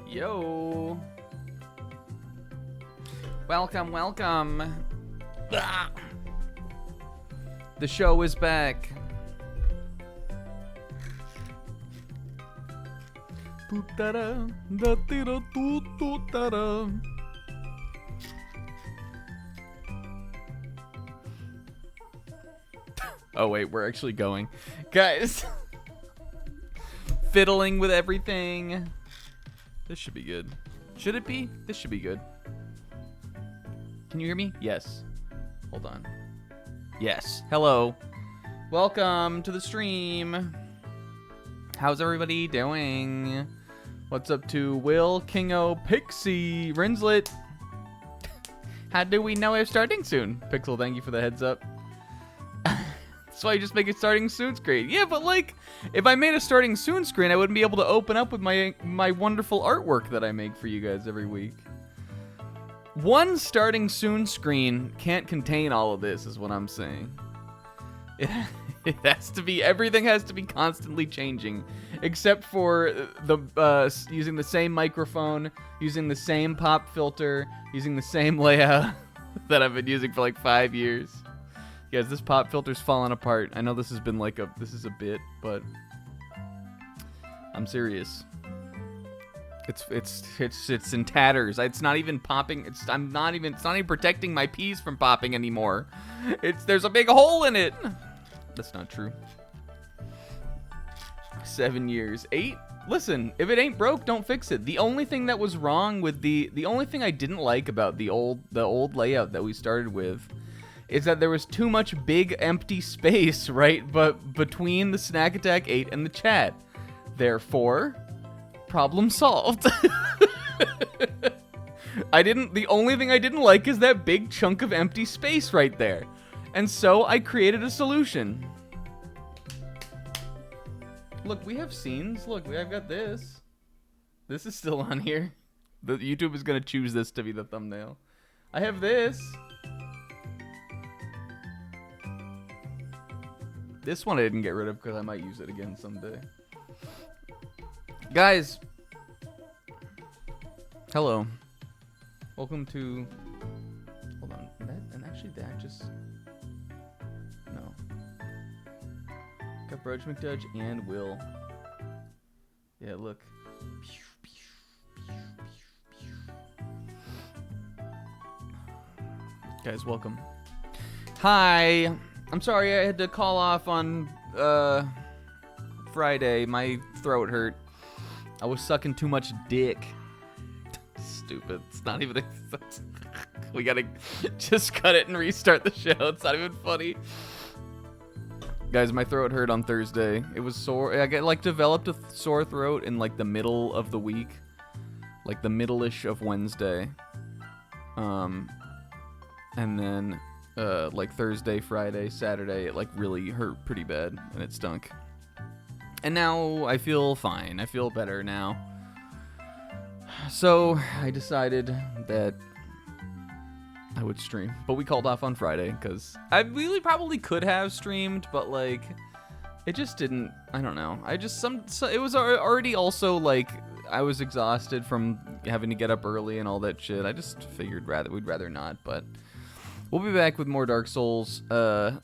Yo. Welcome, welcome. Ah. The show is back. Oh wait, we're actually going. Guys. Fiddling with everything. This should be good. Should it be? This should be good. Can you hear me? Yes. Hold on. Yes. Hello. Welcome to the stream. How's everybody doing? What's up to Will, Kingo, Pixie, Rinslet? How do we know it's starting soon? Pixel, thank you for the heads up. That's why you just make a starting soon screen. Yeah, but like, if I made a starting soon screen, I wouldn't be able to open up with my wonderful artwork that I make for you guys every week. One starting soon screen can't contain all of this, is what I'm saying. It has to be, everything has to be constantly changing, except for the using the same microphone, using the same pop filter, using the same layout that I've been using for like 5 years. Guys, this pop filter's falling apart. I know this has been like this is a bit, but I'm serious. It's in tatters. It's not even popping. It's not even protecting my piece from popping anymore. There's a big hole in it. That's not true. 7 years. 8? Listen, if it ain't broke, don't fix it. The only thing that was wrong with the only thing I didn't like about the old layout that we started with is that there was too much big empty space, right? But between the Snack Attack 8 and the chat. Therefore, problem solved. The only thing I didn't like is that big chunk of empty space right there. And so I created a solution. Look, we have scenes. Look, I've got this. This is still on here. The YouTube is gonna choose this to be the thumbnail. I have this. This one I didn't get rid of because I might use it again someday. Guys. Hello. Welcome to... Hold on. That just... No. Got Broach McDudge and Will. Yeah, look. Guys, welcome. Hi. I'm sorry I had to call off on Friday. My throat hurt. I was sucking too much dick. Stupid. It's not even... We gotta just cut it and restart the show. It's not even funny. Guys, my throat hurt on Thursday. It was sore. I developed a sore throat in like the middle of the week. Like the middle-ish of Wednesday. And then... like Thursday, Friday, Saturday, it like really hurt pretty bad and it stunk. And now I feel fine. I feel better now. So I decided that I would stream, but we called off on Friday because I really probably could have streamed, but like it just didn't. I don't know. It was already also like I was exhausted from having to get up early and all that shit. I just figured we'd rather not, but. We'll be back with more Dark Souls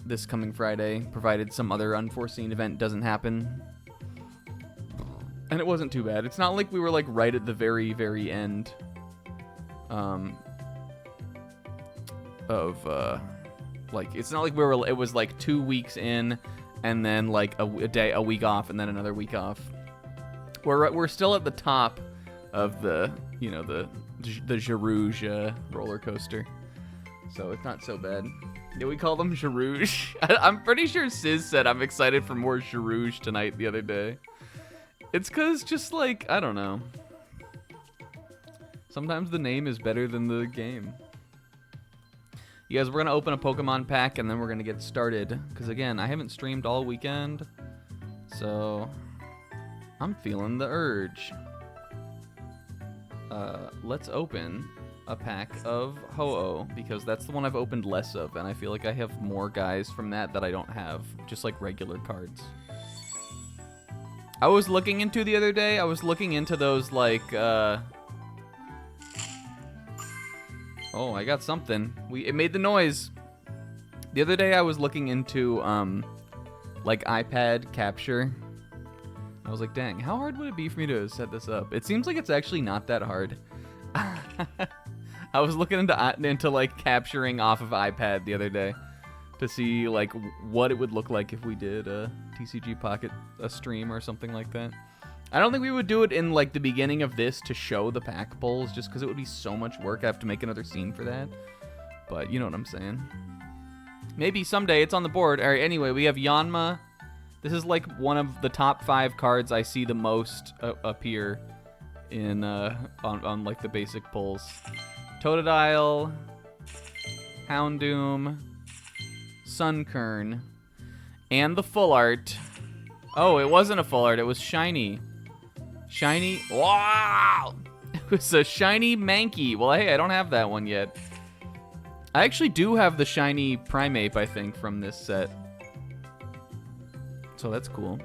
this coming Friday, provided some other unforeseen event doesn't happen. And it wasn't too bad. It's not like we were like right at the very, very end it's not like it was like 2 weeks in and then like a week off and then another week off. We're still at the top of the Jarouge roller coaster. So it's not so bad. Yeah, we call them Jarouge. I'm pretty sure Sis said I'm excited for more Jarouge tonight the other day. It's cause just like, I don't know. Sometimes the name is better than the game. You guys, we're gonna open a Pokemon pack and then we're gonna get started. Cause again, I haven't streamed all weekend. So I'm feeling the urge. Let's open a pack of Ho-Oh, because that's the one I've opened less of, and I feel like I have more guys from that I don't have, just like regular cards. I was looking into the other day, those like Oh, I got something. It made the noise. The other day I was looking into like iPad capture. I was like, dang, how hard would it be for me to set this up? It seems like it's actually not that hard. I was looking into like capturing off of iPad the other day to see like what it would look like if we did a TCG Pocket a stream or something like that. I don't think we would do it in like the beginning of this to show the pack pulls, just because it would be so much work. I have to make another scene for that. But you know what I'm saying. Maybe someday. It's on the board. All right, anyway, we have Yanma. This is like one of the top 5 cards I see the most appear in on like the basic pulls. Totodile, Houndoom, Sunkern, and the full art. Oh, it wasn't a full art. It was shiny. Shiny. Wow! It was a shiny Mankey. Well, hey, I don't have that one yet. I actually do have the shiny Primeape, I think, from this set. So that's cool.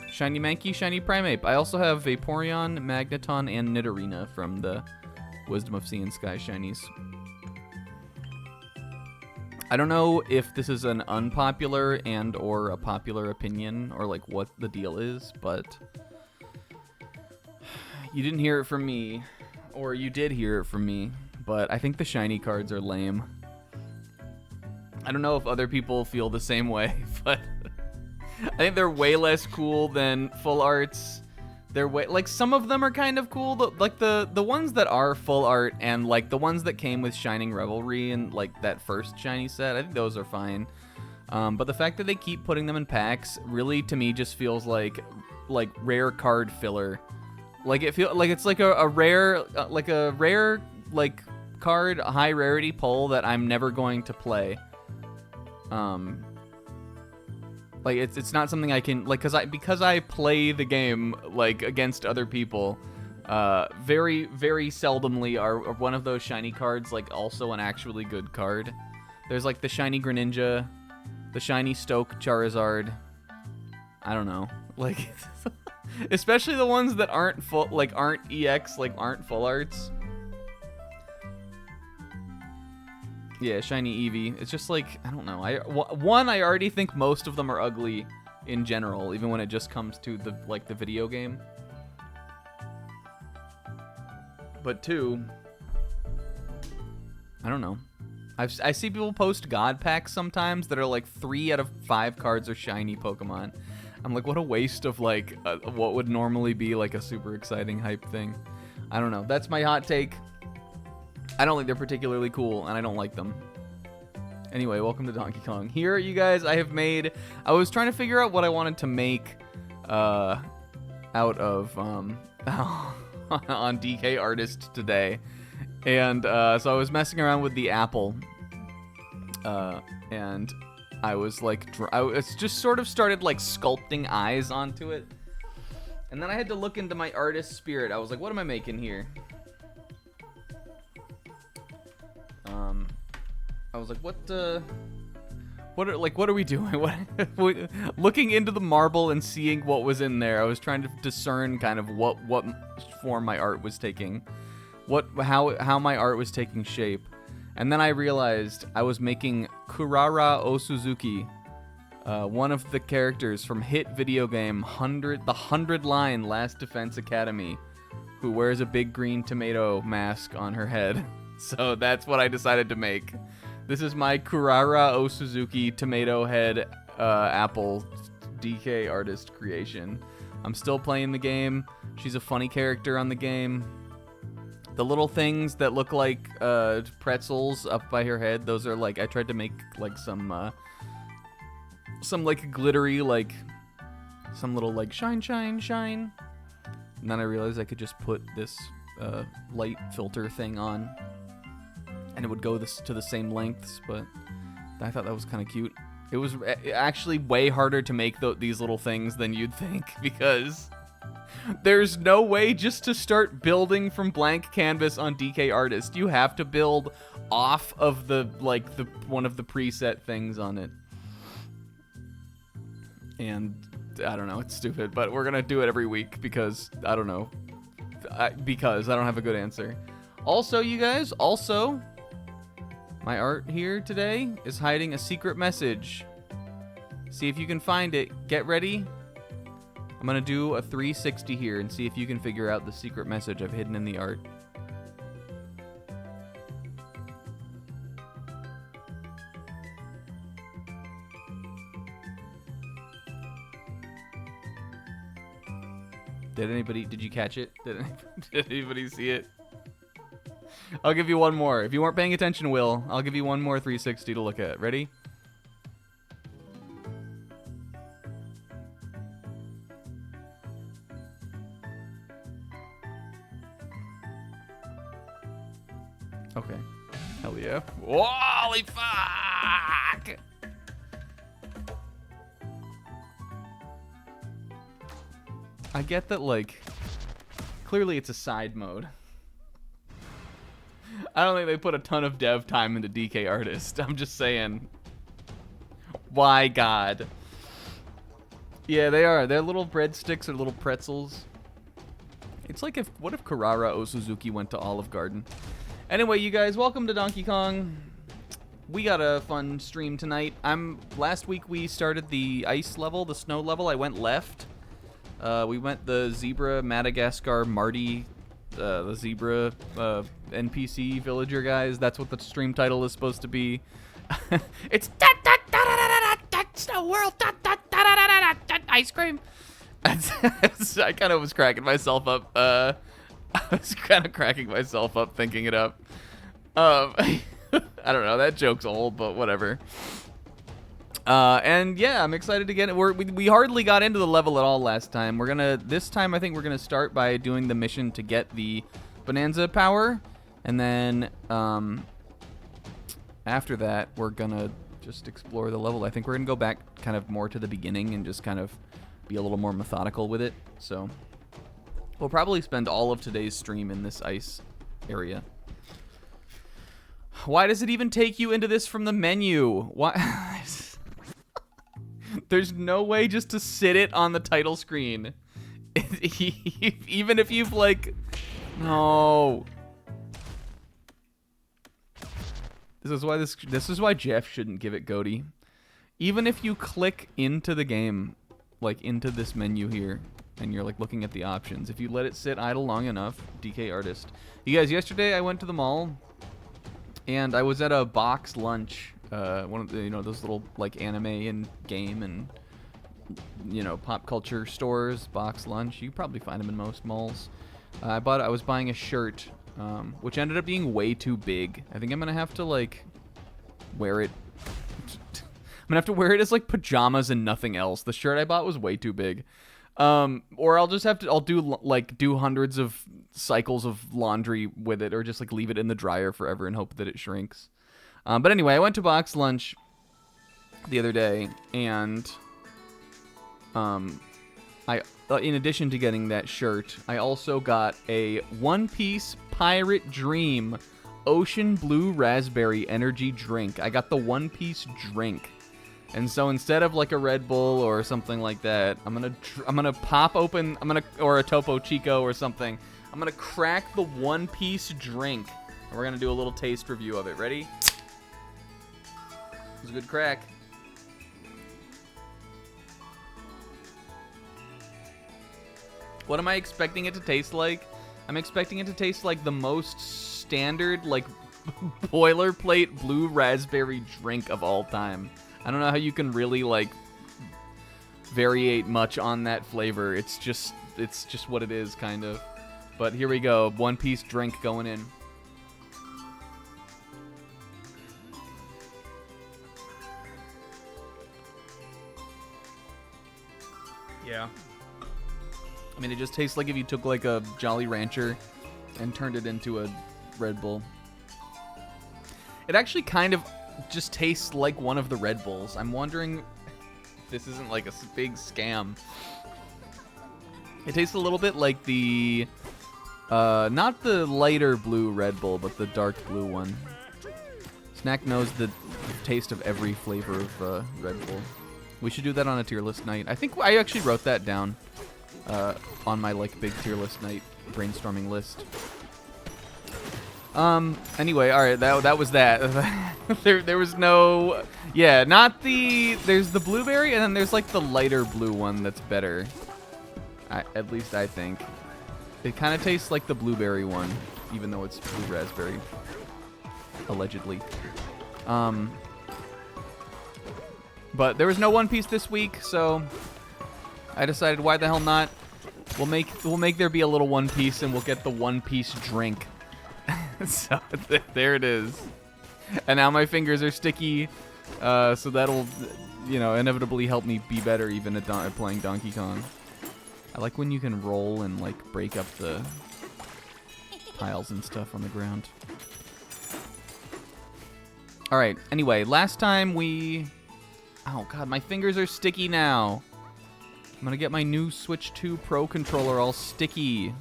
Shiny Mankey, shiny Primeape. I also have Vaporeon, Magneton, and Nidorina from the Wisdom of Sea and Sky shinies. I don't know if this is an unpopular and or a popular opinion or like what the deal is, but you didn't hear it from me, or you did hear it from me, but I think the shiny cards are lame. I don't know if other people feel the same way, but I think they're way less cool than full arts. They're way, like, some of them are kind of cool, like the ones that are full art and like the ones that came with Shining Revelry and like that first shiny set, I think those are fine. But the fact that they keep putting them in packs really to me just feels like rare card filler. Like it feel like it's like a rare card, a high rarity pull that I'm never going to play. Like it's not something I can like because I play the game like against other people. Very very seldomly are one of those shiny cards like also an actually good card. There's like the shiny Greninja, the shiny Stoke Charizard. I don't know, like especially the ones that aren't full, like aren't EX, like aren't full arts. Yeah, shiny Eevee. It's just like, I don't know. I already think most of them are ugly in general, even when it just comes to the video game. But 2, I don't know. I see people post God packs sometimes that are like 3 out of 5 cards are shiny Pokemon. I'm like, what a waste of like what would normally be like a super exciting hype thing. I don't know. That's my hot take. I don't think they're particularly cool, and I don't like them. Anyway, welcome to Donkey Kong. Here, you guys, I was trying to figure out what I wanted to make out of on DK Artist today. And so I was messing around with the apple. And I was like, it's just sort of started like sculpting eyes onto it. And then I had to look into my artist spirit. I was like, what am I making here? I was like, what are we doing? Looking into the marble and seeing what was in there, I was trying to discern kind of what form my art was taking, how my art was taking shape, and then I realized I was making Kurara Osuzuki, one of the characters from hit video game the 100-line Last Defense Academy, who wears a big green tomato mask on her head. So that's what I decided to make. This is my Kurara Osuzuki tomato head apple DK artist creation. I'm still playing the game. She's a funny character on the game. The little things that look like pretzels up by her head, those are like, I tried to make like some like glittery, like some little like shine, shine, shine. And then I realized I could just put this light filter thing on, and it would go to the same lengths, but I thought that was kind of cute. It was actually way harder to make these little things than you'd think, because there's no way just to start building from blank canvas on DK Artist. You have to build off of one of the preset things on it. And I don't know, it's stupid, but we're gonna do it every week because, I don't know, Because I don't have a good answer. Also, you guys, my art here today is hiding a secret message. See if you can find it. Get ready. I'm going to do a 360 here and see if you can figure out the secret message I've hidden in the art. Did you catch it? Did anybody see it? I'll give you one more. If you weren't paying attention, Will, I'll give you one more 360 to look at. Ready? Okay. Hell yeah. Holy fuck! I get that, like, clearly it's a side mode. I don't think they put a ton of dev time into DK Artist. I'm just saying. Why, God? Yeah, they are. They're little breadsticks or little pretzels. It's like what if Carrara Osuzuki went to Olive Garden? Anyway, you guys, welcome to Donkey Kong. We got a fun stream tonight. Last week we started the ice level, the snow level. I went left. We went the Zebra, Madagascar, Marty, the Zebra NPC villager guys. That's what the stream title is supposed to be. It's Snow World ice cream. I kind of was cracking myself up. I was kind of cracking myself up thinking it up. I don't know. That joke's old, but whatever. And yeah, I'm excited to get it. We hardly got into the level at all last time. This time I think we're gonna start by doing the mission to get the Bananza power, and then after that we're gonna just explore the level. I think we're gonna go back kind of more to the beginning and just kind of be a little more methodical with it. So we'll probably spend all of today's stream in this ice area. Why does it even take you into this from the menu? Why? There's no way just to sit it on the title screen. Even if you've like... No. This is why Jeff shouldn't give it Goaty. Even if you click into the game, like into this menu here, and you're like looking at the options, if you let it sit idle long enough, DK Artist. You guys, yesterday I went to the mall, and I was at a box lunch. One of the, those little like anime and game and pop culture stores, box lunch. You probably find them in most malls. I was buying a shirt, which ended up being way too big. I think I'm gonna have to like wear it. I'm gonna have to wear it as like pajamas and nothing else. The shirt I bought was way too big. Or I'll do hundreds of cycles of laundry with it, or just like leave it in the dryer forever and hope that it shrinks. But anyway, I went to box lunch the other day, and in addition to getting that shirt, I also got a One Piece Pirate Dream Ocean Blue Raspberry Energy Drink. I got the One Piece drink. And so instead of like a Red Bull or something like that, I'm gonna pop open, or a Topo Chico or something. I'm gonna crack the One Piece drink, and we're gonna do a little taste review of it. Ready? It was a good crack. What am I expecting it to taste like? I'm expecting it to taste like the most standard, like, boilerplate blue raspberry drink of all time. I don't know how you can really, like, variate much on that flavor. It's just what it is, kind of. But here we go. One Piece drink going in. Yeah. I mean, it just tastes like if you took like a Jolly Rancher and turned it into a Red Bull. It actually kind of just tastes like one of the Red Bulls. I'm wondering if this isn't like a big scam. It tastes a little bit like the, not the lighter blue Red Bull, but the dark blue one. Snack knows the taste of every flavor of Red Bull. We should do that on a tier list night. I think I actually wrote that down on my like big tier list night brainstorming list. Anyway, all right, that was that. there was no, yeah, not the, there's the blueberry, and then there's like the lighter blue one that's better. At least I think. It kind of tastes like the blueberry one, even though it's blue raspberry, allegedly. But there was no One Piece this week, so I decided, why the hell not? We'll make there be a little One Piece, and we'll get the One Piece drink. So there it is. And now my fingers are sticky, so that'll, you know, inevitably help me be better even at playing Donkey Kong. I like when you can roll and like break up the piles and stuff on the ground. All right. Anyway, last time we. Oh god, my fingers are sticky now. I'm gonna get my new Switch 2 Pro controller all sticky.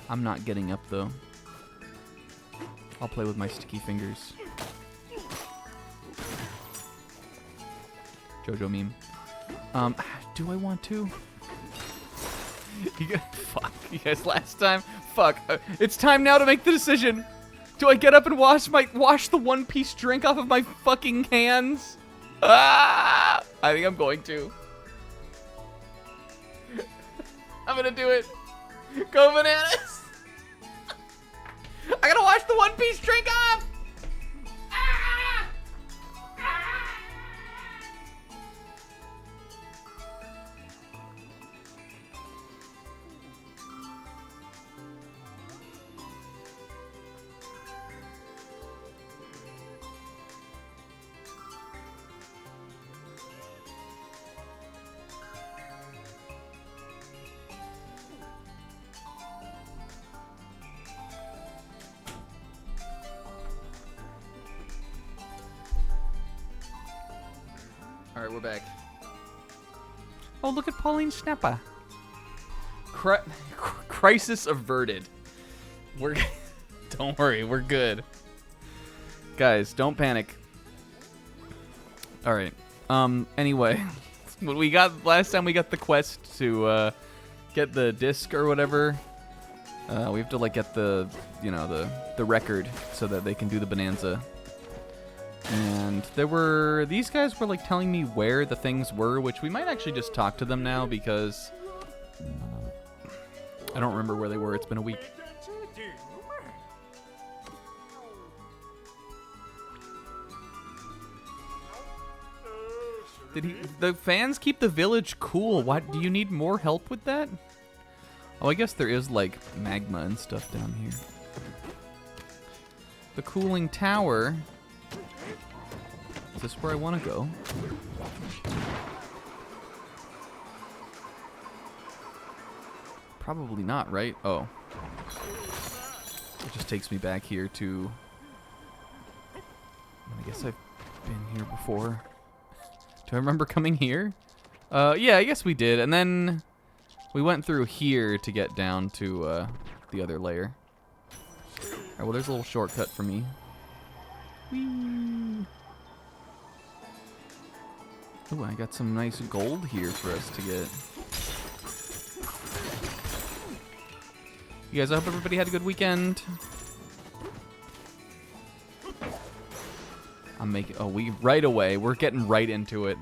I'm not getting up though. I'll play with my sticky fingers. JoJo meme. Do I want to? Fuck, you guys, last time. Fuck. It's time now to make the decision. Do I get up and wash the One Piece drink off of my fucking hands? Ah! I think I'm going to. I'm gonna do it. Go bananas. I gotta wash the One Piece drink off. Ah! Ah! All right, we're back. Oh, look at Pauline Schnapper. Crisis averted. We're don't worry, we're good. Guys, don't panic. All right. Anyway, what we got last time, we got the quest to get the disc or whatever. We have to like get the, you know, the record so that they can do the Bananza. And these guys were like telling me where the things were, which we might actually just talk to them now because I don't remember where they were. It's been a week. The fans keep the village cool. What, do you need more help with that? Oh, I guess there is like magma and stuff down here. The cooling tower. Is this where I want to go? Probably not, right? Oh. It just takes me back here to... I guess I've been here before. Do I remember coming here? Yeah, I guess we did. And then we went through here to get down to the other layer. Alright, well, there's a little shortcut for me. Whee! Ooh, I got some nice gold here for us to get. You guys, I hope everybody had a good weekend. I'm making, right away, we're getting right into it.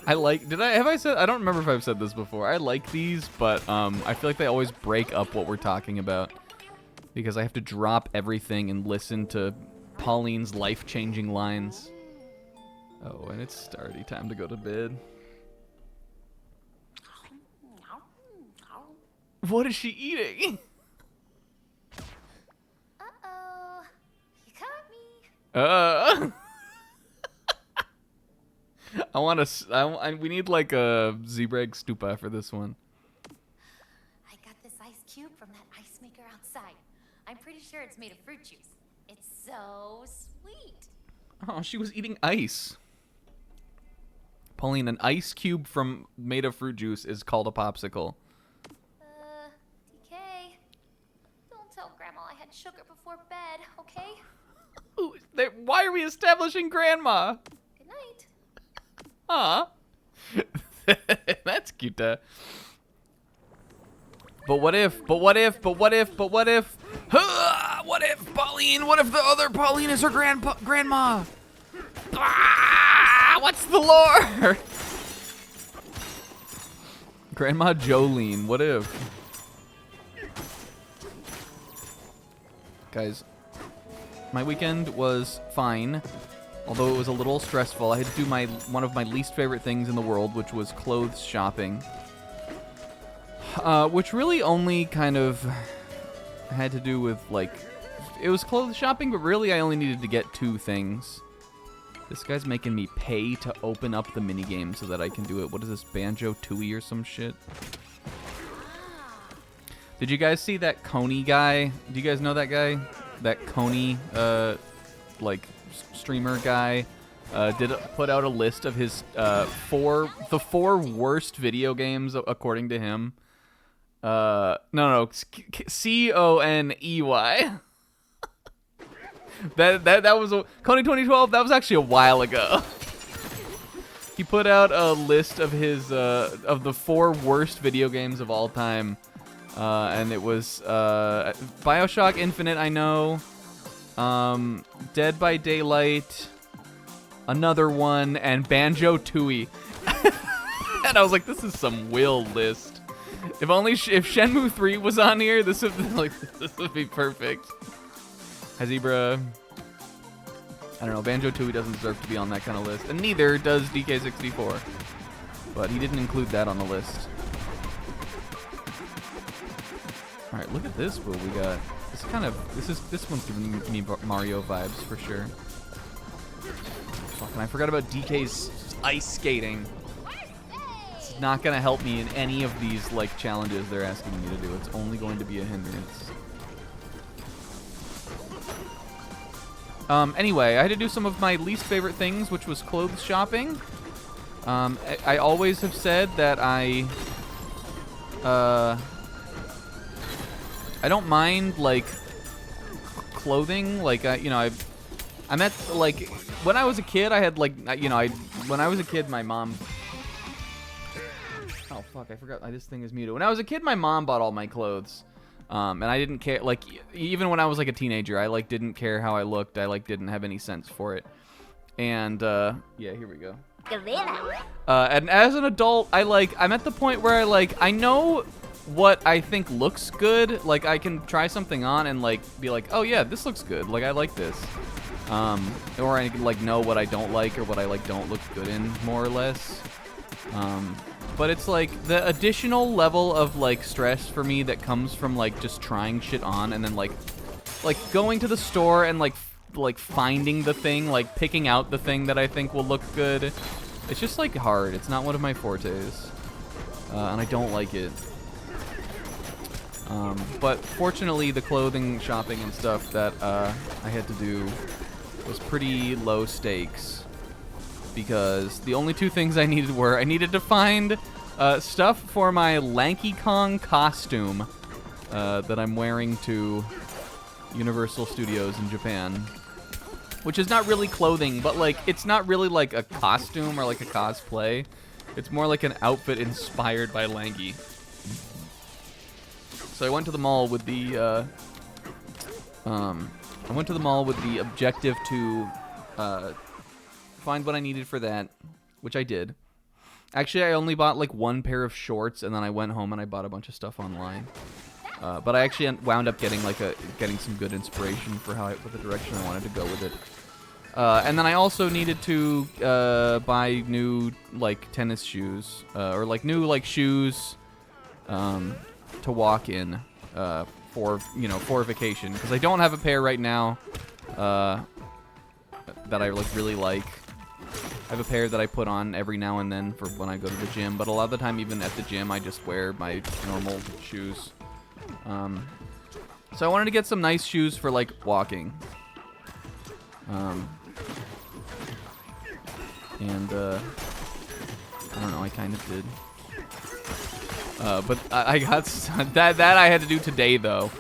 I like, I don't remember if I've said this before. I like these, but I feel like they always break up what we're talking about. Because I have to drop everything and listen to Pauline's life-changing lines. Oh, and it's already time to go to bed. What is she eating? Uh-oh. You caught me. I want to... we need like a zebra egg stupa for this one. I got this ice cube from that ice maker outside. I'm pretty sure it's made of fruit juice. It's so sweet. Oh, she was eating ice. Pauline, an ice cube made of fruit juice is called a popsicle. DK. Don't tell Grandma I had sugar before bed, okay? Ooh, why are we establishing Grandma? Good night. Aw. That's cute. But what if? But what if? But what if? But what if? What if Pauline? What if the other Pauline is her grandma? What's the lore? Grandma Jolene. What if? Guys, my weekend was fine, although it was a little stressful. I had to do one of my least favorite things in the world, which was clothes shopping. Which really only kind of had to do with, like, it was clothes shopping, but really I only needed to get 2 things. This guy's making me pay to open up the minigame so that I can do it. What is this, Banjo-Tooie or some shit? Did you guys see that Coney guy? Do you guys know that guy? That Coney, like, streamer guy did put out a list of his the 4 worst video games according to him. No, Coney. that was Coney 2012. That was actually a while ago. He put out a list of his of the 4 worst video games of all time. And it was BioShock Infinite, I know, Dead by Daylight, another one, and Banjo-Tooie. And I was like, this is some Will list. If only if Shenmue 3 was on here, this would be perfect. Hazebra. I don't know, Banjo-Tooie doesn't deserve to be on that kind of list, and neither does DK64. But he didn't include that on the list. All right, look at this. What we got? This one's giving me Mario vibes for sure. Fuck, and I forgot about DK's ice skating. It's not gonna help me in any of these like challenges they're asking me to do. It's only going to be a hindrance. Anyway, I had to do some of my least favorite things, which was clothes shopping. I always have said that I don't mind, like, clothing. Like, I'm at, like, when I was a kid, I had, like, when I was a kid, my mom... Oh, fuck, I forgot. This thing is muted. When I was a kid, my mom bought all my clothes. And I didn't care, like, even when I was, like, a teenager, I, like, didn't care how I looked. I, like, didn't have any sense for it. And, yeah, here we go. And as an adult, I'm at the point where I know what I think looks good. Like, I can try something on and, like, be like, oh, yeah, this looks good. Like, I like this. Or I can, like, know what I don't like or what I, like, don't look good in, more or less. But it's, like, the additional level of, like, stress for me that comes from, like, just trying shit on and then, like going to the store and, like finding the thing, like, picking out the thing that I think will look good. It's just, like, hard. It's not one of my fortes. And I don't like it. But fortunately, the clothing shopping and stuff that I had to do was pretty low stakes. Because the only 2 things I needed were, I needed to find stuff for my Lanky Kong costume that I'm wearing to Universal Studios in Japan. Which is not really clothing, but, like, it's not really, like, a costume or, like, a cosplay. It's more like an outfit inspired by Lanky. So I went to the mall with the, objective to, find what I needed for that, which I did. Actually, I only bought, like, 1 pair of shorts, and then I went home and I bought a bunch of stuff online. But I actually wound up getting, like, getting some good inspiration for for the direction I wanted to go with it. And then I also needed to buy new, like, tennis shoes, or, like, new, like, shoes to walk in for vacation. Because I don't have a pair right now that I, like, really like. I have a pair that I put on every now and then for when I go to the gym, but a lot of the time, even at the gym, I just wear my normal shoes. So I wanted to get some nice shoes for, like, walking. And I don't know, I kind of did. But I got that I had to do today, though,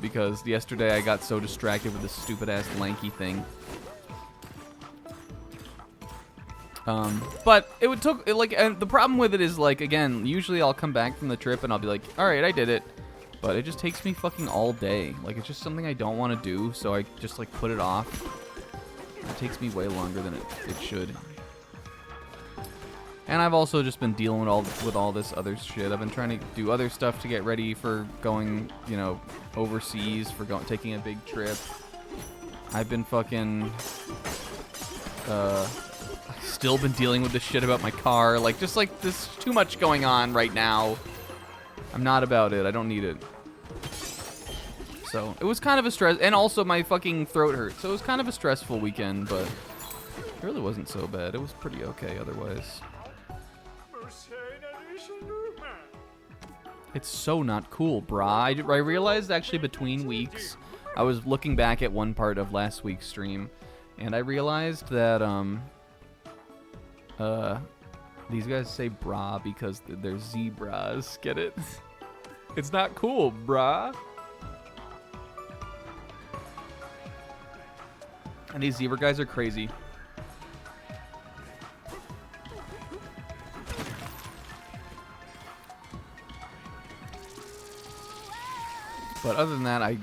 because yesterday I got so distracted with this stupid ass Lanky thing. But it would took like, and the problem with it is like, again, usually I'll come back from the trip and I'll be like, all right, I did it. But it just takes me fucking all day. Like, it's just something I don't want to do, so I just like put it off. It takes me way longer than it should. And I've also just been dealing with all this other shit. I've been trying to do other stuff to get ready for going, you know, overseas, for taking a big trip. I've been fucking, still been dealing with this shit about my car. Like, just like, there's too much going on right now. I'm not about it. I don't need it. So, it was kind of a stress, and also my fucking throat hurt. So it was kind of a stressful weekend, but it really wasn't so bad. It was pretty okay otherwise. It's so not cool, brah. I realized actually between weeks, I was looking back at one part of last week's stream, and I realized that, these guys say brah because they're zebras. Get it? It's not cool, brah. And these zebra guys are crazy. But other than that,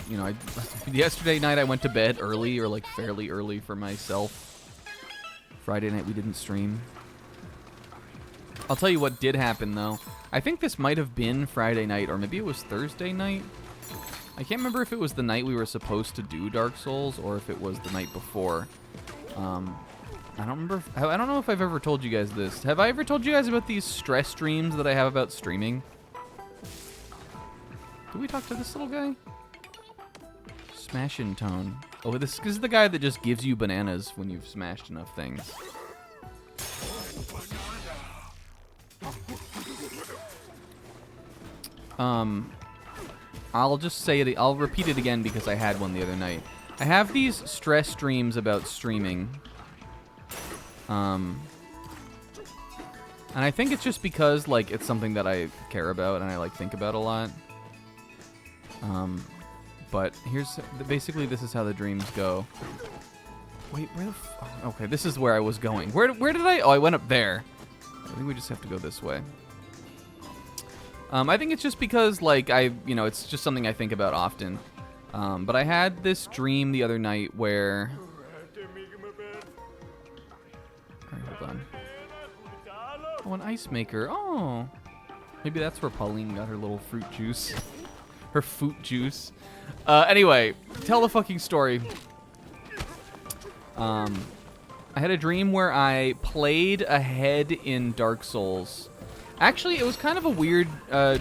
yesterday night I went to bed early, or like fairly early for myself. Friday night we didn't stream. I'll tell you what did happen, though. I think this might have been Friday night, or maybe it was Thursday night. I can't remember if it was the night we were supposed to do Dark Souls, or if it was the night before. I don't remember. I don't know if I've ever told you guys this. Have I ever told you guys about these stress dreams that I have about streaming? Did we talk to this little guy? Smashin' Tone. Oh, this is the guy that just gives you bananas when you've smashed enough things. I'll just say it. I'll repeat it again because I had one the other night. I have these stress dreams about streaming. And I think it's just because, like, it's something that I care about and I, like, think about a lot. But basically this is how the dreams go. Wait, where the okay, this is where I was going. Where did I went up there. I think we just have to go this way. I think it's just because, like, it's just something I think about often. But I had this dream the other night where... Alright, hold on. Oh, an ice maker. Oh. Maybe that's where Pauline got her little fruit juice. Her fruit juice. Anyway, tell the fucking story. I had a dream where I played ahead in Dark Souls. Actually, it was kind of a weird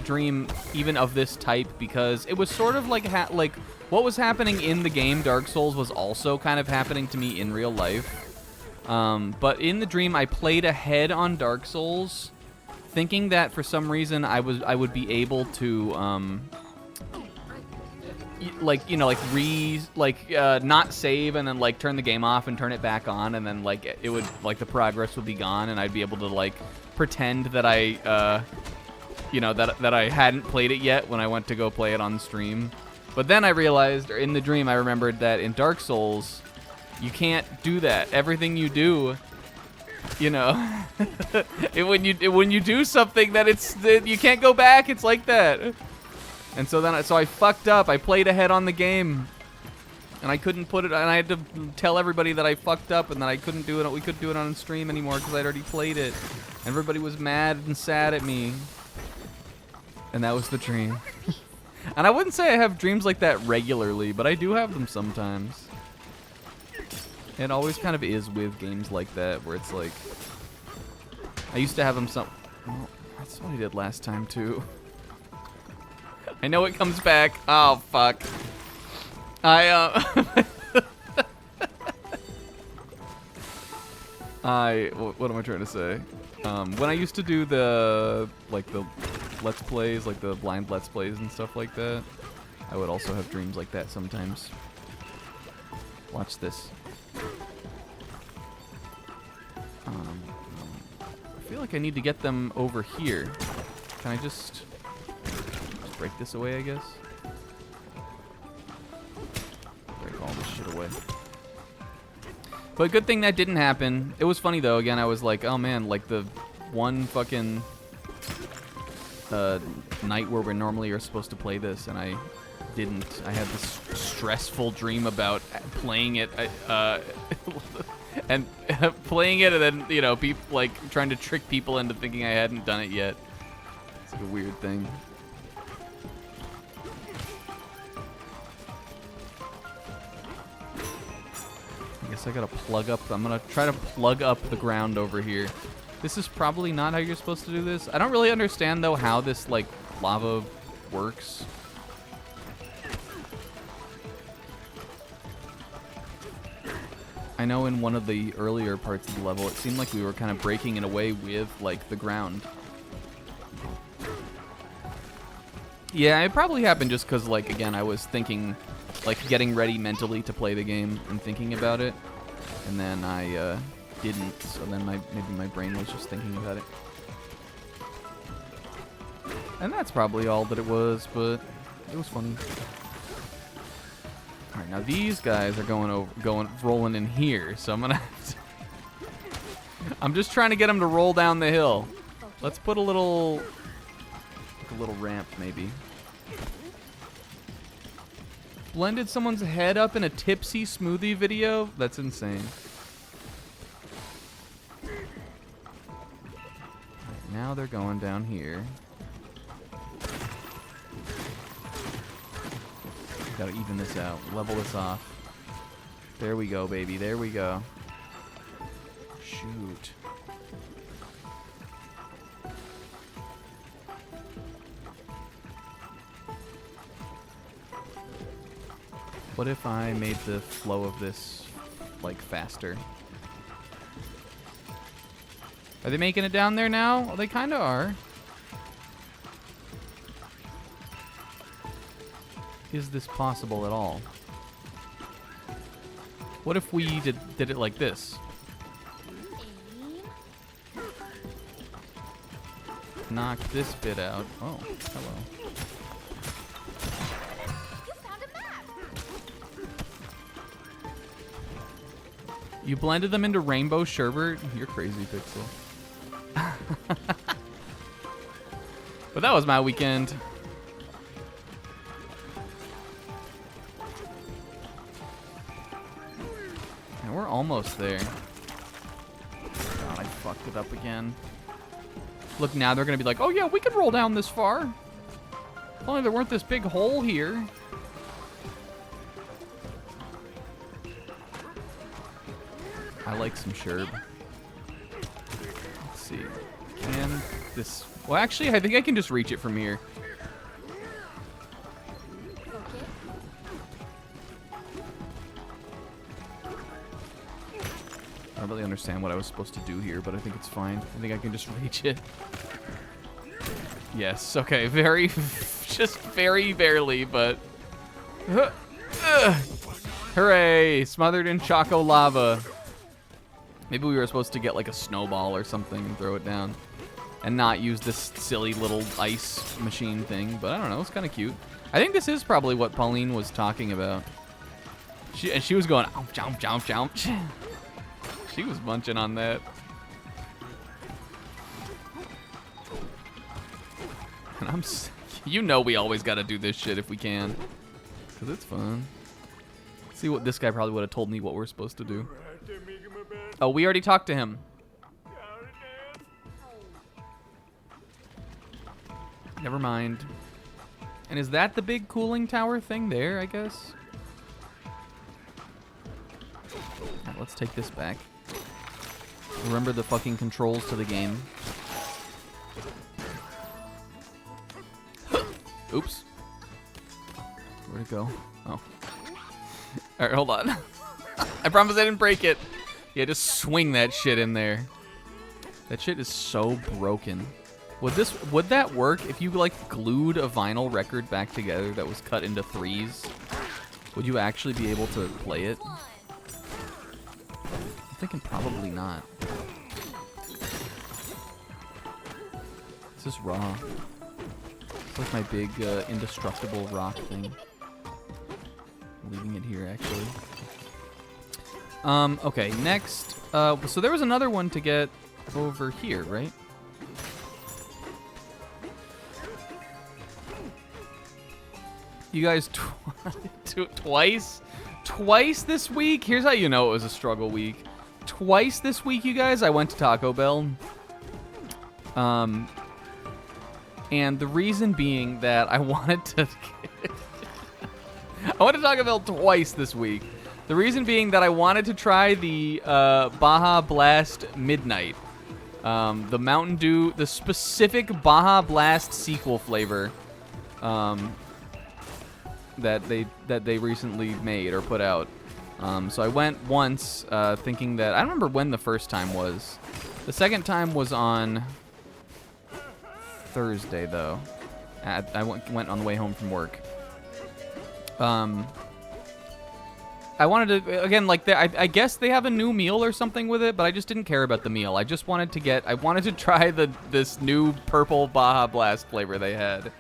dream, even of this type, because it was sort of like what was happening in the game Dark Souls was also kind of happening to me in real life. But in the dream, I played ahead on Dark Souls, thinking that for some reason I would be able to not save and then like turn the game off and turn it back on, and then like it would the progress would be gone, and I'd be able to like pretend that I that I hadn't played it yet when I went to go play it on stream. But then I realized, or in the dream I remembered, that in Dark Souls you can't do that. Everything you do, when you do something that you can't go back, it's like that. And so I fucked up. I played ahead on the game, and I couldn't put it. And I had to tell everybody that I fucked up and that I couldn't do it. We couldn't do it on stream anymore because I'd already played it. Everybody was mad and sad at me, and that was the dream. And I wouldn't say I have dreams like that regularly, but I do have them sometimes. It always kind of is with games like that, where it's like I used to have them some. Well, that's what I did last time too. I know it comes back. Oh, fuck. What am I trying to say? When I used to do the Let's Plays, like the blind Let's Plays and stuff like that, I would also have dreams like that sometimes. Watch this. I feel like I need to get them over here. Can I just break this away, I guess? Break all this shit away. But good thing that didn't happen. It was funny though. Again, I was like, oh man, like the one fucking night where we normally are supposed to play this, and I didn't. I had this stressful dream about playing it, and playing it, and then people like trying to trick people into thinking I hadn't done it yet. It's like a weird thing. I guess I gotta plug up. I'm gonna try to plug up the ground over here. This is probably not how you're supposed to do this. I don't really understand though how this like lava works. I know in one of the earlier parts of the level, it seemed like we were kind of breaking it away with like the ground. Yeah, it probably happened just because, like, again, I was thinking, like, getting ready mentally to play the game and thinking about it, and then I didn't. So then maybe my brain was just thinking about it, and that's probably all that it was. But it was funny. All right, now these guys are rolling in here, so I'm gonna. I'm just trying to get them to roll down the hill. Let's put a little ramp, maybe. Blended someone's head up in a tipsy smoothie video? That's insane. Right, now they're going down here. Gotta even this out. Level this off. There we go, baby. There we go. Shoot. What if I made the flow of this, like, faster? Are they making it down there now? Well, they kind of are. Is this possible at all? What if we did it like this? Knock this bit out. Oh, hello. You blended them into rainbow sherbet? You're crazy, Pixel. But that was my weekend. And we're almost there. God, I fucked it up again. Look, now they're gonna be like, oh yeah, we could roll down this far. If only there weren't this big hole here. I like some sherb. Let's see. Can this... Well, actually, I think I can just reach it from here. I don't really understand what I was supposed to do here, but I think it's fine. I think I can just reach it. Yes, okay. Very... just very barely, but... Hooray! Smothered in choco lava. Maybe we were supposed to get like a snowball or something and throw it down and not use this silly little ice machine thing, but I don't know, it's kind of cute. I think this is probably what Pauline was talking about. She was going, jump, jump, jump. She was munching on that. And you know we always got to do this shit if we can, because it's fun. See what this guy probably would have told me what we're supposed to do. Oh, we already talked to him. Never mind. And is that the big cooling tower thing there, I guess? Right, let's take this back. Remember the fucking controls to the game. Oops. Where'd it go? Oh. Alright, hold on. I promise I didn't break it. Yeah, just swing that shit in there. That shit is so broken. Would that work if you like glued a vinyl record back together that was cut into 3s? Would you actually be able to play it? I'm thinking probably not. This is raw. It's like my big indestructible rock thing. I'm leaving it here actually. Okay, next. So there was another one to get over here, right? You guys twice this week? Here's how you know it was a struggle week. Twice this week, you guys, I went to Taco Bell. And the reason being that I wanted to... I went to Taco Bell twice this week. The reason being that I wanted to try the Baja Blast Midnight. The Mountain Dew, the specific Baja Blast sequel flavor that they recently made or put out. So I went once thinking that... I don't remember when the first time was. The second time was on Thursday, though. I went on the way home from work. I wanted to, again, like, I guess they have a new meal or something with it, but I just didn't care about the meal. I just wanted to I wanted to try this new purple Baja Blast flavor they had,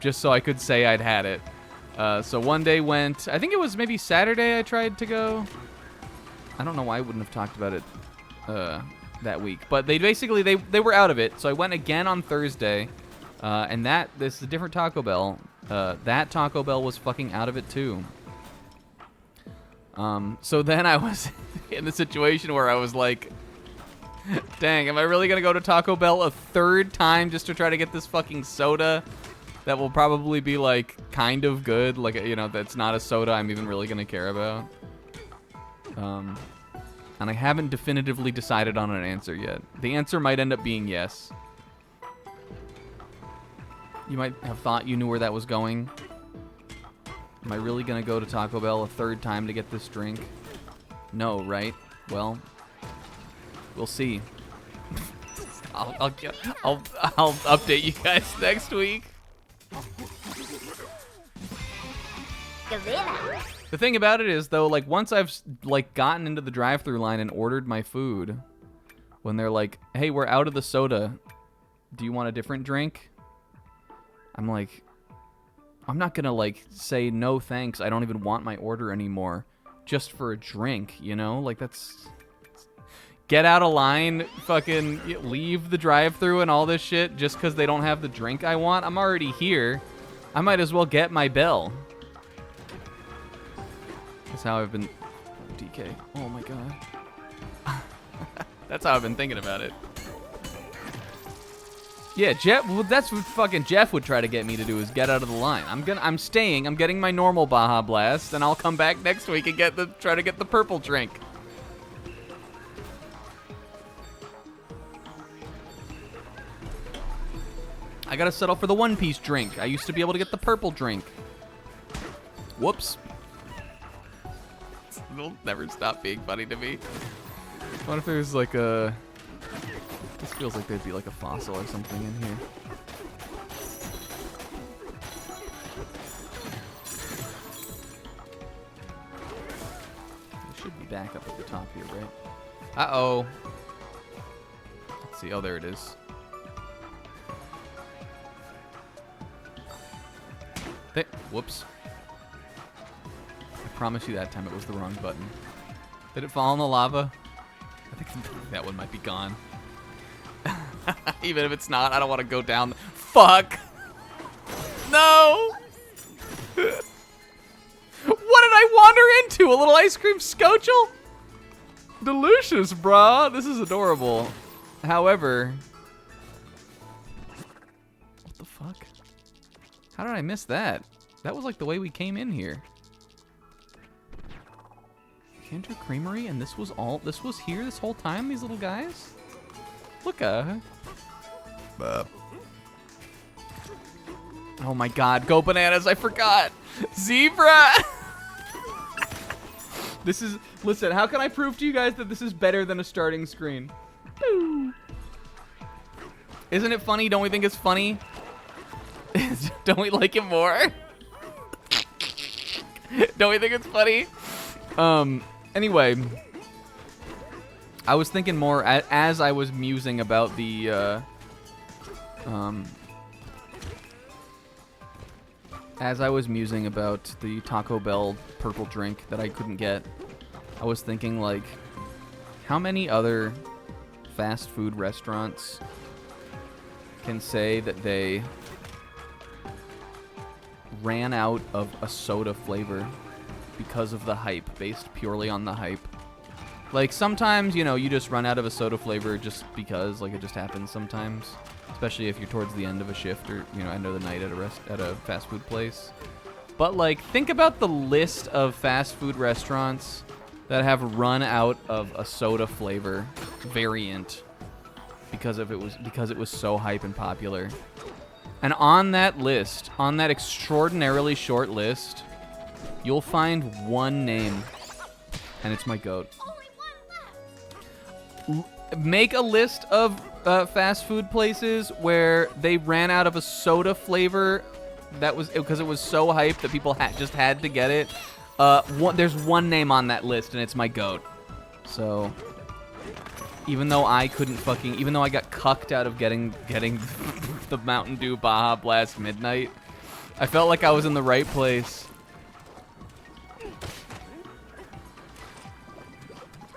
just so I could say I'd had it. So one day went, I think it was maybe Saturday I tried to go. I don't know why I wouldn't have talked about it that week, but they basically, they were out of it, so I went again on Thursday, and this is a different Taco Bell. That Taco Bell was fucking out of it too. So then I was in the situation where I was like, dang, am I really going to go to Taco Bell a third time just to try to get this fucking soda that will probably be, like, kind of good? Like, you know, that's not a soda I'm even really going to care about. And I haven't definitively decided on an answer yet. The answer might end up being yes. You might have thought you knew where that was going. Am I really going to go to Taco Bell a third time to get this drink? No, right? Well, we'll see. I'll update you guys next week. The thing about it is, though, like, once I've, like, gotten into the drive-thru line and ordered my food, when they're like, hey, we're out of the soda, do you want a different drink? I'm like, I'm not gonna, like, say no thanks, I don't even want my order anymore, just for a drink, you know? Like, that's... Get out of line, fucking leave the drive-thru and all this shit just because they don't have the drink I want. I'm already here. I might as well get my bell. That's how I've been... DK. Oh my god. That's how I've been thinking about it. Yeah, Jeff. Well, that's what fucking Jeff would try to get me to do, is get out of the line. I'm staying. I'm getting my normal Baja Blast, and I'll come back next week and try to get the purple drink. I gotta settle for the one-piece drink. I used to be able to get the purple drink. Whoops. It'll never stop being funny to me. What if there's like a... This feels like there'd be like a fossil or something in here. It should be back up at the top here, right? Uh-oh. Let's see. Oh, there it is. Whoops. I promise you that time it was the wrong button. Did it fall in the lava? I think that one might be gone. Even if it's not, I don't want to go down. Fuck! No! What did I wander into? A little ice cream scotchel? Delicious, brah. This is adorable. However... What the fuck? How did I miss that? That was like the way we came in here. Cantor Creamery, and this was here this whole time, these little guys? Look, Oh my god, go bananas, I forgot! Zebra! Listen, how can I prove to you guys that this is better than a starting screen? Boo. Isn't it funny? Don't we think it's funny? Don't we like it more? Don't we think it's funny? Anyway, I was thinking more as I was musing about the Taco Bell purple drink that I couldn't get. I was thinking, like, how many other fast food restaurants can say that they ran out of a soda flavor because of the hype, based purely on the hype? Like, sometimes, you know, you just run out of a soda flavor just because, like, it just happens sometimes. Especially if you're towards the end of a shift or, you know, end of the night at a fast food place. But, like, think about the list of fast food restaurants that have run out of a soda flavor variant because it was so hype and popular. And on that list, on that extraordinarily short list, you'll find one name, and it's my goat. Make a list of fast food places where they ran out of a soda flavor that was because it was so hyped that people just had to get it. There's one name on that list, and it's my goat. So even though I got cucked out of getting the Mountain Dew Baja Blast Midnight, I felt like I was in the right place.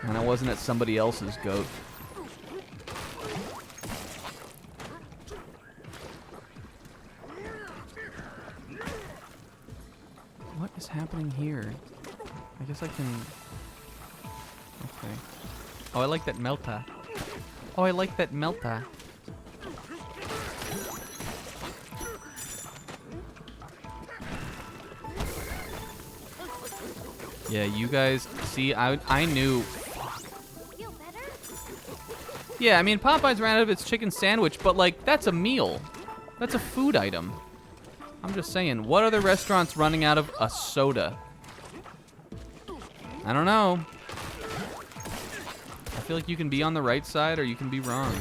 And I wasn't at somebody else's goat. What is happening here? I guess I can... Okay. Oh, I like that Melta. Oh, I like that Melta. Yeah, you guys... See, I knew... Yeah, I mean, Popeyes ran out of its chicken sandwich, but, like, that's a meal. That's a food item. I'm just saying, what other restaurants running out of a soda? I don't know. I feel like you can be on the right side or you can be wrong.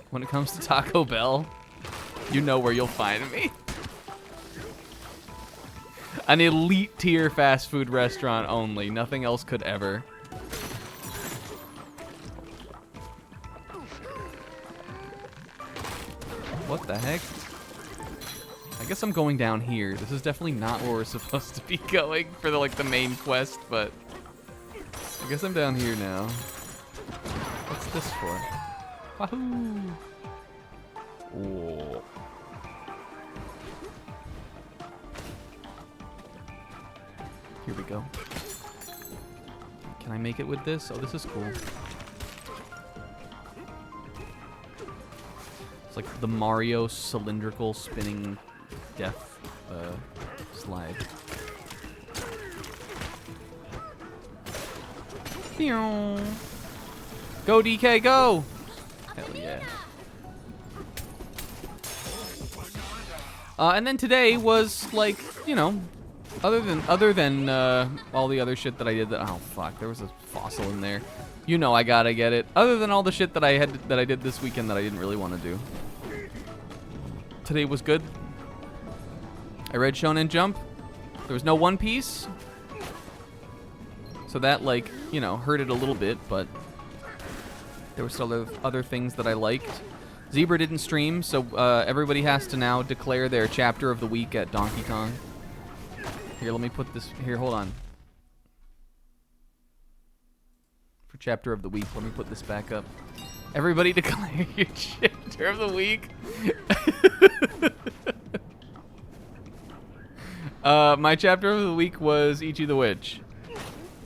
When it comes to Taco Bell, you know where you'll find me. An elite tier fast food restaurant only. Nothing else could ever. What the heck? I guess I'm going down here. This is definitely not where we're supposed to be going for the main quest, but I guess I'm down here now. What's this for? Wahoo! Oh. Here we go. Can I make it with this? Oh, this is cool. It's like the Mario cylindrical spinning death slide. Go DK, go! Hell yeah. And then today was like, you know, other than all the other shit that I did oh fuck, there was a fossil in there. You know I gotta get it. Other than all the shit that I did this weekend that I didn't really want to do. Today was good. I read Shonen Jump. There was no One Piece. So that, like, you know, hurt it a little bit, but there were still other things that I liked. Zebra didn't stream, so everybody has to now declare their chapter of the week at Donkey Kong. Here, let me put this... Here, hold on. For chapter of the week, let me put this back up. Everybody declare your chapter of the week. My chapter of the week was Ichi the Witch.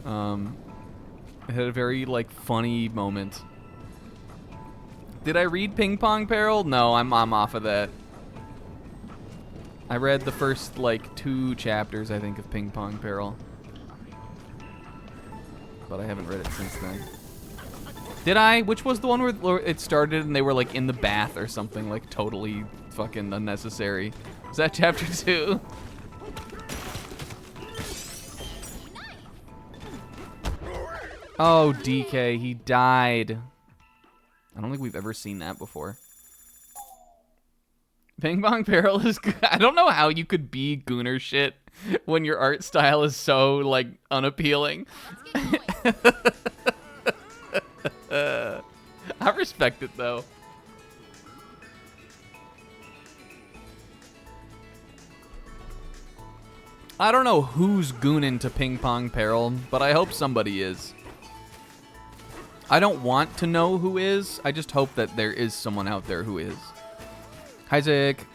It had a very, like, funny moment. Did I read Ping Pong Peril? No, I'm off of that. I read the first, like, 2 chapters, I think, of Ping Pong Peril. But I haven't read it since then. Did I? Which was the one where it started and they were, like, in the bath or something, like, totally fucking unnecessary? Was that chapter 2? Oh, DK, he died. I don't think we've ever seen that before. Ping Pong Peril is good. I don't know how you could be Gooner shit when your art style is so, like, unappealing. I respect it, though. I don't know who's gooning to Ping Pong Peril, but I hope somebody is. I don't want to know who is. I just hope that there is someone out there who is. Isaac.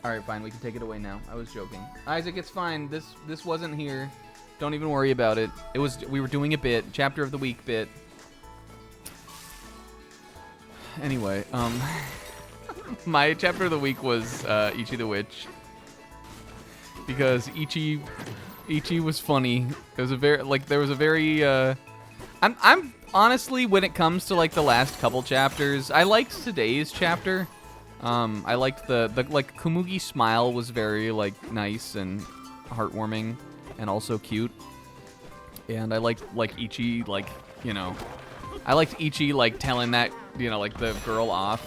All right, fine. We can take it away now. I was joking. Isaac, it's fine. This wasn't here. Don't even worry about it. We were doing a bit, chapter of the week bit. Anyway, my chapter of the week was Ichi the Witch, because Ichi was funny. It was a very I'm honestly, when it comes to like the last couple chapters, I liked today's chapter. I liked the Kumugi's smile was very like nice and heartwarming and also cute. And I liked Ichi, like, you know, I liked Ichi like telling that, you know, like the girl off.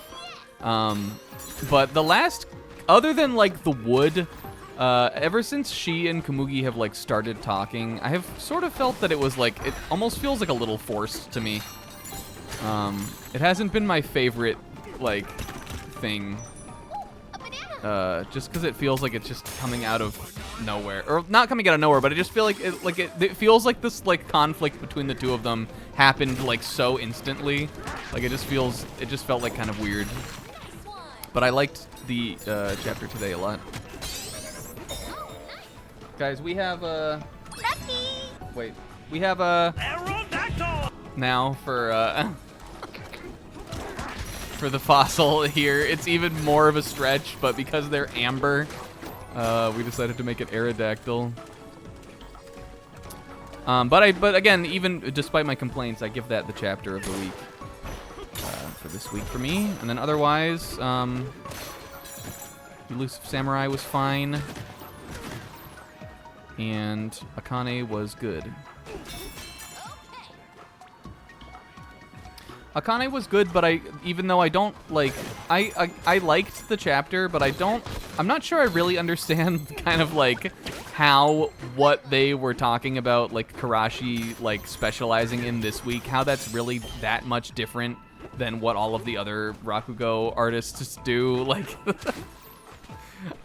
But the last, other than like the wood, ever since she and Kumugi have like started talking, I have sort of felt that it was like, it almost feels like a little forced to me. It hasn't been my favorite like thing, just because it feels like it's just coming out of nowhere, or not coming out of nowhere, but I just feel like it feels like this like conflict between the two of them happened like so instantly. Like it just felt like kind of weird. But I liked the chapter today a lot. Guys, we have we have now for the fossil here. It's even more of a stretch, but because they're amber, we decided to make it Aerodactyl. But again, even despite my complaints, I give that the chapter of the week for this week for me. And then otherwise, Elusive Samurai was fine, and Akane was good. Akane was good, but even though I don't like, I liked the chapter, but I'm not sure I really understand kind of like what they were talking about, like Karashi like specializing in this week, how that's really that much different than what all of the other Rakugo artists do. Like,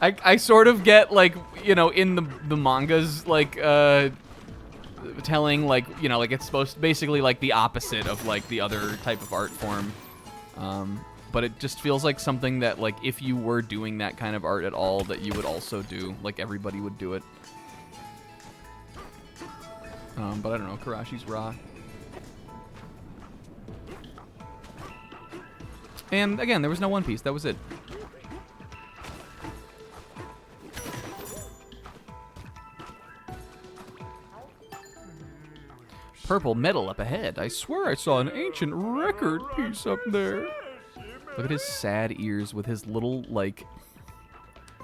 I sort of get like, you know, in the mangas, like, telling like, you know, like it's supposed to basically like the opposite of like the other type of art form, but it just feels like something that like if you were doing that kind of art at all, that you would also do, like everybody would do it. But I don't know, Karashi's raw. And again, there was no One Piece, that was it. Purple metal up ahead. I swear I saw an ancient record piece up there. Look at his sad ears with his little, like,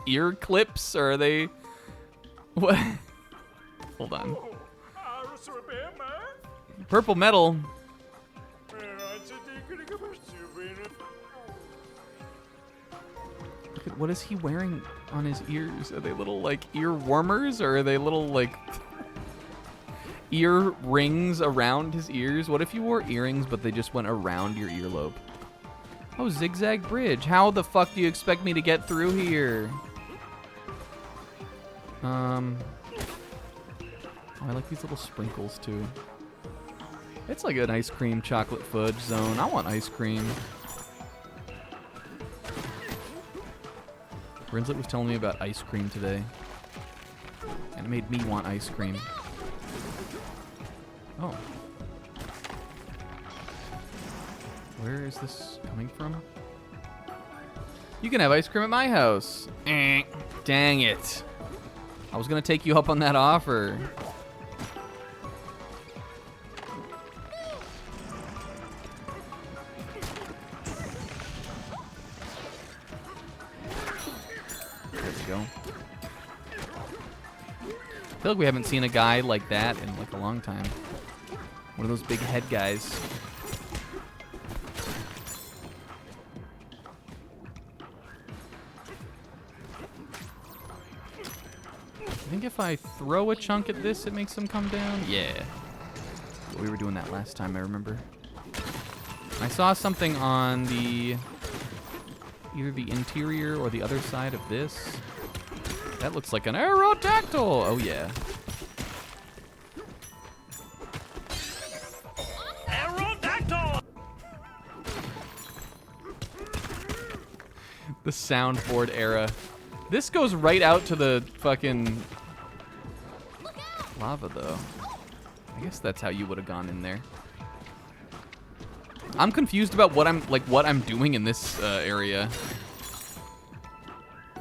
ear clips. Or are they... What? Hold on. Purple metal. Look at, what is he wearing on his ears? Are they little, like, ear warmers? Or are they little, like... ear rings around his ears? What if you wore earrings but they just went around your earlobe? Oh, zigzag bridge. How the fuck do you expect me to get through here? Oh, I like these little sprinkles too. It's like an ice cream chocolate fudge zone. I want ice cream. Rinslet was telling me about ice cream today, and it made me want ice cream. Oh. Where is this coming from? You can have ice cream at my house. Dang it. I was gonna take you up on that offer. There we go. I feel like we haven't seen a guy like that in like a long time. One of those big head guys. I think if I throw a chunk at this, it makes them come down. Yeah. We were doing that last time, I remember. I saw something on the... either the interior or the other side of this. That looks like an aerodactyl. Oh, yeah. Aerodactyl! The soundboard era. This goes right out to the fucking lava, though. I guess that's how you would have gone in there. I'm confused about what I'm doing in this area.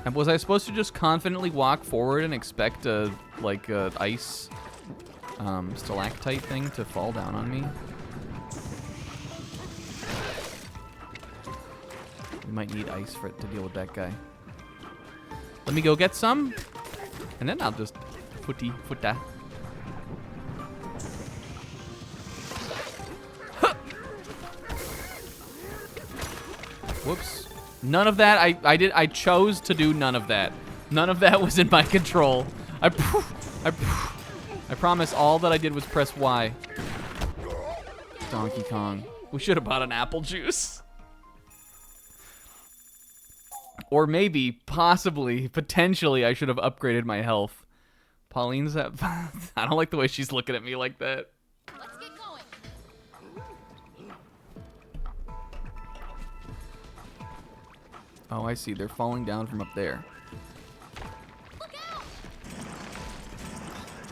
And was I supposed to just confidently walk forward and expect a ice stalactite thing to fall down on me? We might need ice for it to deal with that guy. Let me go get some, and then I'll just foota. Whoops. None of that. I chose to do none of that. None of that was in my control. I promise all that I did was press Y. Donkey Kong. We should have bought an apple juice. Or maybe, possibly, potentially, I should have upgraded my health. Pauline's at... I don't like the way she's looking at me like that. Let's get going. Oh, I see. They're falling down from up there. Look out!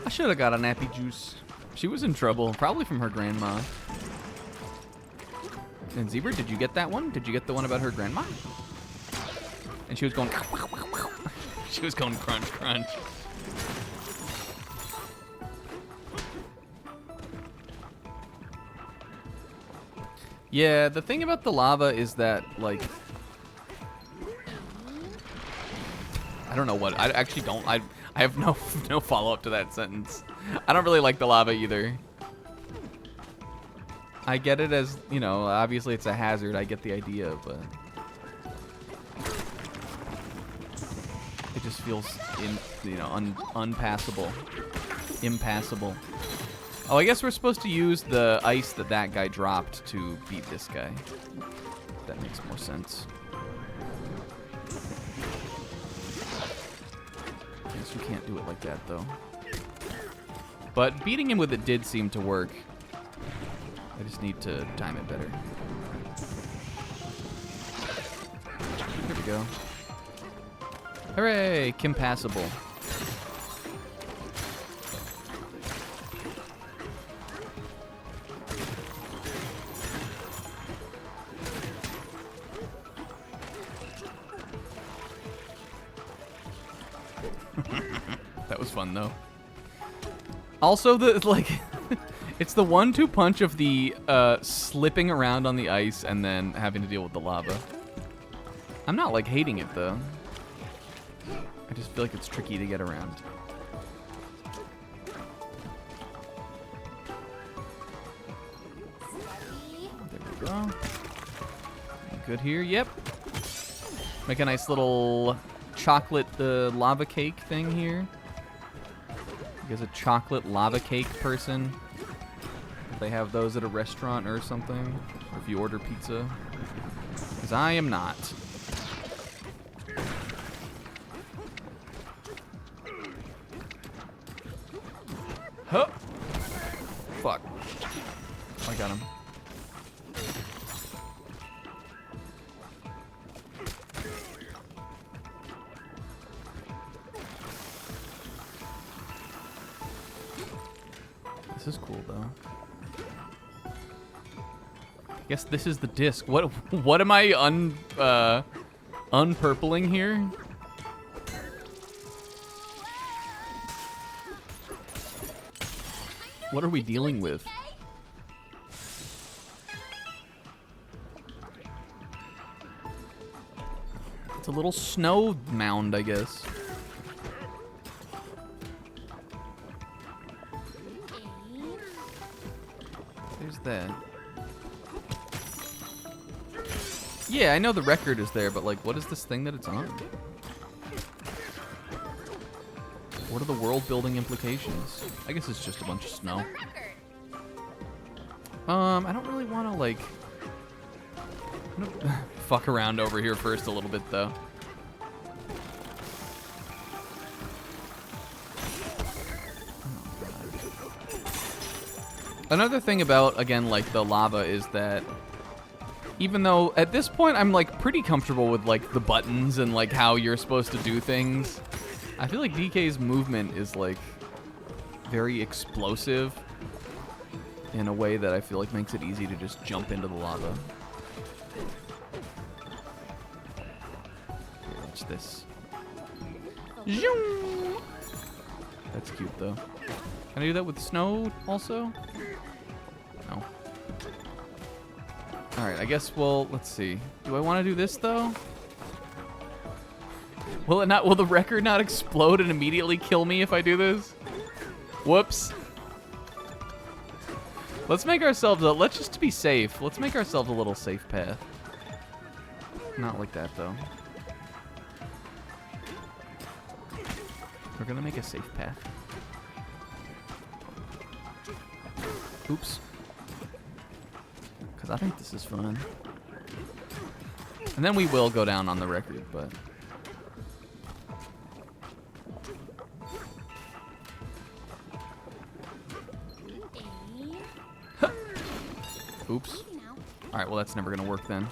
I should have got an appy juice. She was in trouble, probably from her grandma. And Zebra, did you get that one? Did you get the one about her grandma? And she was going... She was going crunch, crunch. Yeah, the thing about the lava is that, like... I don't know what... I actually don't... I have no follow-up to that sentence. I don't really like the lava either. I get it as, you know, obviously it's a hazard. I get the idea, but... It just feels, unpassable. Impassable. Oh, I guess we're supposed to use the ice that guy dropped to beat this guy. That makes more sense. Guess we can't do it like that, though. But beating him with it did seem to work. I just need to time it better. There we go. Hooray! Kimpassable. That was fun, though. Also, it's the 1-2 punch of the slipping around on the ice and then having to deal with the lava. I'm not, hating it, though. I just feel like it's tricky to get around. There we go. Good here, yep. Make a nice little chocolate lava cake thing here. You guys a chocolate lava cake person? If they have those at a restaurant or something, or if you order pizza. Because I am not. Huh. Fuck. I got him. This is cool, though. I guess this is the disc. What am I unpurpling here? What are we dealing with? It's a little snow mound, I guess. There's that. Yeah, I know the record is there, but what is this thing that it's on? What are the world building implications? I guess it's just a bunch of snow. I don't really want to I'm gonna fuck around over here first a little bit though. Another thing about, again, like the lava is that even though at this point I'm like pretty comfortable with like the buttons and like how you're supposed to do things, I feel like DK's movement is like very explosive in a way that I feel like makes it easy to just jump into the lava. Here, watch this. Zoom! That's cute though. Can I do that with snow also? No. Alright, I guess let's see. Do I want to do this though? Will the record not explode and immediately kill me if I do this? Whoops. Let's make ourselves let's just to be safe. Let's make ourselves a little safe path. Not like that though. We're gonna make a safe path. Oops. Because I think this is fun. And then we will go down on the record, but... Oops. Alright, well that's never gonna work then.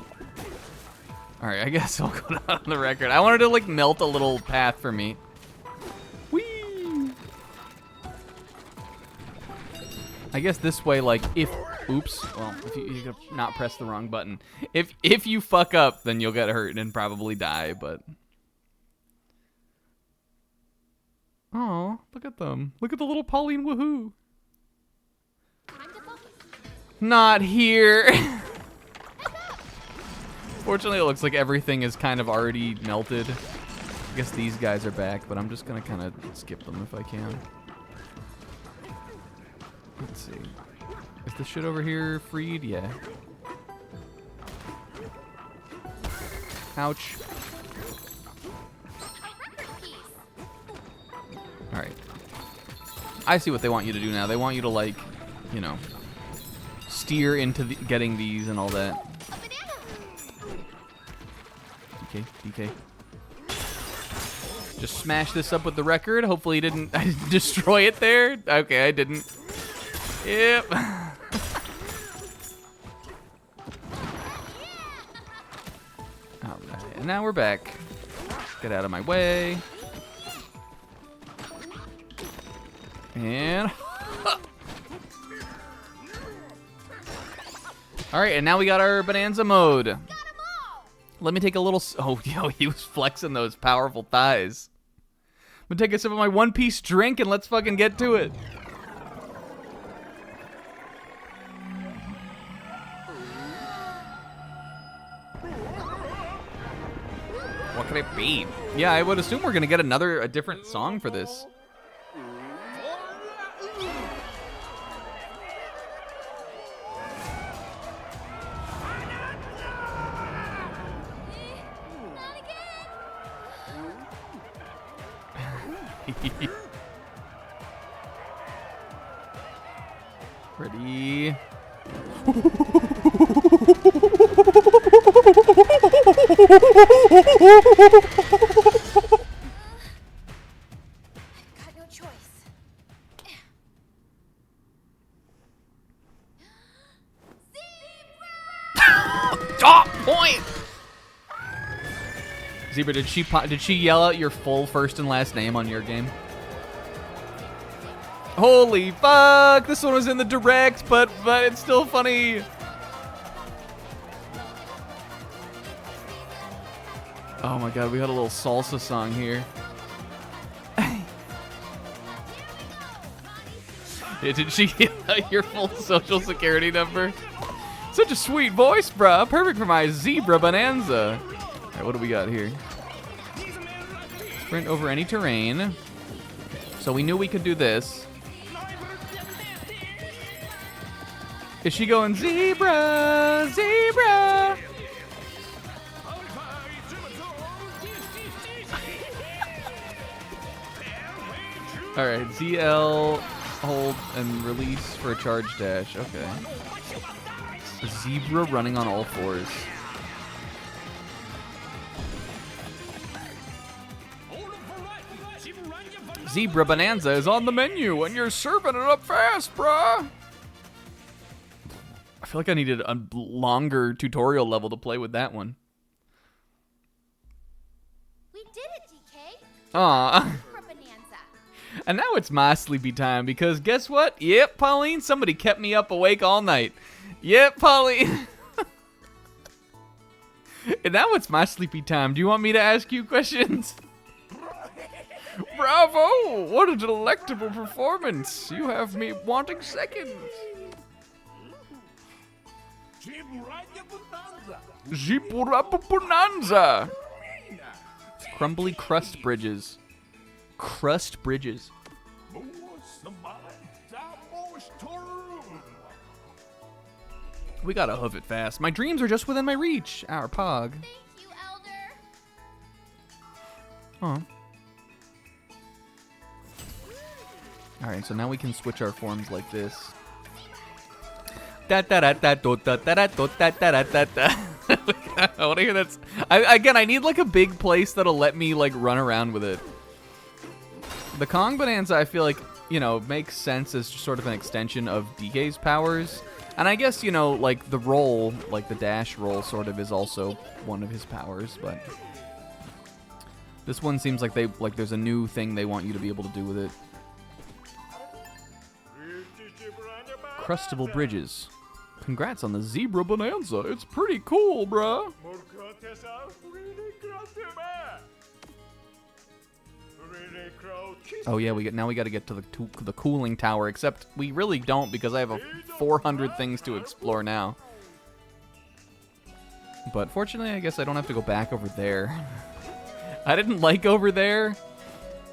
Alright, I guess I'll go down on the record. I wanted to like melt a little path for me. Whee! I guess this way, like, if... Oops. Well, if you not press the wrong button. If you fuck up, then you'll get hurt and probably die, but... Oh, look at them. Look at the little Pauline woohoo. Not here. Fortunately, it looks like everything is kind of already melted. I guess these guys are back, but I'm just gonna kind of skip them if I can. Let's see. Is this shit over here freed? Yeah. Ouch. Alright. I see what they want you to do now. They want you to, like, you know, steer into getting these and all that. DK. Just smash this up with the record. Hopefully I didn't destroy it there. Okay, I didn't. Yep. Alright, and now we're back. Get out of my way. And... Alright, and now we got our Bananza mode. Let me take a little... Oh, yo, he was flexing those powerful thighs. I'm gonna take a sip of my one-piece drink and let's fucking get to it. What could it be? Yeah, I would assume we're gonna get a different song for this. Ready? Got no choice. Top point. Zebra, did she yell out your full first and last name on your game? Holy fuck! This one was in the direct, but it's still funny. Oh my god, we had a little salsa song here. Yeah, did she yell out your full social security number? Such a sweet voice, bruh. Perfect for my zebra Bananza. Alright, what do we got here? Sprint over any terrain. So we knew we could do this. Is she going zebra, zebra? All right, ZL, hold and release for a charge dash. Okay. A zebra running on all fours. Zebra Bananza is on the menu and you're serving it up fast, bruh. feel like I needed a longer tutorial level to play with that one. We did it, DK. Aw. For Bananza. And now it's my sleepy time because guess what? Yep, Pauline, somebody kept me up awake all night. Yep, Pauline. And now it's my sleepy time. Do you want me to ask you questions? Bravo! What a delectable performance. You have me wanting seconds. Bonanza. Crumbly crust bridges. Crust bridges. We gotta hoof it fast. My dreams are just within my reach. Our pog. Thank you, Elder. Oh. Alright, so now we can switch our forms like this. I wanna hear that. Again, I need like a big place that'll let me like run around with it. The Kong Bonanza, I feel like, you know, makes sense as just sort of an extension of DK's powers. And I guess, you know, like the roll, like the dash roll sort of is also one of his powers, but this one seems like there's a new thing they want you to be able to do with it. Crustable bridges. Congrats on the Zebra Bonanza. It's pretty cool, bruh. Oh yeah, now we got to get to the cooling tower. Except we really don't because I have 400 things to explore now. But fortunately, I guess I don't have to go back over there. I didn't like over there.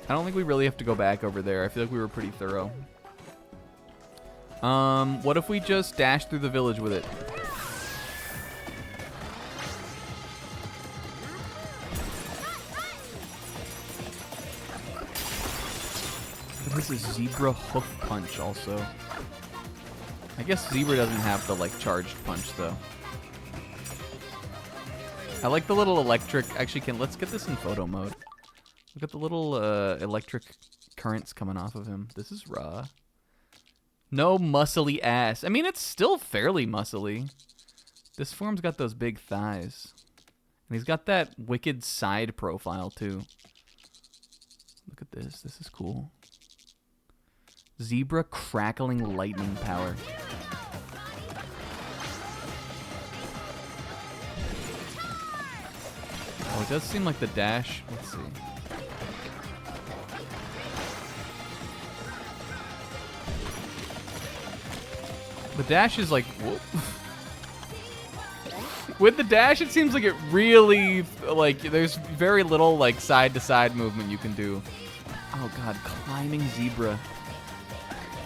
I don't think we really have to go back over there. I feel like we were pretty thorough. What if we just dash through the village with it? This is Zebra Hoof Punch also. I guess Zebra doesn't have the like charged punch though. I like the little electric. Actually, let's get this in photo mode. Look at the little electric currents coming off of him. This is raw. No muscly ass. I mean, it's still fairly muscly. This form's got those big thighs. And he's got that wicked side profile, too. Look at this. This is cool. Zebra crackling lightning power. Oh, it does seem like the dash. Let's see. The dash is like, whoop. With the dash, it seems like it really, like, there's very little, like, side-to-side movement you can do. Oh, God, climbing zebra.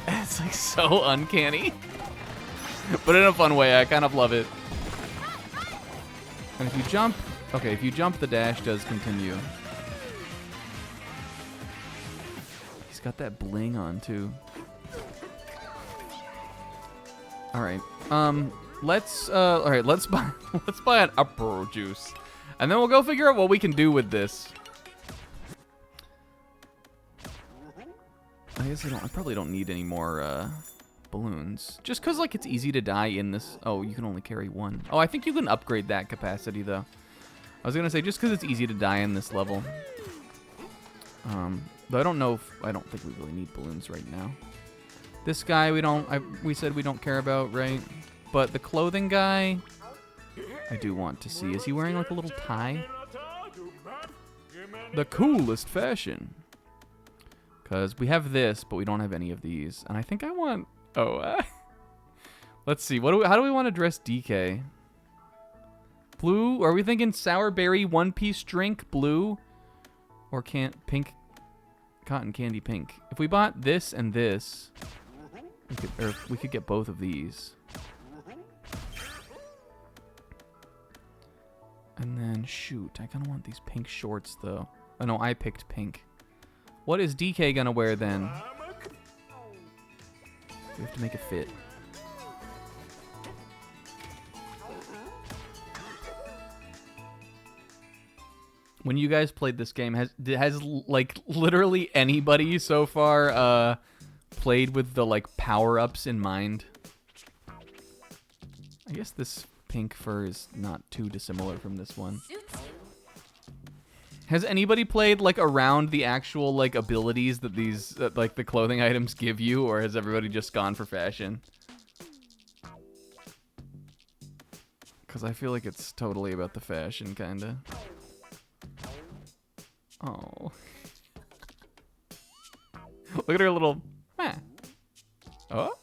It's, like, so uncanny. But in a fun way, I kind of love it. And if you jump, okay, if you jump, the dash does continue. He's got that bling on, too. All right. Let's buy an upper juice. And then we'll go figure out what we can do with this. I guess I probably don't need any more balloons. Just cuz like it's easy to die in this. Oh, you can only carry one. Oh, I think you can upgrade that capacity though. I was going to say just cuz it's easy to die in this level. Though I don't think we really need balloons right now. This guy we said we don't care about, right? But the clothing guy, I do want to see. Is he wearing like a little tie? The coolest fashion. Because we have this, but we don't have any of these. And I think I want, let's see. How do we want to dress DK? Blue? Are we thinking sour berry one-piece drink blue? Or pink, cotton candy pink? If we bought this and this, we could get both of these. And then, shoot, I kind of want these pink shorts, though. Oh, no, I picked pink. What is DK gonna wear, then? We have to make it fit. When you guys played this game, has like, literally anybody so far, played with the, like, power-ups in mind? I guess this pink fur is not too dissimilar from this one. Suits you. Has anybody played like around the actual like abilities that these like the clothing items give you, or has everybody just gone for fashion? Because I feel like it's totally about the fashion, kinda. Oh. Look at her little... Oh?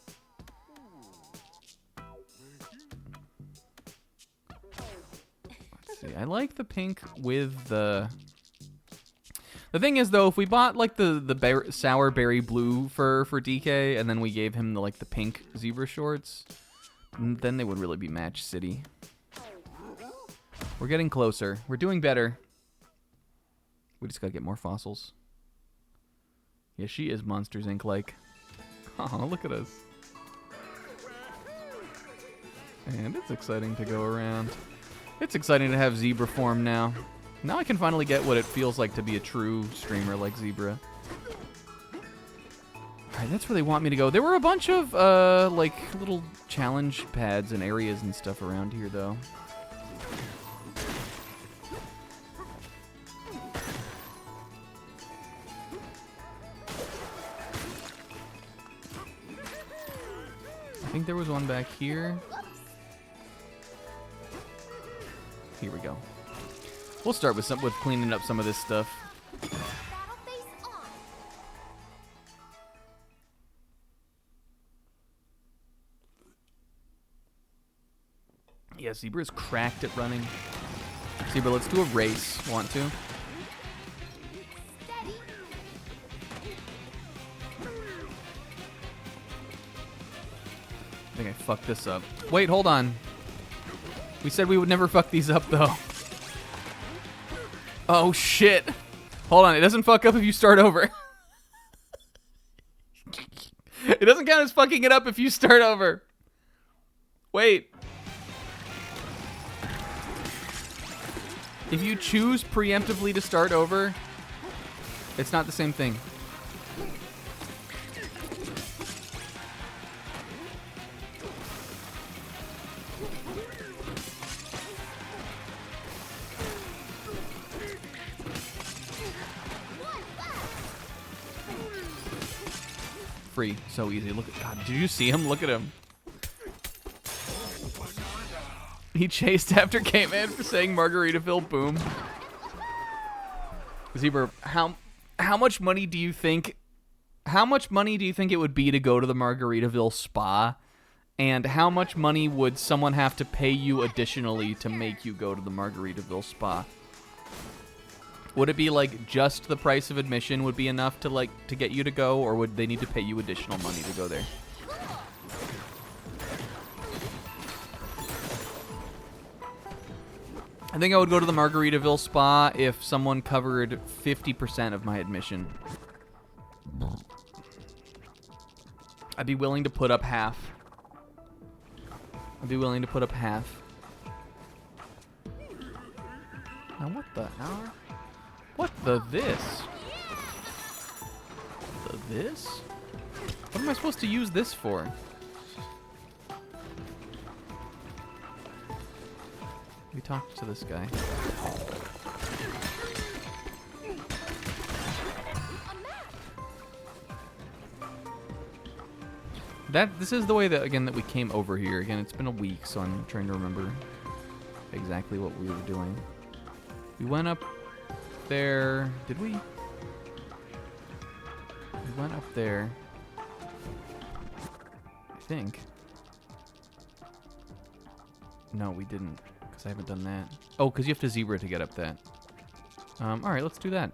Let's see. I like the pink with the... The thing is, though, if we bought, like, the sour berry blue fur for DK, and then we gave him, the pink zebra shorts, then they would really be match city. We're getting closer. We're doing better. We just gotta get more fossils. Yeah, she is Monsters Inc. like. Oh, look at us. And it's exciting to go around. It's exciting to have Zebra form now. Now I can finally get what it feels like to be a true streamer like Zebra. Alright, that's where they want me to go. There were a bunch of, like, little challenge pads and areas and stuff around here, though. I think there was one back here. Here we go. We'll start with cleaning up some of this stuff. Battle face on. Yeah, Zebra's cracked at running. Zebra, let's do a race. Want to? Steady. I think I fucked this up. Wait, hold on. We said we would never fuck these up, though. Oh, shit. Hold on, it doesn't fuck up if you start over. It doesn't count as fucking it up if you start over. Wait. If you choose preemptively to start over, it's not the same thing. Free. So easy. Look at God. Did you see him? Look at him. He chased after K-Man for saying Margaritaville. Boom. Zebra, how much money do you think? How much money do you think it would be to go to the Margaritaville spa? And how much money would someone have to pay you additionally to make you go to the Margaritaville spa? Would it be like just the price of admission would be enough to get you to go, or would they need to pay you additional money to go there? I think I would go to the Margaritaville spa if someone covered 50% of my admission. I'd be willing to put up half. I'd be willing to put up half. Now what the hell? What the this? The this? What am I supposed to use this for? We talked to this guy. This is the way that again that we came over here. Again, it's been a week, so I'm trying to remember exactly what we were doing. We went up there. Did we? We went up there. I think. No, we didn't. Because I haven't done that. Oh, because you have to zebra to get up that. Alright, let's do that.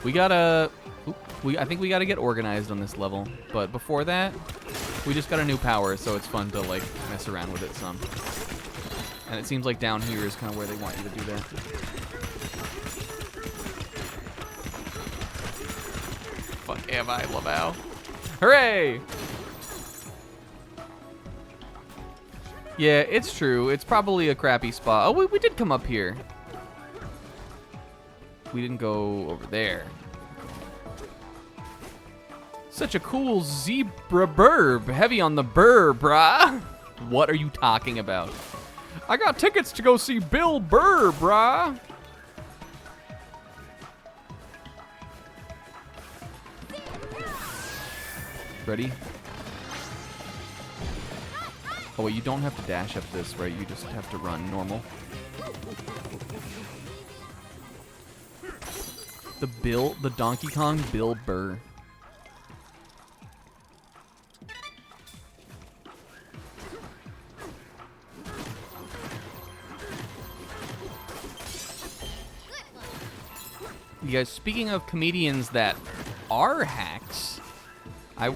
We gotta... I think we gotta get organized on this level. But before that, we just got a new power, so it's fun to, like, mess around with it some. And it seems like down here is kind of where they want you to do that. Fuck am I, Lavau. Hooray! Yeah, it's true. It's probably a crappy spot. Oh, we did come up here. We didn't go over there. Such a cool zebra burb. Heavy on the burr, brah. What are you talking about? I got tickets to go see Bill Burr, brah. Ready? Oh, wait, you don't have to dash up this, right? You just have to run normal. The Donkey Kong Bill Burr. You guys, speaking of comedians that are hacks, I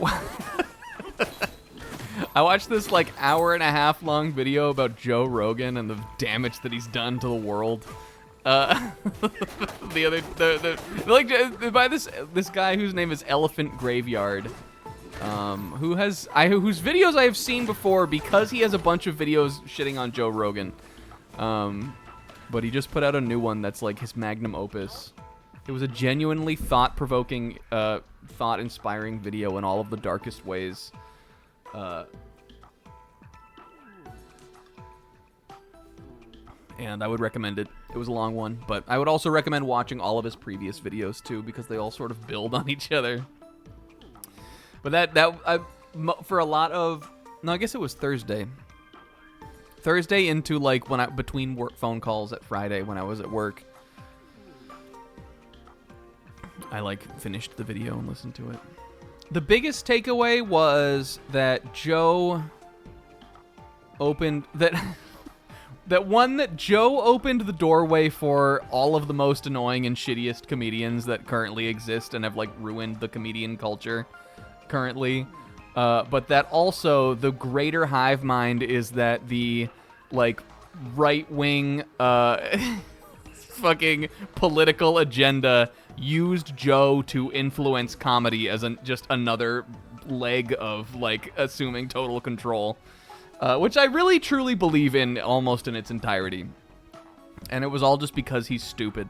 watched this like hour-and-a-half long video about Joe Rogan and the damage that he's done to the world. By this guy whose name is Elephant Graveyard, whose videos I have seen before because he has a bunch of videos shitting on Joe Rogan. But he just put out a new one that's like his magnum opus. It was a genuinely thought-provoking, thought-inspiring video in all of the darkest ways. And I would recommend it. It was a long one, but I would also recommend watching all of his previous videos too, because they all sort of build on each other. But for a lot of, no, I guess it was Thursday into like between work phone calls at Friday when I was at work, I like finished the video and listened to it. The biggest takeaway was that Joe opened that Joe opened the doorway for all of the most annoying and shittiest comedians that currently exist and have like ruined the comedian culture currently. But that also the greater hive mind is that the like right-wing fucking political agenda used Joe to influence comedy as just another leg of like assuming total control, which I really truly believe in almost in its entirety. And it was all just because he's stupid.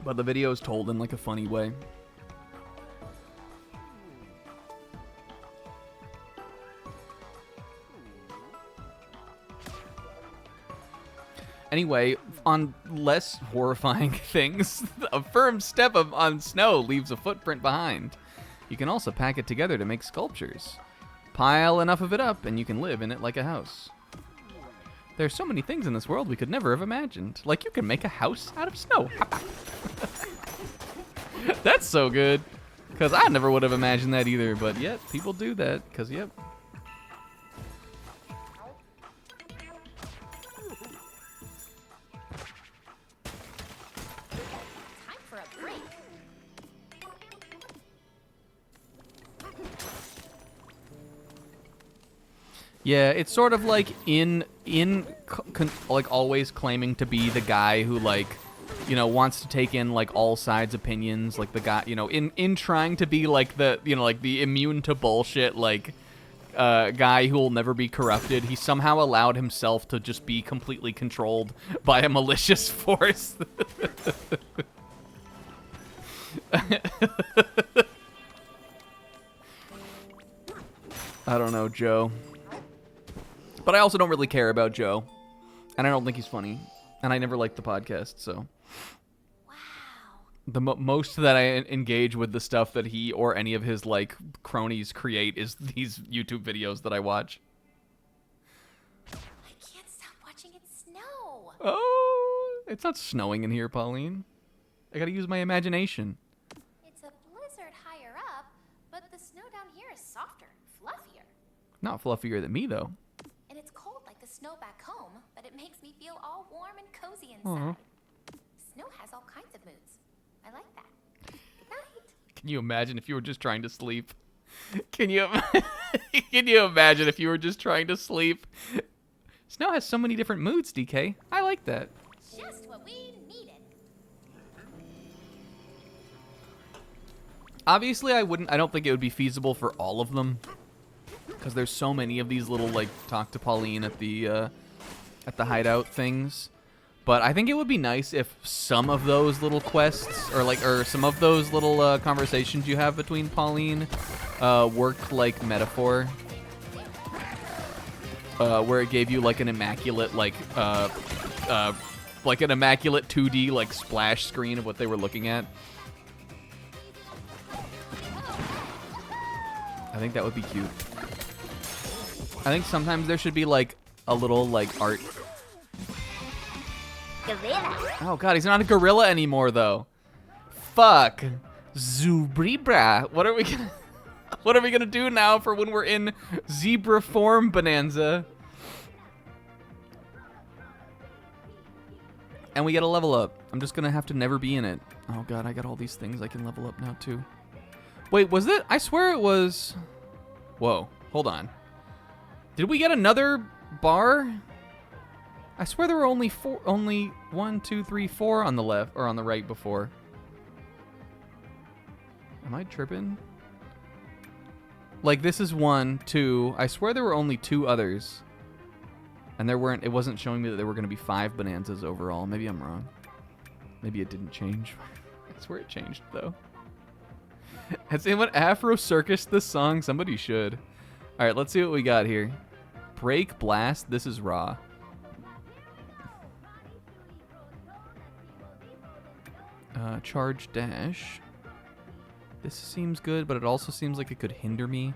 But the video is told in like a funny way. Anyway, on less horrifying things, a firm step on snow leaves a footprint behind. You can also pack it together to make sculptures. Pile enough of it up and you can live in it like a house. There's so many things in this world we could never have imagined. Like you can make a house out of snow. That's so good. Because I never would have imagined that either, but yet people do that, because yep. Yeah, it's sort of like like always claiming to be the guy who like, you know, wants to take in like all sides' opinions, like the guy, you know, in trying to be like the, you know, like the immune to bullshit like guy who will never be corrupted. He somehow allowed himself to just be completely controlled by a malicious force. I don't know, Joe. But I also don't really care about Joe. And I don't think he's funny. And I never liked the podcast, so. Wow. The most that I engage with the stuff that he or any of his, like, cronies create is these YouTube videos that I watch. I can't stop watching it snow. Oh, it's not snowing in here, Pauline. I gotta use my imagination. It's a blizzard higher up, but the snow down here is softer, fluffier. Not fluffier than me, though. And it's cold like the snow back home, but it makes me feel all warm and cozy inside. Aww. Snow has all kinds of moods. I like that. Good night. Can you imagine if you were just trying to sleep? Can you imagine if you were just trying to sleep? Snow has so many different moods, DK. I like that. Just what we needed. Obviously, I don't think it would be feasible for all of them. Because there's so many of these little, like, talk to Pauline at the hideout things. But I think it would be nice if some of those little quests, or some of those little conversations you have between Pauline, worked like metaphor, where it gave you like an immaculate, like an immaculate 2D like splash screen of what they were looking at. I think that would be cute. I think sometimes there should be like a little like art. Gorilla. Oh god, he's not a gorilla anymore though. Fuck. Zubribra. What are we gonna do now for when we're in zebra form, Bananza? And we get a level up. I'm just gonna have to never be in it. Oh god, I got all these things I can level up now too. Wait, was it? I swear it was. Whoa, hold on. Did we get another bar? I swear there were only 1, 2, 3, 4 on the left or on the right before. Am I tripping? Like this is 1, 2. I swear there were only 2 others. And there weren't, it wasn't showing me that there were gonna be 5 Bananzas overall. Maybe I'm wrong. Maybe it didn't change. I swear it changed though. Has anyone Afro Circus this song? Somebody should. All right, let's see what we got here. Break Blast. This is raw. Charge Dash. This seems good, but it also seems like it could hinder me.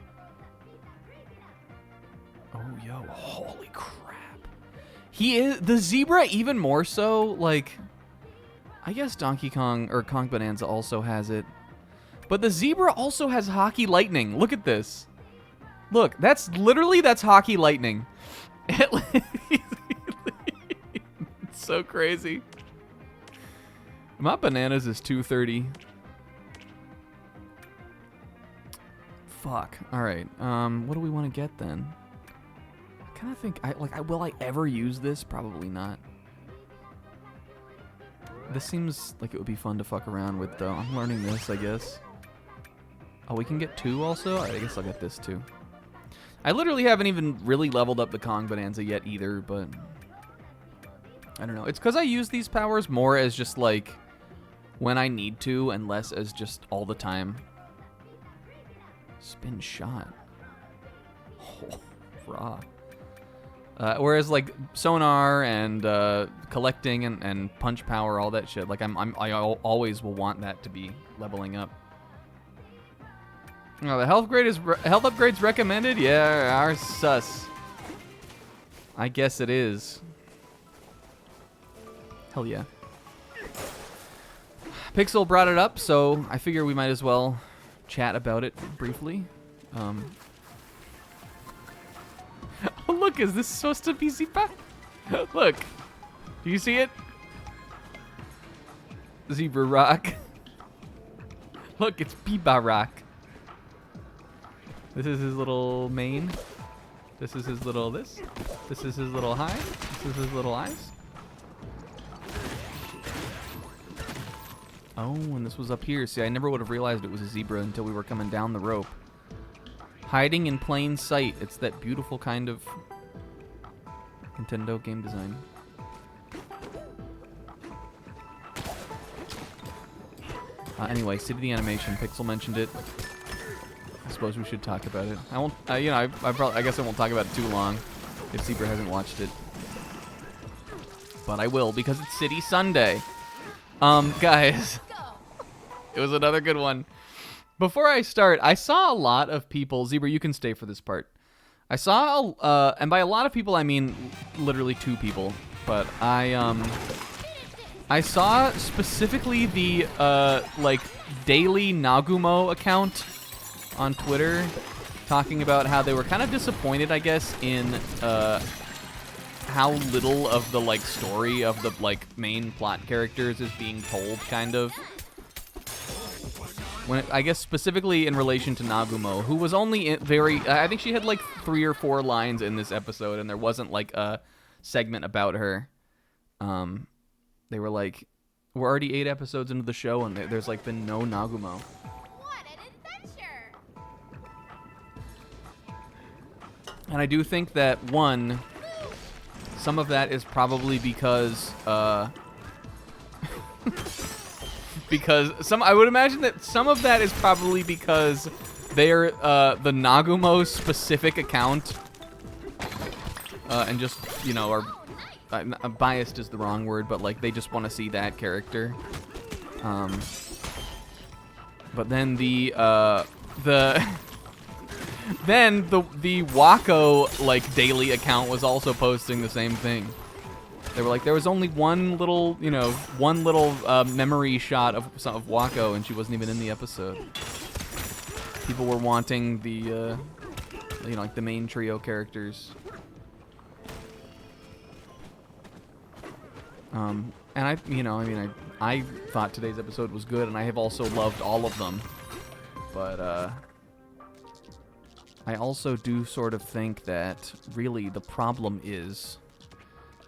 Oh, yo, holy crap. He is, the zebra even more so, like, I guess Donkey Kong, or Kong Bonanza also has it. But the zebra also has Hockey Lightning. Look at this. Look, that's Hockey Lightning. It's so crazy. My bananas is 230. Fuck. All right. What do we want to get then? I kind of think will I ever use this? Probably not. This seems like it would be fun to fuck around with, though. I'm learning this, I guess. Oh, we can get 2 also? All right, I guess I'll get this too. I literally haven't even really leveled up the Kong Bonanza yet either, but I don't know. It's because I use these powers more as just like when I need to and less as just all the time. Spin shot. Oh, raw. Whereas like sonar and collecting and punch power, all that shit, like I always will want that to be leveling up. Oh, the health upgrade's recommended? Yeah, ours sus. I guess it is. Hell yeah. Pixel brought it up, so I figure we might as well chat about it briefly. Oh, look, is this supposed to be Zipa? Look, do you see it? Zebra Rock. Look, it's Biba Rock. This is his little mane. This is his little this. This is his little hide. This is his little eyes. Oh, and this was up here. See, I never would have realized it was a zebra until we were coming down the rope. Hiding in plain sight. It's that beautiful kind of Nintendo game design. Anyway, City the Animation. Pixel mentioned it. I suppose we should talk about it. I won't. You know, I guess I won't talk about it too long if Zebra hasn't watched it. But I will because it's City Sunday. Guys, it was another good one. Before I start, I saw a lot of people. Zebra, you can stay for this part. I saw, and by a lot of people, I mean literally 2 people. But I saw specifically the like daily Nagumo account on Twitter talking about how they were kind of disappointed, I guess, in how little of the like story of the like main plot characters is being told, kind of. When I guess specifically in relation to Nagumo, who was only I think she had like 3 or 4 lines in this episode, and there wasn't like a segment about her. They were like, we're already 8 episodes into the show, and there's like been no Nagumo. And I do think that, one, some of that is probably because I would imagine that some of that is probably because they're the Nagumo specific account, and just, you know, are biased is the wrong word, but like they just want to see that character. But then the Wako like daily account was also posting the same thing. They were like, there was only one little memory shot of Wako, and she wasn't even in the episode. People were wanting the, you know, like the main trio characters. And I thought today's episode was good, and I have also loved all of them. But I also do sort of think that really the problem is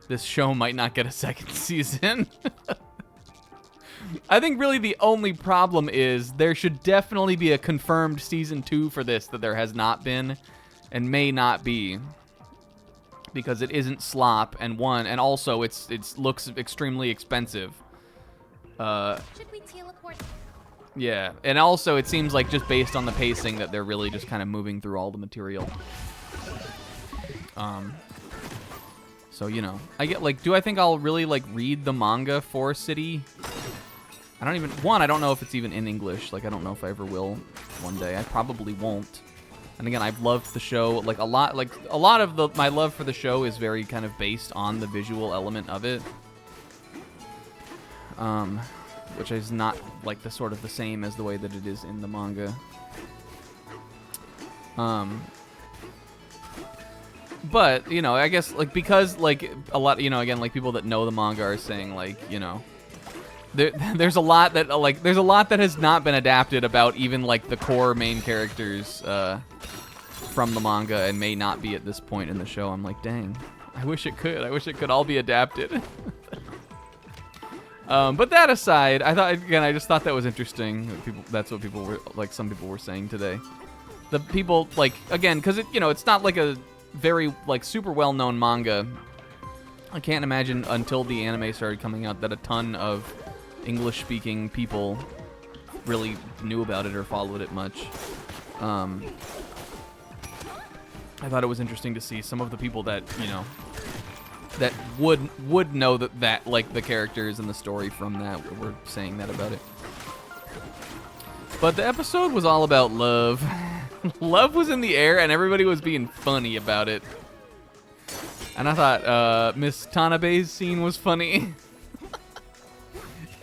this show might not get a second season. I think really the only problem is there should definitely be a confirmed season 2 for this that there has not been and may not be, because it isn't slop, and also it looks extremely expensive. Should we teleport? Yeah, and also it seems like just based on the pacing that they're really just kind of moving through all the material. So, you know, I get like, do I think I'll really like read the manga for City? I don't know if it's even in English. Like, I don't know if I ever will one day. I probably won't. And again, I've loved the show like a lot. Like a lot of my love for the show is very kind of based on the visual element of it, which is not like the sort of the same as the way that it is in the manga. But you know, I guess like because like a lot, you know, again, like people that know the manga are saying like, you know, there's a lot that has not been adapted about even like the core main characters from the manga, and may not be at this point in the show. I'm like, dang, I wish it could. I wish it could all be adapted. But that aside, I just thought that was interesting. That's what people were like. Some people were saying today. The people like, again, because it's not like a very like super well-known manga. I can't imagine until the anime started coming out that a ton of English-speaking people really knew about it or followed it much. I thought it was interesting to see some of the people that, you know, that would know that like the characters and the story from that were saying that about it. But the episode was all about love. Love was in the air, and everybody was being funny about it. And I thought Miss Tanabe's scene was funny.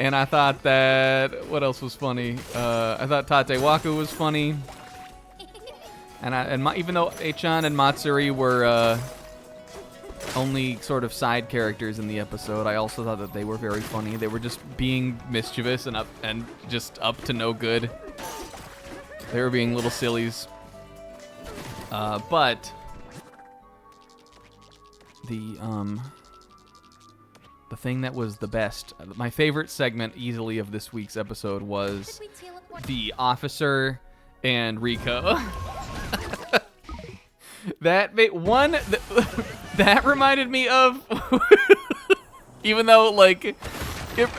And I thought that, what else was funny? I thought Tate Waku was funny. And even though Eichan and Matsuri were only sort of side characters in the episode, I also thought that they were very funny. They were just being mischievous and just up to no good. They were being little sillies. But the thing that was the best, my favorite segment easily of this week's episode was the officer and Rico. That reminded me of, even though like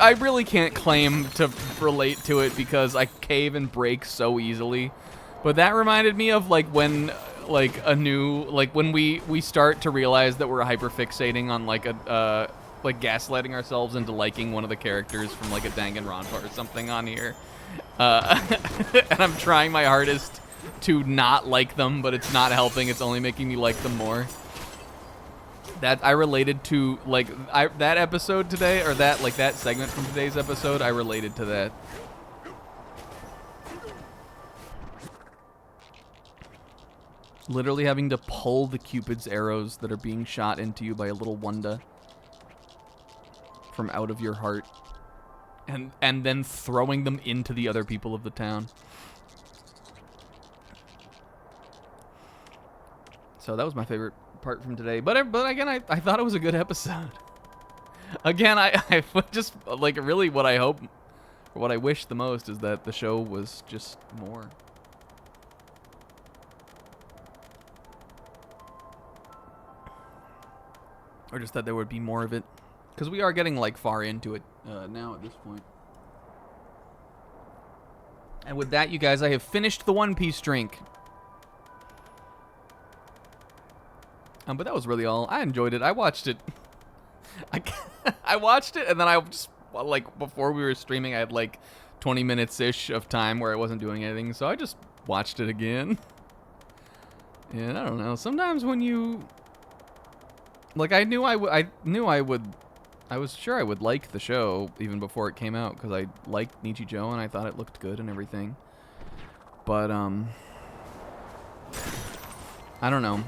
I really can't claim to relate to it because I cave and break so easily, but that reminded me of like when like when we start to realize that we're hyperfixating on like like gaslighting ourselves into liking one of the characters from like a Danganronpa or something on here, and I'm trying my hardest to not like them, but it's not helping. It's only making me like them more. That I related to, like, that episode today, or that segment from today's episode, I related to that. Literally having to pull the Cupid's arrows that are being shot into you by a little Wanda from out of your heart, and then throwing them into the other people of the town. So that was my favorite part from today. But again, I thought it was a good episode. Again, I just, like, really what I hope, or what I wish the most is that the show was just more. Or just that there would be more of it. Because we are getting, like, far into it now at this point. And with that, you guys, I have finished the One Piece drink. But that was really all. I enjoyed it. I watched it. I watched it, and then I just, like, before we were streaming, I had, like, 20 minutes-ish of time where I wasn't doing anything, so I just watched it again. And I don't know. Sometimes when you... Like, I was sure I would like the show even before it came out, because I liked Nichijou, and I thought it looked good and everything. But, I don't know.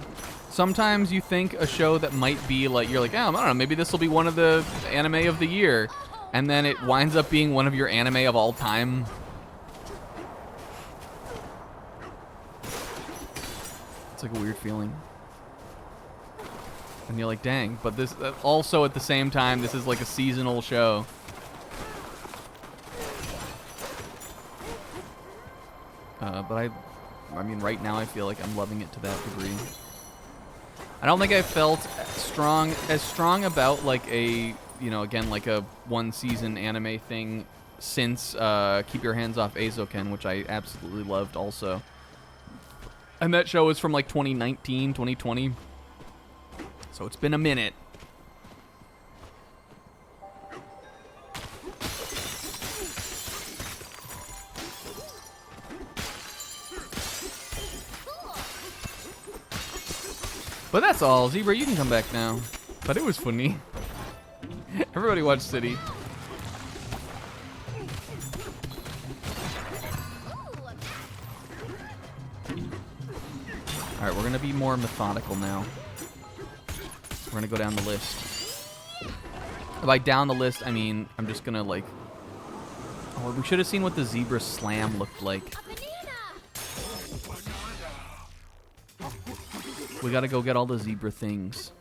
Sometimes you think a show that might be like, you're like, oh, I don't know, maybe this will be one of the anime of the year. And then it winds up being one of your anime of all time. It's like a weird feeling. And you're like, dang, but this also at the same time, this is like a seasonal show. But I mean, right now I feel like I'm loving it to that degree. I don't think I felt as strong about like a, you know, again, like a one season anime thing since Keep Your Hands Off Eizouken, which I absolutely loved also. And that show is from like 2019, 2020. So it's been a minute. But that's all. Zebra, you can come back now. But it was funny. Everybody watch City. Alright, we're going to be more methodical now. We're going to go down the list. By down the list, I mean, I'm just going to, like... Oh, we should have seen what the Zebra Slam looked like. We got to go get all the Zebra things.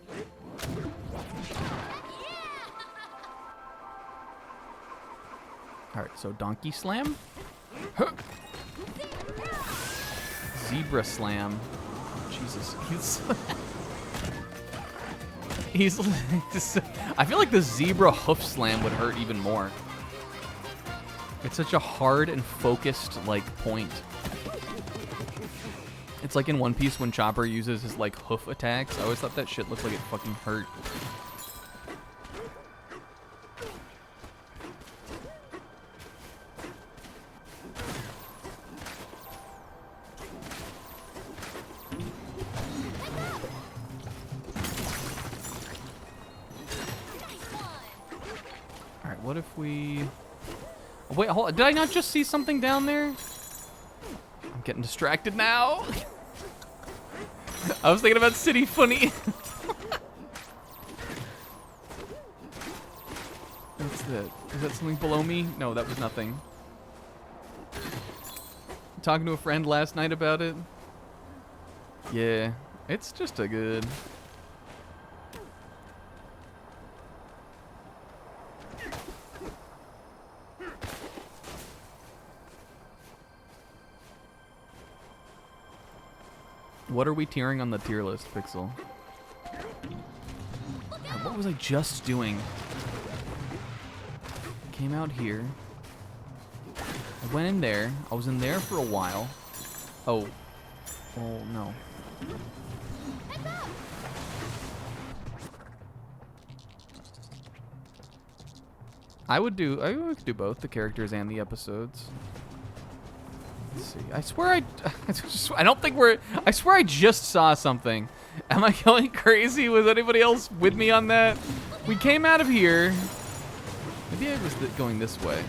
Alright, so Donkey Slam? Huh. Zebra Slam. Jesus. He's I feel like the Zebra Hoof Slam would hurt even more. It's such a hard and focused, like, point. It's like in One Piece when Chopper uses his, like, hoof attacks. I always thought that shit looked like it fucking hurt. Alright, what if we... Oh, wait, hold on. Did I not just see something down there? I'm getting distracted now. I was thinking about City Funny. What's that? Is that something below me? No, that was nothing. Talking to a friend last night about it. Yeah, it's just a good... What are we tiering on the tier list, Pixel? What was I just doing? Came out here. I went in there. I was in there for a while. Oh. Oh, no. I would do both the characters and the episodes. Let's see. I swear I don't think I swear I just saw something. Am I going crazy? Was anybody else with me on that? We came out of here. Maybe I was going this way.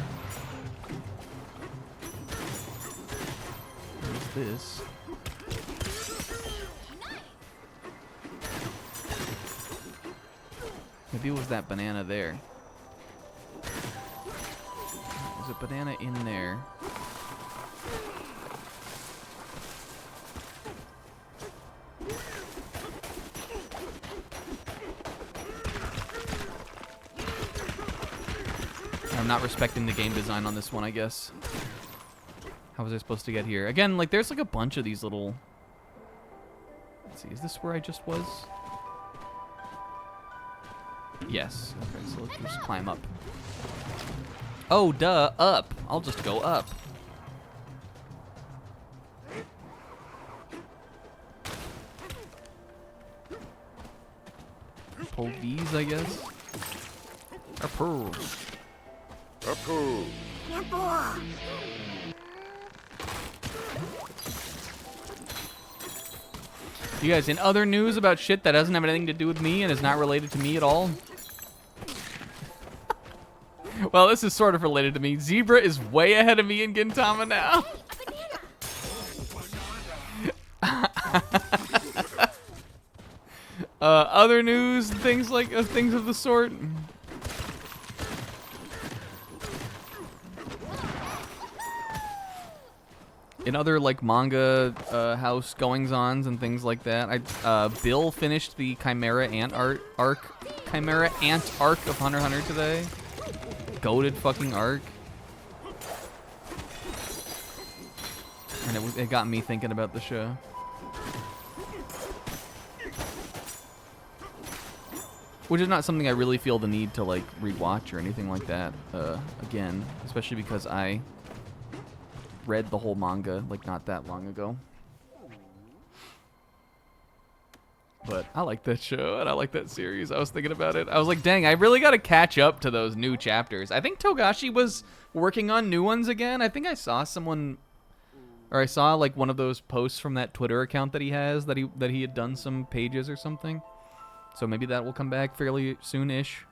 What's this? Maybe it was that banana there. There's a banana in there. I'm not respecting the game design on this one, I guess. How was I supposed to get here? Again, like, there's like a bunch of these little... Let's see, is this where I just was? Yes. Okay, so let's just climb up. Oh, duh, up. I'll just go up. Pull these, I guess. Or pearls. You guys, in other news about shit that doesn't have anything to do with me and is not related to me at all. Well, this is sort of related to me. Zebra is way ahead of me in Gintama now. Other news, things like things of the sort. In other like manga house goings-ons and things like that, Bill finished the Chimera Ant arc of Hunter x Hunter today. Goated fucking arc. And it got me thinking about the show. Which is not something I really feel the need to like rewatch or anything like that again, especially because I read the whole manga like not that long ago. But I like that show and I like that series. I was thinking about it. I was like, dang, I really got to catch up to those new chapters. I think Togashi was working on new ones again. I think I saw someone, or I saw like one of those posts from that Twitter account that he has that he had done some pages or something. So maybe that will come back fairly soon-ish.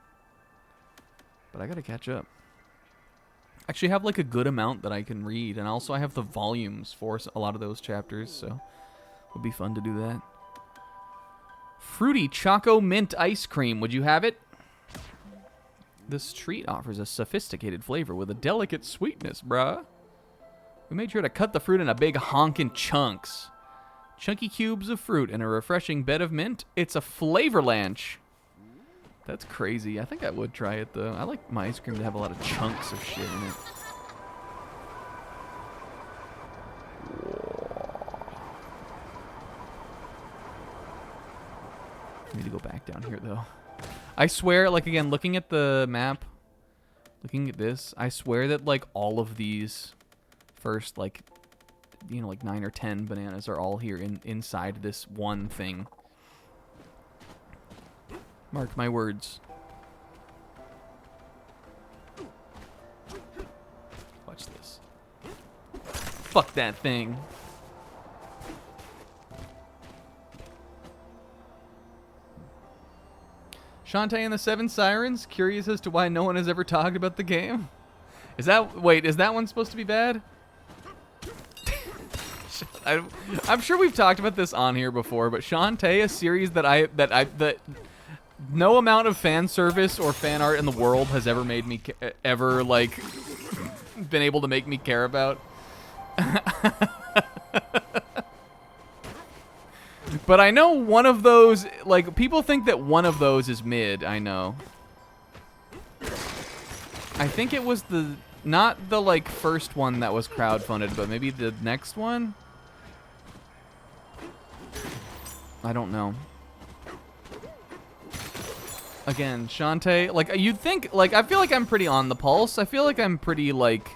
But I got to catch up. Actually have like a good amount that I can read, and also I have the volumes for a lot of those chapters, so it would be fun to do that. Fruity Choco Mint Ice Cream, would you have it? This treat offers a sophisticated flavor with a delicate sweetness, bruh. We made sure to cut the fruit in a big honkin' chunks. Chunky cubes of fruit and a refreshing bed of mint. It's a flavor lanch. That's crazy. I think I would try it, though. I like my ice cream to have a lot of chunks of shit in it. I need to go back down here, though. I swear, like, again, looking at the map, looking at this, I swear that, like, all of these first, like, you know, like 9 or 10 bananas are all here inside this one thing. Mark my words. Watch this. Fuck that thing. Shantae and the Seven Sirens, curious as to why no one has ever talked about the game. Is that one supposed to be bad? I'm sure we've talked about this on here before, but Shantae, a series that no amount of fan service or fan art in the world has ever made me been able to make me care about. But I know one of those, like, people think that one of those is mid. I know. I think it was not the like first one that was crowdfunded, but maybe the next one. I don't know. Again, Shantae, like, you'd think, like, I feel like I'm pretty on the pulse. I feel like I'm pretty, like,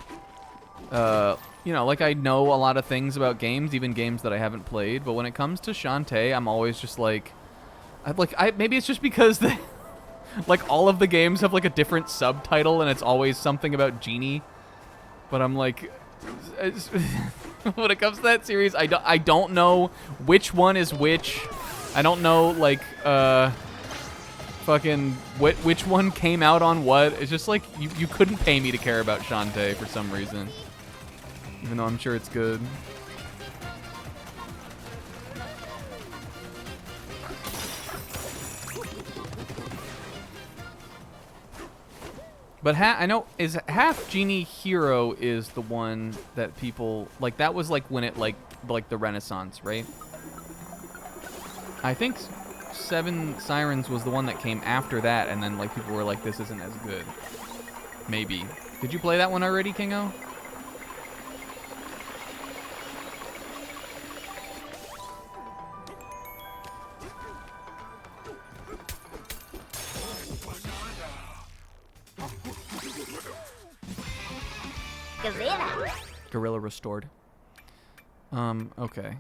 you know, like, I know a lot of things about games, even games that I haven't played. But when it comes to Shantae, I'm always just like, maybe it's just because like, all of the games have, like, a different subtitle, and it's always something about Genie. But I'm like, when it comes to that series, I don't know which one is which. I don't know, like, fucking which one came out on what. It's just like, you couldn't pay me to care about Shantae for some reason. Even though I'm sure it's good. But I know is Half Genie Hero is the one that people like. That was like when it like the Renaissance, right? I think Seven Sirens was the one that came after that, and then like people were like, this isn't as good. Maybe. Did you play that one already, Kingo? Gorilla restored. Okay.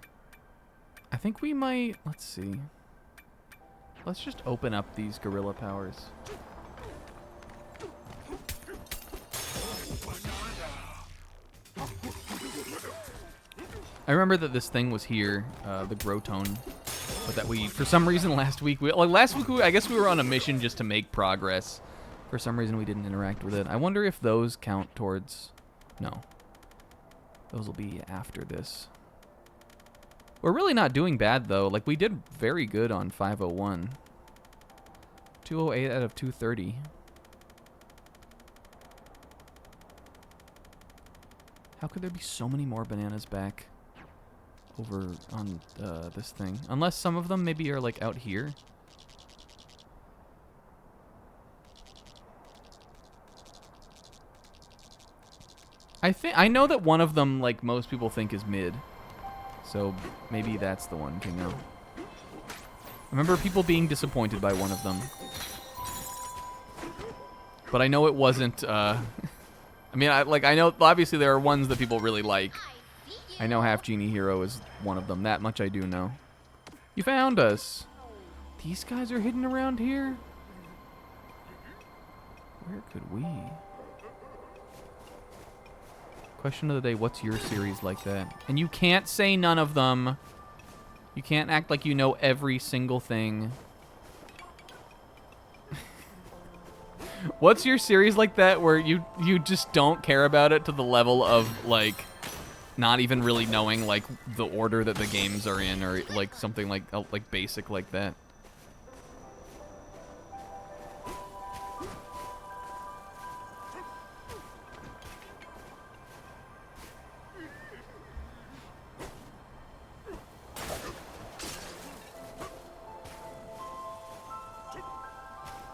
I think we might, let's see. Let's just open up these gorilla powers. I remember that this thing was here, the Grotone, but that we, for some reason last week, I guess we were on a mission just to make progress. For some reason we didn't interact with it. I wonder if those count towards, no. Those will be after this. We're really not doing bad though. Like we did very good on 501. 208 out of 230. How could there be so many more bananas back over on this thing? Unless some of them maybe are like out here. I know that one of them, like most people think, is mid. So maybe that's the one, Kingo. I remember people being disappointed by one of them. But I know it wasn't, I mean, I know, obviously there are ones that people really like. I know Half Genie Hero is one of them. That much I do know. You found us. These guys are hidden around here? Where could we? Question of the day, what's your series like that? And you can't say none of them. You can't act like you know every single thing. What's your series like that where you just don't care about it to the level of, like, not even really knowing, like, the order that the games are in, or, like, something like basic like that?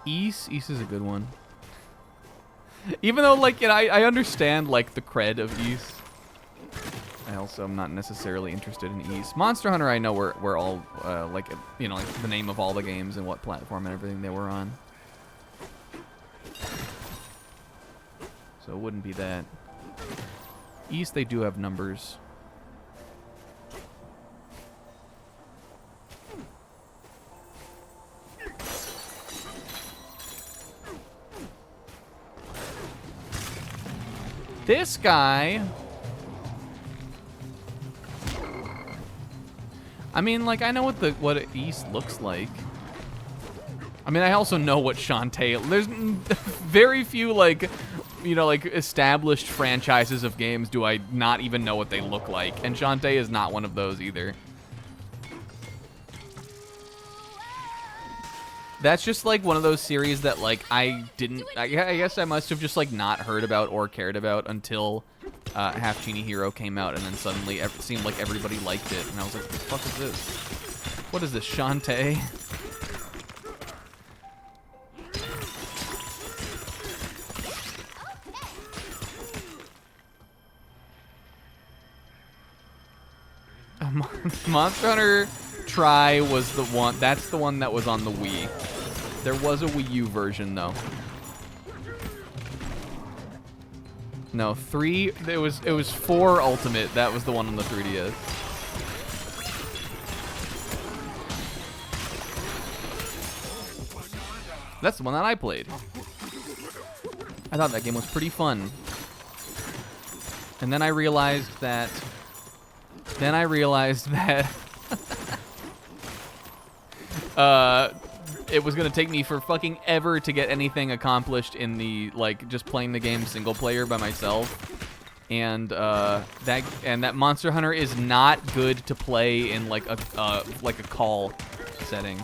East is a good one. Even though, like, you know, I understand, like, the cred of East. I also am not necessarily interested in East. Monster Hunter, I know we're all, like, you know, like the name of all the games and what platform and everything they were on. So it wouldn't be that. East, they do have numbers. This guy, I mean, like, I know what East looks like. I mean, I also know what Shantae. There's very few, like, you know, like established franchises of games do I not even know what they look like, and Shantae is not one of those either. That's just like one of those series that, like, I guess I must have just, like, not heard about or cared about until Half Genie Hero came out, and then suddenly it seemed like everybody liked it, and I was like, what the fuck is this? What is this, Shantae? Monster Hunter Tri was the one. That's the one that was on the Wii. There was a Wii U version though. No, 3. It was 4 Ultimate. That was the one on the 3DS. That's the one that I played. I thought that game was pretty fun. And then I realized that. It was gonna take me for fucking ever to get anything accomplished in the, like, just playing the game single player by myself, and that Monster Hunter is not good to play in like a call setting.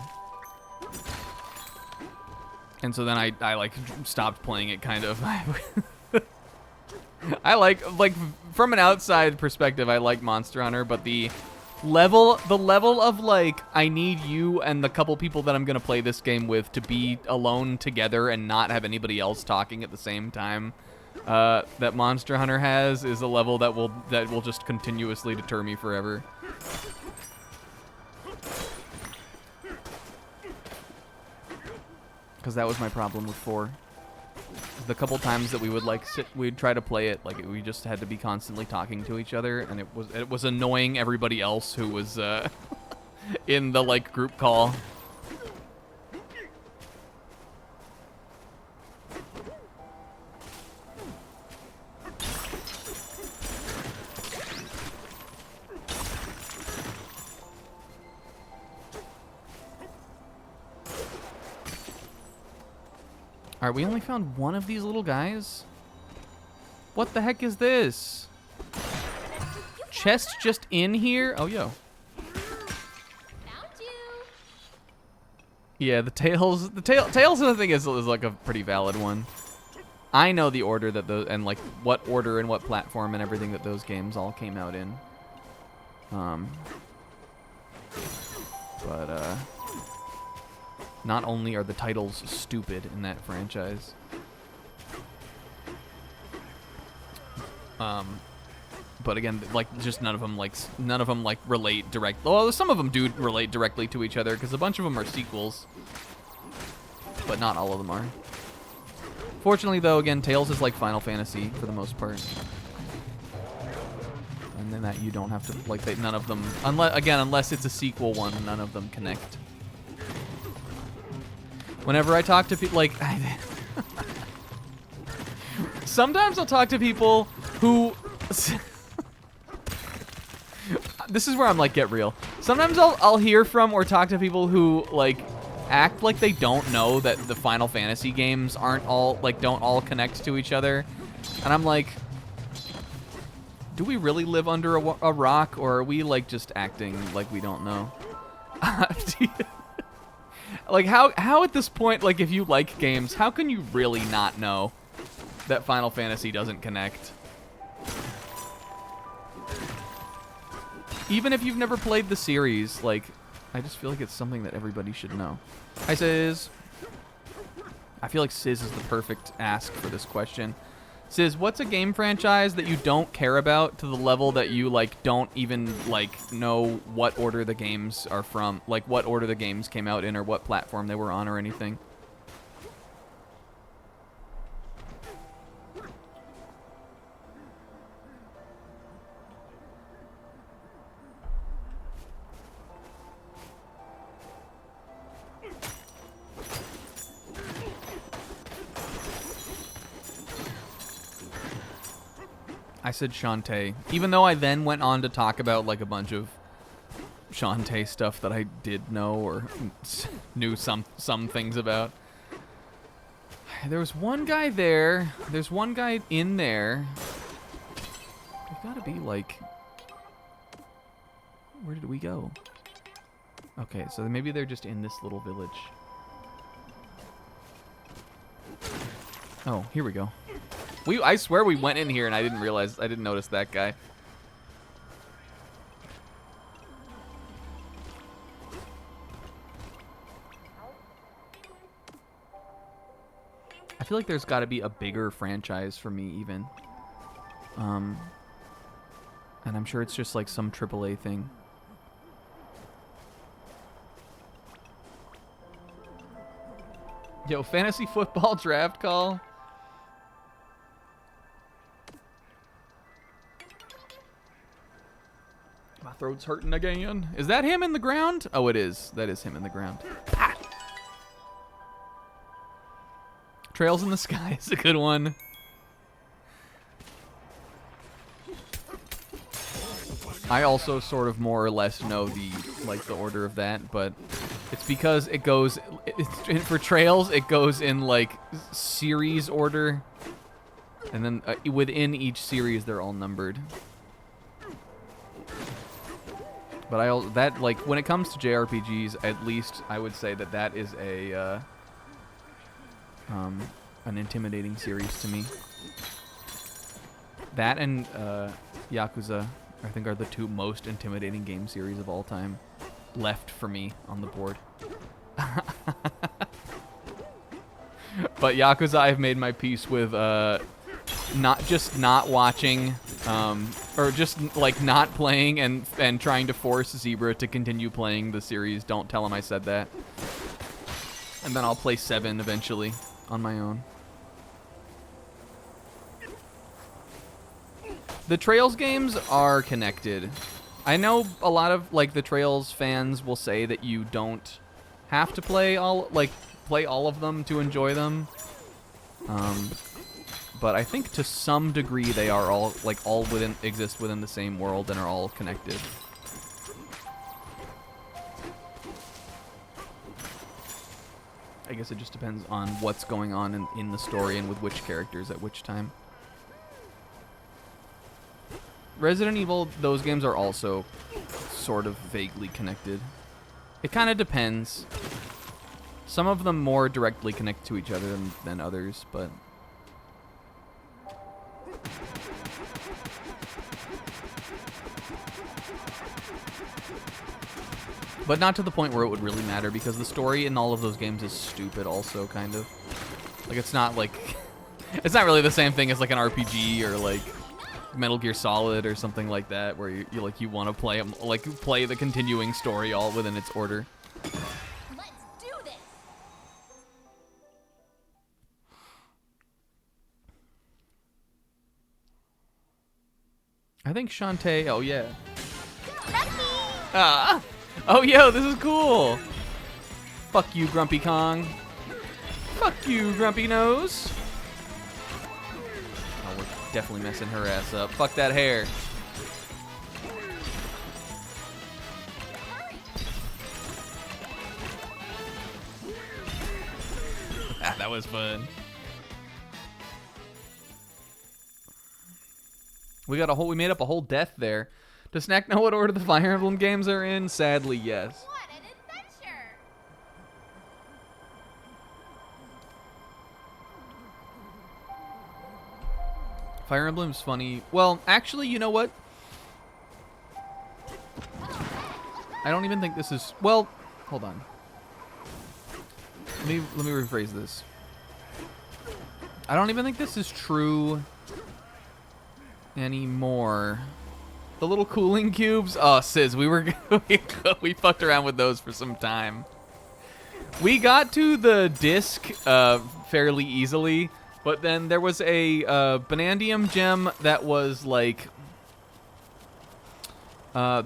And so then I like stopped playing it, kind of. I like from an outside perspective, I like Monster Hunter, but the level of, like, I need you and the couple people that I'm gonna play this game with to be alone together and not have anybody else talking at the same time, that Monster Hunter has, is a level that will just continuously deter me forever. Because that was my problem with 4. The couple times that we would like we'd try to play it, like we just had to be constantly talking to each other, and it was annoying everybody else who was in the like group call. Alright, we only found one of these little guys? What the heck is this? Chest just in here? Oh, yo. Found you. Yeah, the tails of the thing is like a pretty valid one. I know the order that those, and like what order and what platform and everything that those games all came out in. But not only are the titles stupid in that franchise, but again, like just none of them like relate direct. Well, some of them do relate directly to each other because a bunch of them are sequels, but not all of them are. Fortunately, though, again, Tales is like Final Fantasy for the most part, and then that you don't have to like none of them unless it's a sequel one, none of them connect. Whenever I talk to people, like, sometimes I'll talk to people who, this is where I'm like, get real. Sometimes I'll hear from or talk to people who, like, act like they don't know that the Final Fantasy games don't all connect to each other. And I'm like, do we really live under a rock, or are we, like, just acting like we don't know? Like, how at this point, like, if you like games, how can you really not know that Final Fantasy doesn't connect? Even if you've never played the series, like, I just feel like it's something that everybody should know. Hi, Sizz. I feel like Sizz is the perfect ask for this question. Sizz, what's a game franchise that you don't care about to the level that you, like, don't even, like, know what order the games are from? Like, what order the games came out in or what platform they were on or anything? I said Shantae, even though I then went on to talk about like a bunch of Shantae stuff that I did know or knew some things about. There was one guy there. There's one guy in there. There's gotta be like, where did we go? Okay, so maybe they're just in this little village. Oh, here we go. I swear we went in here and I didn't notice that guy. I feel like there's got to be a bigger franchise for me even. And I'm sure it's just like some AAA thing. Yo, fantasy football draft call. My throat's hurting again. Is that him in the ground? Oh, it is. That is him in the ground. Ah! Trails in the Sky is a good one. I also sort of more or less know the order of that, but it's because it goes for Trails. It goes in like series order, and then within each series they're all numbered. But that like when it comes to JRPGs, at least I would say that is a an intimidating series to me. That and Yakuza, I think, are the two most intimidating game series of all time left for me on the board. But Yakuza, I've made my peace with not watching, or just like not playing and trying to force Zebra to continue playing the series. Don't tell him I said that. And then I'll play 7 eventually on my own. The Trails games are connected. I know a lot of like the Trails fans will say that you don't have to play all of them to enjoy them. But I think to some degree they are all exist within the same world and are all connected. I guess it just depends on what's going on in the story and with which characters at which time. Resident Evil, those games are also sort of vaguely connected. It kind of depends. Some of them more directly connect to each other than others, but... But not to the point where it would really matter, because the story in all of those games is stupid also, kind of. Like, it's not like... It's not really the same thing as like an RPG or like Metal Gear Solid or something like that, where you want to play the continuing story all within its order. Let's do this. I think Shantae... Oh, yeah. Ah! Oh, yo, this is cool! Fuck you, Grumpy Kong. Fuck you, Grumpy Nose. Oh, we're definitely messing her ass up. Fuck that hair. Ah, that was fun. We made up a whole death there. Does Snack know what order the Fire Emblem games are in? Sadly, yes. What an adventure! Fire Emblem's funny. Well, actually, you know what? I don't even think this is... Well, hold on. Let me rephrase this. I don't even think this is true anymore. The little cooling cubes. Oh, Sis, we fucked around with those for some time. We got to the disc fairly easily, but then there was a Banandium gem that was like a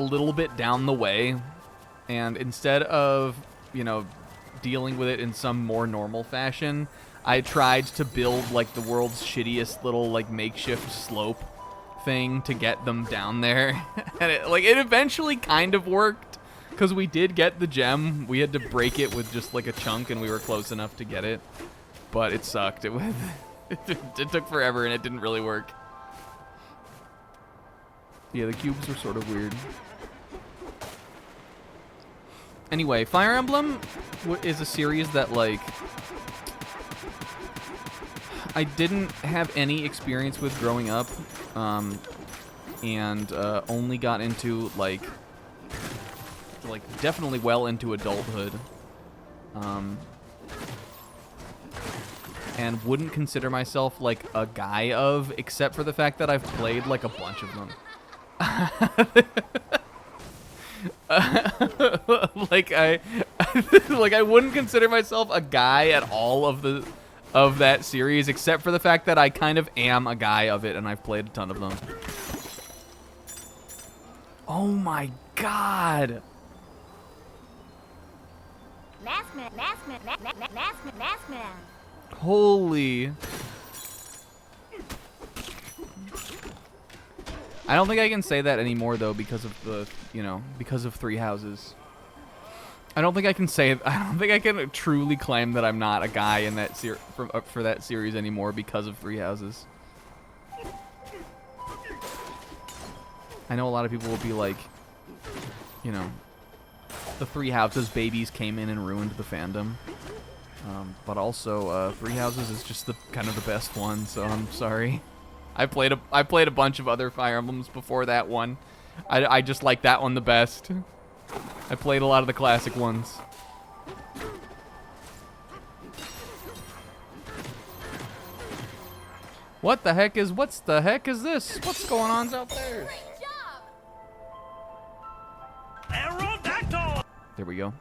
little bit down the way, and instead of, dealing with it in some more normal fashion, I tried to build like the world's shittiest little like makeshift slope thing to get them down there. And it eventually kind of worked, because we did get the gem. We had to break it with just like a chunk, and we were close enough to get it, but it sucked. It took forever, and it didn't really work. Yeah, the cubes were sort of weird. Anyway, Fire Emblem is a series that like I didn't have any experience with growing up, and only got into like definitely well into adulthood, and wouldn't consider myself like a guy of, except for the fact that I've played like a bunch of them. I wouldn't consider myself a guy at all of that series, except for the fact that I kind of am a guy of it, and I've played a ton of them. Oh my god! Maskman. Holy! I don't think I can say that anymore though, because of because of Three Houses. I don't think I can truly claim that I'm not a guy in that for that series anymore because of Three Houses. I know a lot of people will be like, the Three Houses babies came in and ruined the fandom. But also, Three Houses is just kind of the best one, so I'm sorry. I played a bunch of other Fire Emblems before that one. I just like that one the best. I played a lot of the classic ones. What's the heck is this? What's going on out there? Great job! Aerodactyl! There we go.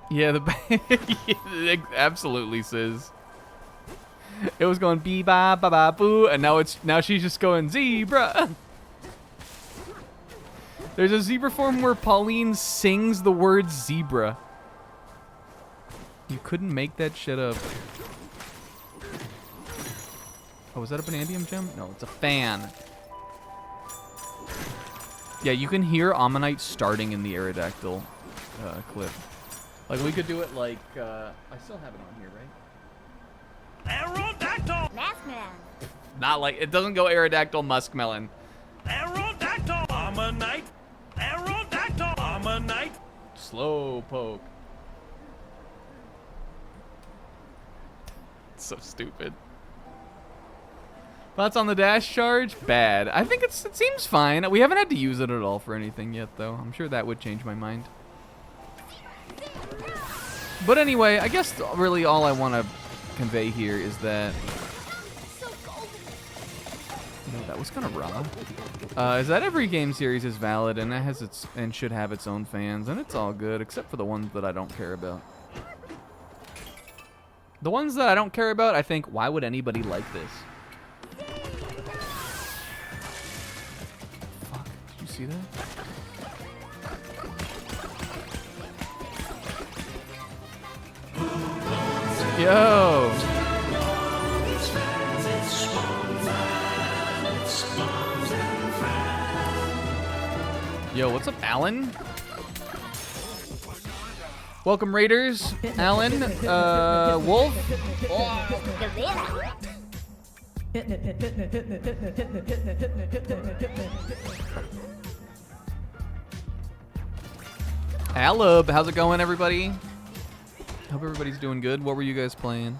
Yeah, it absolutely says. It was going bee ba ba ba boo, and now she's just going zebra. There's a zebra form where Pauline sings the word zebra. You couldn't make that shit up. Oh, is that a Banandium gem? No, it's a fan. Yeah, you can hear Ammonite starting in the Aerodactyl clip. Like, we could do it like, I still have it on here, right? Aerodactyl! Maskman. Not like, it doesn't go Aerodactyl Muskmelon. Aerodactyl! Ammonite! Aerodactyl! Ammonite! Slowpoke. So stupid. Thoughts on the dash charge? Bad. I think it seems fine. We haven't had to use it at all for anything yet, though. I'm sure that would change my mind. But anyway, I guess really all I want to convey here is that... No, that was kind of raw. Is that every game series is valid and it has its and should have its own fans, and it's all good except for the ones that I don't care about. The ones that I don't care about, I think, why would anybody like this? Fuck, did you see that? Yo! Yo, what's up, Alan? Welcome, Raiders. Alan, Wolf. Alub, how's it going, everybody? Hope everybody's doing good. What were you guys playing?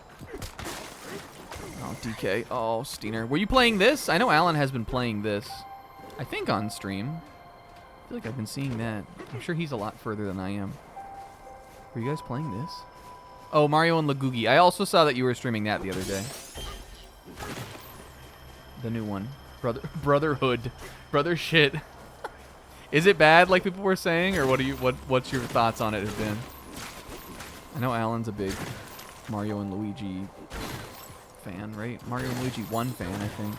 Oh, DK. Oh, Steiner. Were you playing this? I know Alan has been playing this. I think on stream. I feel like I've been seeing that. I'm sure he's a lot further than I am. Were you guys playing this? Oh, Mario and Lagugi. I also saw that you were streaming that the other day. The new one. Brotherhood. Brother shit. Is it bad like people were saying, or what's your thoughts on it have been? I know Alan's a big Mario and Luigi fan, right? Mario and Luigi 1 fan, I think.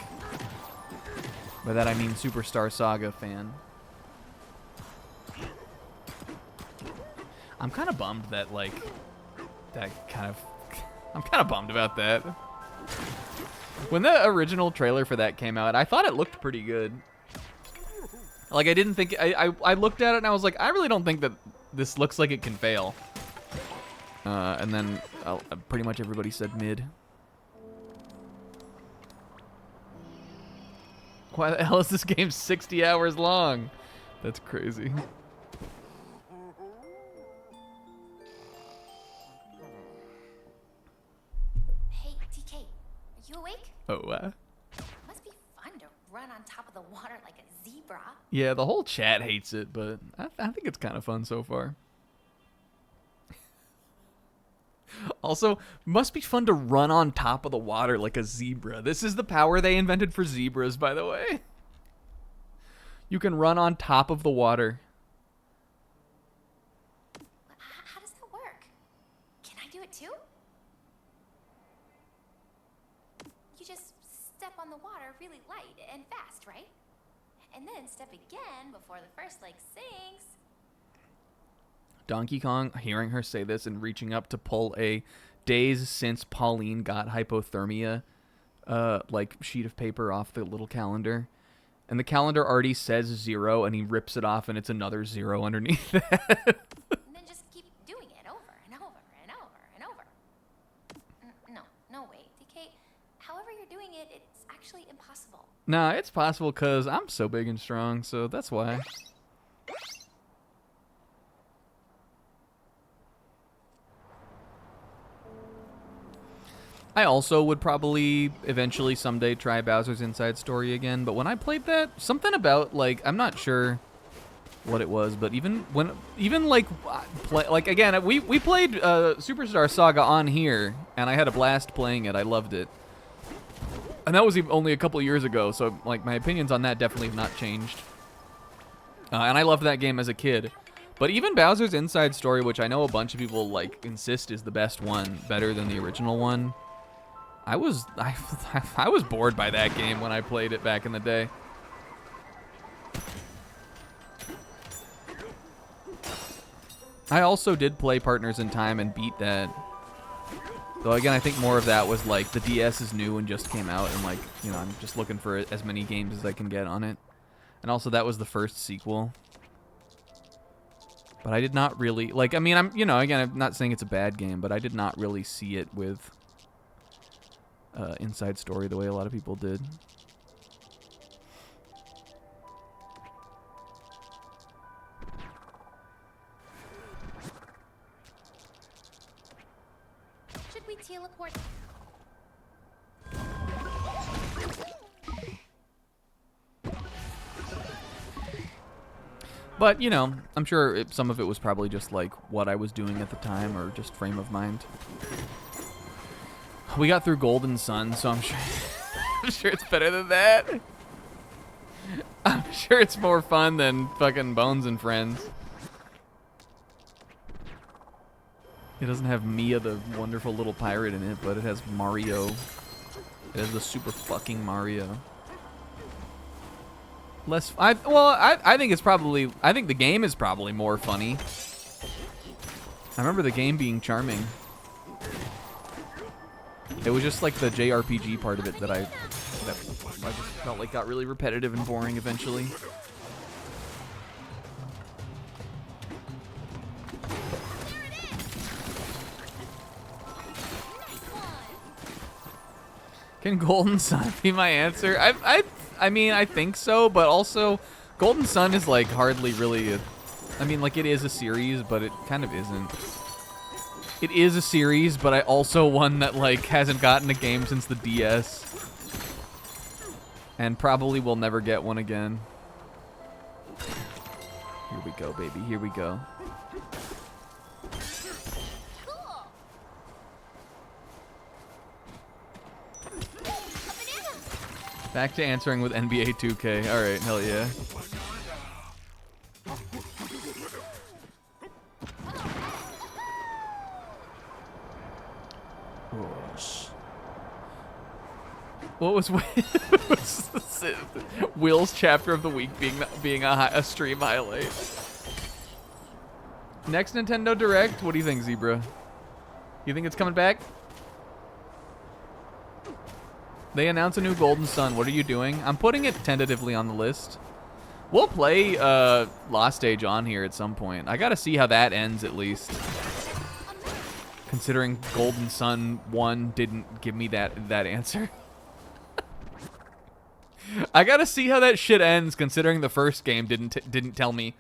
By that I mean Superstar Saga fan. I'm kind of bummed that, like, I'm kind of bummed about that. When the original trailer for that came out, I thought it looked pretty good. Like, I didn't think, I looked at it and I was like, I really don't think that this looks like it can fail. And then pretty much everybody said mid. Why the hell is this game 60 hours long? That's crazy. Hey, DK, are you awake? Oh, Must be fun to run on top of the water like a zebra. yeah, the whole chat hates it, but I think it's kind of fun so far. Also, must be fun to run on top of the water like a zebra. This is the power they invented for zebras, by the way. You can run on top of the water. How does that work? Can I do it too? You just step on the water really light and fast, right? And then step again before the first leg sinks. Donkey Kong, hearing her say this and reaching up to pull a days since Pauline got hypothermia like sheet of paper off the little calendar. And the calendar already says 0, and he rips it off, and it's another 0 underneath that. And then just keep doing it over and over and over and over. No way, DK. However you're doing it, it's actually impossible. Nah, it's possible because I'm so big and strong, so that's why. I also would probably eventually someday try Bowser's Inside Story again, but when I played that, something about, like, I'm not sure what it was, but even again, we played Superstar Saga on here, and I had a blast playing it. I loved it. And that was only a couple years ago, so, like, my opinions on that definitely have not changed. And I loved that game as a kid. But even Bowser's Inside Story, which I know a bunch of people like insist is the best one, better than the original one, I was bored by that game when I played it back in the day. I also did play Partners in Time and beat that. Though again, I think more of that was like the DS is new and just came out, and like, you know, I'm just looking for as many games as I can get on it. And also that was the first sequel. But I did not really like, I mean, you know, again, I'm not saying it's a bad game, but I did not really see it with Inside Story the way a lot of people did. Should we teleport? But, you know, I'm sure some of it was probably just like what I was doing at the time or just frame of mind. We got through Golden Sun, so I'm sure I'm sure it's better than that. I'm sure it's more fun than fucking Bones and Friends. It doesn't have Mia, the wonderful little pirate, in it, but it has Mario. It has the super fucking Mario. I think it's probably, I think the game is probably more funny. I remember the game being charming. It was just like the JRPG part of it that I just felt like got really repetitive and boring eventually. Can Golden Sun be my answer? I mean, I think so, but also Golden Sun is like hardly really I mean, like, it is a series, but it kind of isn't. It is a series, but I also one that like hasn't gotten a game since the DS. And probably will never get one again. Here we go, baby. Here we go. Back to answering with NBA 2K. All right, hell yeah. What was Will's chapter of the week being a stream highlight? Next Nintendo Direct. What do you think, Zebra? You think it's coming back? They announce a new Golden Sun. What are you doing? I'm putting it tentatively on the list. We'll play Lost Age on here at some point. I gotta see how that ends at least. Considering Golden Sun 1 didn't give me that answer. I gotta see how that shit ends, considering the first game didn't tell me.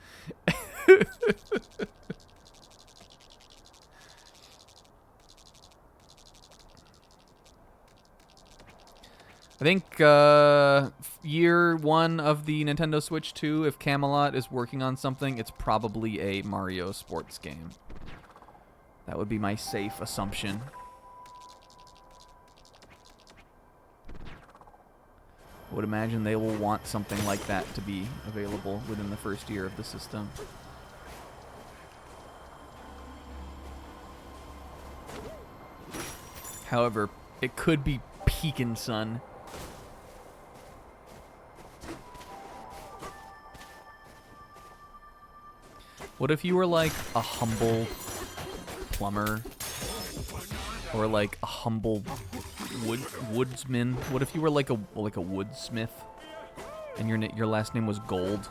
I think year one of the Nintendo Switch 2, if Camelot is working on something, it's probably a Mario sports game. That would be my safe assumption. I would imagine they will want something like that to be available within the first year of the system. However, it could be Pekin Sun. What if you were like a humble plumber or like a humble woodsman? What if you were like a woodsmith and your last name was Gold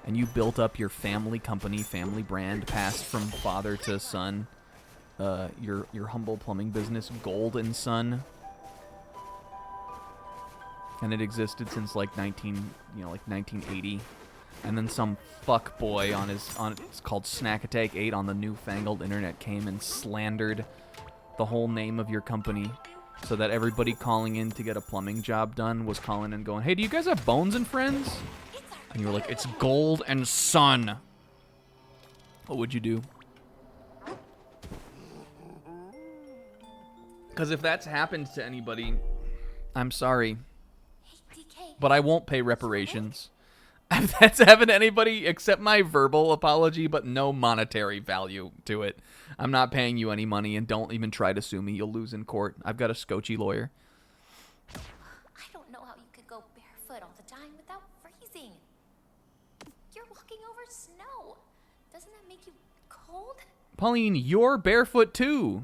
and you built up your family company, family brand, passed from father to son, your humble plumbing business, Gold and Son, and it existed since like 1980. And then some fuck boy it's called Snack Attack 8 on the newfangled internet came and slandered the whole name of your company so that everybody calling in to get a plumbing job done was calling and going, hey, do you guys have Bones and Friends? And you were like, it's Gold and Son. What would you do? Because if that's happened to anybody, I'm sorry, but I won't pay reparations. That's having anybody accept my verbal apology, but no monetary value to it. I'm not paying you any money, and don't even try to sue me. You'll lose in court. I've got a scotchy lawyer. I don't know how you could go barefoot all the time without freezing. You're walking over snow. Doesn't that make you cold? Pauline, you're barefoot too.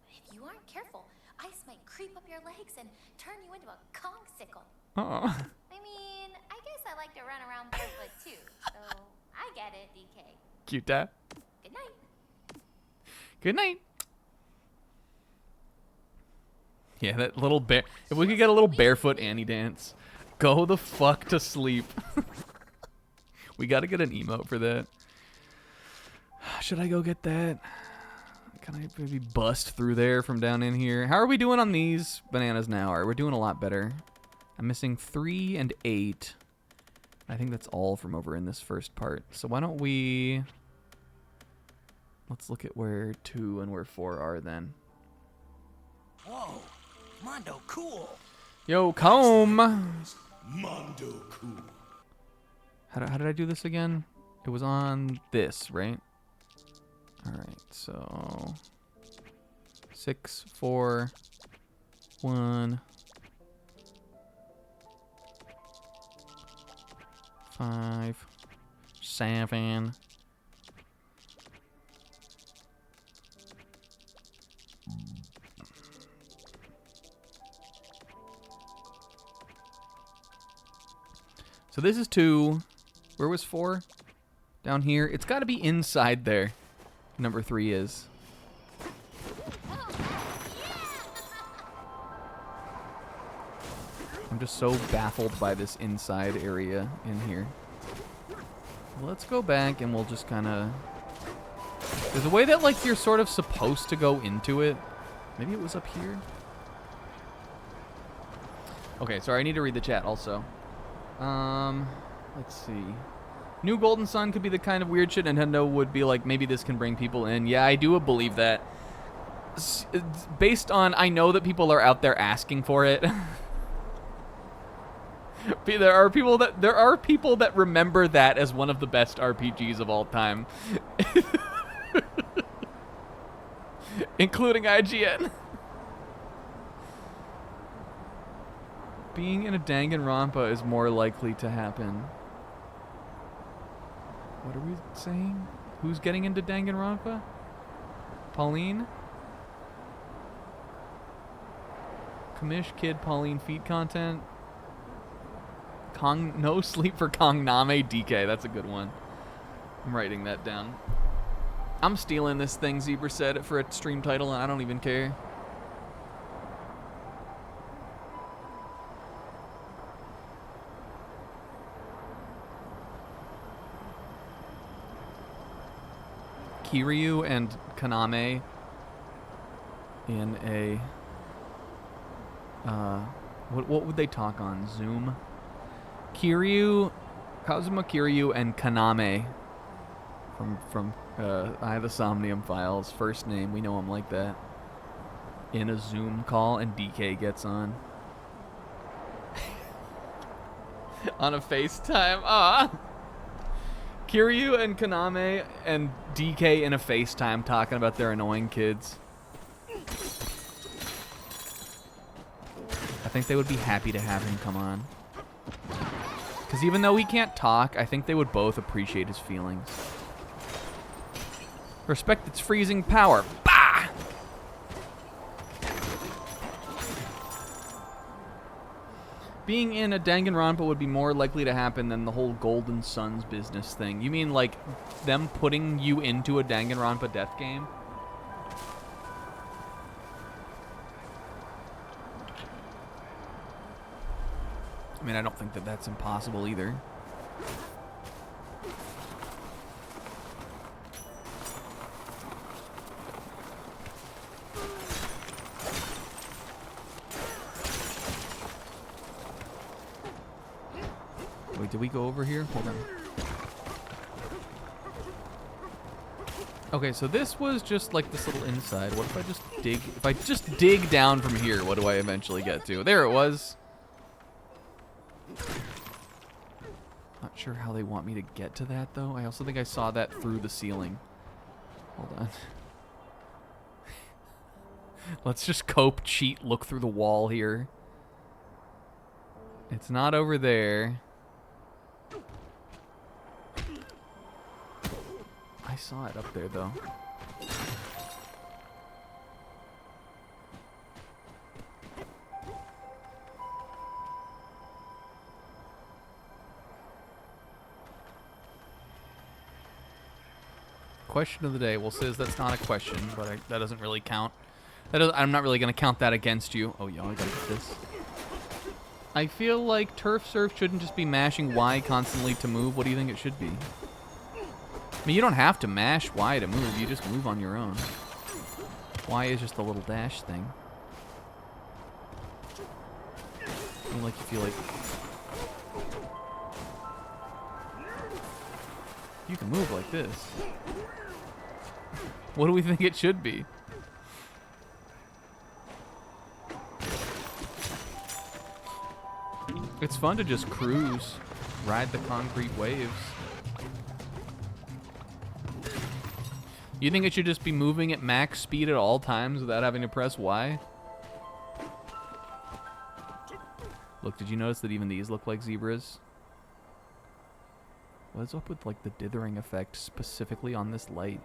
If you aren't careful, ice might creep up your legs and turn you into a kongsicle. Oh. I mean, I guess I like to run around barefoot too, so I get it, DK. Cute, Dad. Good night. Good night. Yeah, that little bear. If we could get a little barefoot Annie dance, go the fuck to sleep. We gotta get an emote for that. Should I go get that? Can I maybe bust through there from down in here? How are we doing on these bananas now? All right, we're doing a lot better. I'm missing 3 and 8. I think that's all from over in this first part. So why don't we... Let's look at where 2 and where 4 are then. Whoa, Mondo cool. Yo, comb! Mondo cool. How did I do this again? It was on this, right? Alright, so... 6, 4, 1... 5, 7. So this is 2. Where was 4? Down here. It's got to be inside there. Number 3 is. I'm just so baffled by this inside area in here. Let's go back and we'll just kind of... There's a way that, like, you're sort of supposed to go into it. Maybe it was up here? Okay, sorry, I need to read the chat also. Let's see. New Golden Sun could be the kind of weird shit Nintendo would be like, maybe this can bring people in. Yeah, I do believe that. Based on, I know that people are out there asking for it. There are people that remember that as one of the best RPGs of all time. Including IGN. Being in a Danganronpa is more likely to happen. What are we saying? Who's getting into Danganronpa? Pauline? Kamish Kid Pauline feet content? No sleep for Kongname DK. That's a good one. I'm writing that down. I'm stealing this thing, Zebra said, for a stream title, and I don't even care. Kiryu and Kaname in a... what would they talk on? Zoom? Kiryu, Kazuma Kiryu and Kaname from Eye of the Somnium Files. First name, we know him like that. In a Zoom call, and DK gets on. On a FaceTime. Ah! Kiryu and Kaname and DK in a FaceTime talking about their annoying kids. I think they would be happy to have him come on. Because even though he can't talk, I think they would both appreciate his feelings. Respect its freezing power. Bah! Being in a Danganronpa would be more likely to happen than the whole Golden Suns business thing. You mean like them putting you into a Danganronpa death game? I mean, I don't think that that's impossible either. Wait, did we go over here? Hold on. Okay, so this was just like this little inside. What if I just dig? If I just dig down from here, what do I eventually get to? There it was. Not sure how they want me to get to that, though. I also think I saw that through the ceiling. Hold on. Let's just cope, cheat, look through the wall here. It's not over there. I saw it up there, though. Question of the day. Well, Sis, that's not a question, but that doesn't really count. I'm not really going to count that against you. Oh, yeah, I gotta get this. I feel like Turf Surf shouldn't just be mashing Y constantly to move. What do you think it should be? I mean, you don't have to mash Y to move. You just move on your own. Y is just a little dash thing. I mean, like, you feel like... You can move like this. What do we think it should be? It's fun to just cruise, ride the concrete waves. You think it should just be moving at max speed at all times without having to press Y? Look, did you notice that even these look like zebras? What's up with like the dithering effect specifically on this light?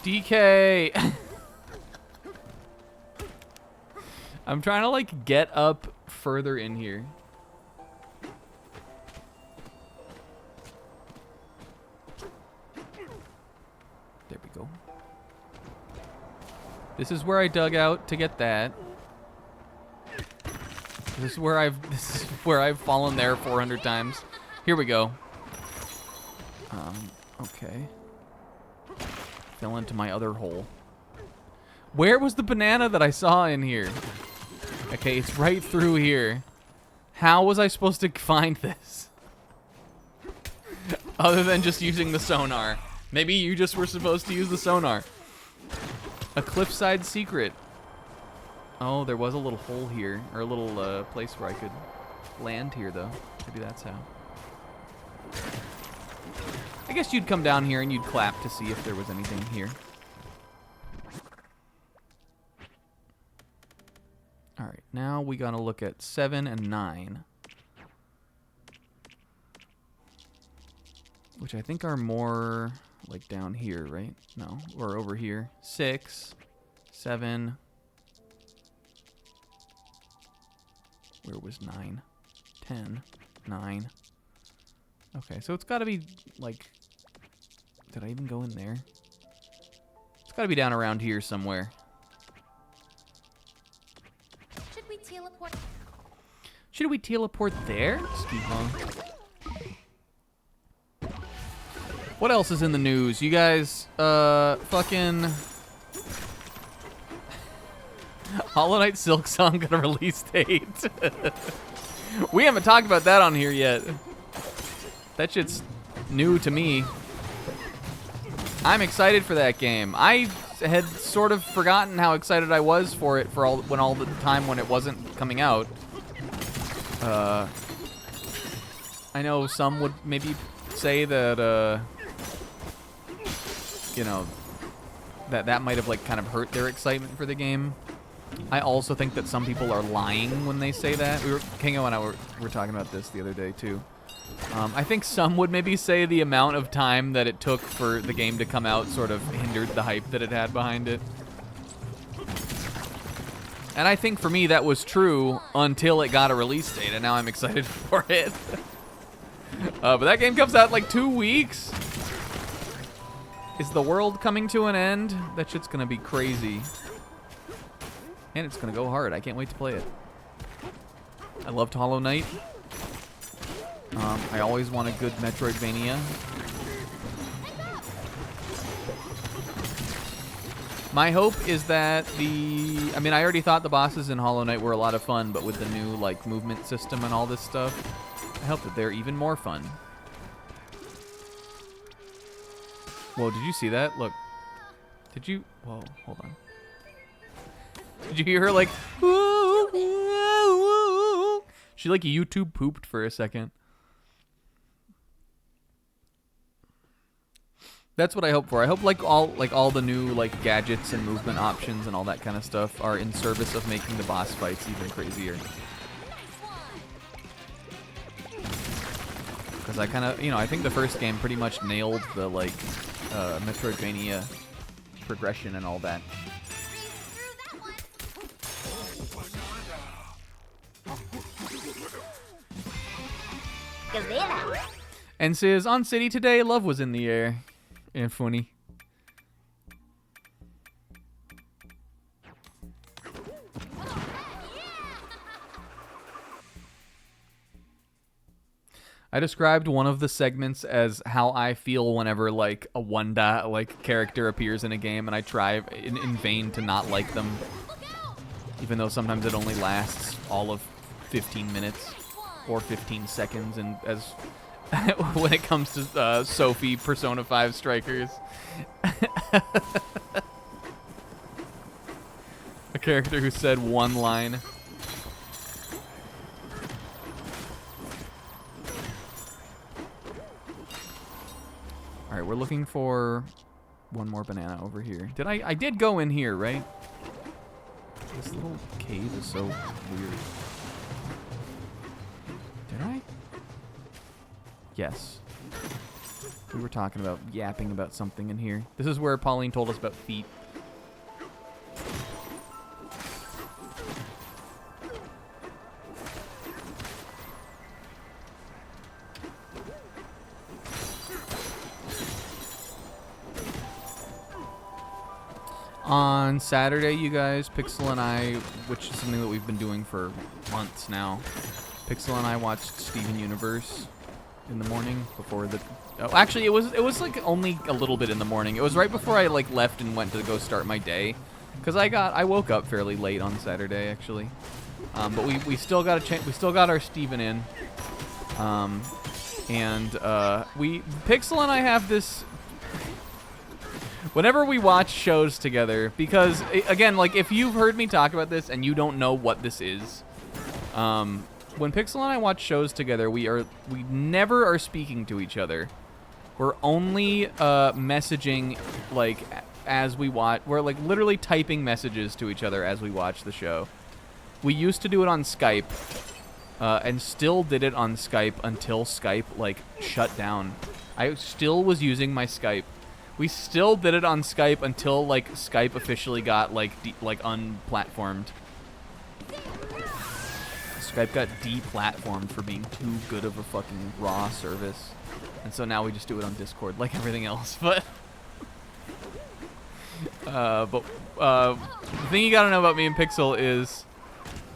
DK! I'm trying to like get up further in here. There we go. This is where I dug out to get that. This is where I've fallen there 400 times. Here we go. Okay. Fell into my other hole. Where was the banana that I saw in here? Okay, it's right through here. How was I supposed to find this? Other than just using the sonar. Maybe you just were supposed to use the sonar. A cliffside secret. Oh, there was a little hole here. Or a little place where I could land here, though. Maybe that's how. I guess you'd come down here and you'd clap to see if there was anything here. Alright, now we gotta look at 7 and 9. Which I think are more like down here, right? No, or over here. 6, 7. Where was 9? 10, 9. Okay, so it's gotta be like... Did I even go in there? It's gotta be down around here somewhere. Should we teleport? Should we teleport there? Ski Pong. What else is in the news? You guys, fucking... Hollow Knight Silk Song got a release date. We haven't talked about that on here yet. That shit's new to me. I'm excited for that game. I had sort of forgotten how excited I was for it for all the time when it wasn't coming out. I know some would maybe say that you know, that might have like kind of hurt their excitement for the game. I also think that some people are lying when they say that. Kingo and I were talking about this the other day too. I think some would maybe say the amount of time that it took for the game to come out sort of hindered the hype that it had behind it. And I think for me that was true until it got a release date, and now I'm excited for it. But that game comes out in like 2 weeks. Is the world coming to an end? That shit's gonna be crazy. And it's gonna go hard. I can't wait to play it. I loved Hollow Knight. I always want a good Metroidvania. My hope is that I mean, I already thought the bosses in Hollow Knight were a lot of fun, but with the new, like, movement system and all this stuff, I hope that they're even more fun. Whoa, did you see that? Look. Did you? Whoa, hold on. Did you hear her like, woo, woo, woo? She like YouTube pooped for a second. That's what I hope for. I hope like all the new like gadgets and movement options and all that kind of stuff are in service of making the boss fights even crazier. Because I kind of, I think the first game pretty much nailed the like Metroidvania progression and all that. And says on City today, love was in the air. And funny. I described one of the segments as how I feel whenever like a Wanda like character appears in a game, and I try in vain to not like them, even though sometimes it only lasts all of 15 minutes or 15 seconds, and as when it comes to Sophie Persona 5 Strikers. A character who said one line. Alright, we're looking for one more banana over here. I did go in here, right? This little cave is so weird. Did I? Yes. We were talking about yapping about something in here. This is where Pauline told us about feet. On Saturday, you guys, Pixel and I, which is something that we've been doing for months now, Pixel and I watched Steven Universe in the morning before the... Oh, actually, it was like only a little bit in the morning. It was right before I like left and went to go start my day, because I woke up fairly late on Saturday actually, but we still got we still got our Steven in, and Pixel and I have this. Whenever we watch shows together, because again, like if you've heard me talk about this and you don't know what this is, when Pixel and I watch shows together, we never are speaking to each other. We're only messaging like as we watch. We're like literally typing messages to each other as we watch the show. We used to do it on Skype, and still did it on Skype until Skype like shut down. I still was using my Skype. We still did it on Skype until like Skype officially got like unplatformed. Skype got deplatformed for being too good of a fucking raw service. And so now we just do it on Discord like everything else. But the thing you gotta know about me and Pixel is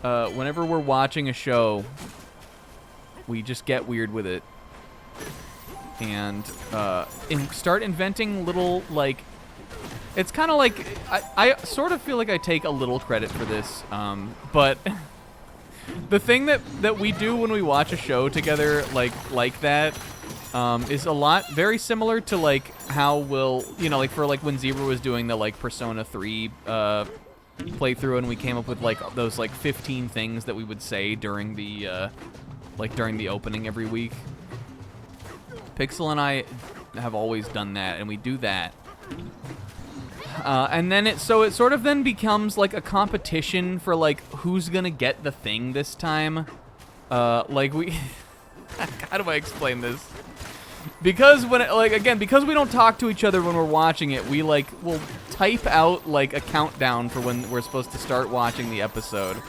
whenever we're watching a show, we just get weird with it. And start inventing little, like, it's kind of like, I sort of feel like I take a little credit for this, but the thing that we do when we watch a show together, like that, is a lot, very similar to, like, how we'll, like, for, like, when Zebra was doing the, like, Persona 3 playthrough, and we came up with, like, those, like, 15 things that we would say during the, during the opening every week. Pixel and I have always done that, and we do that. And then it sort of then becomes like a competition for like who's gonna get the thing this time. Like we, how do I explain this? Because because we don't talk to each other when we're watching it, we like will type out like a countdown for when we're supposed to start watching the episode,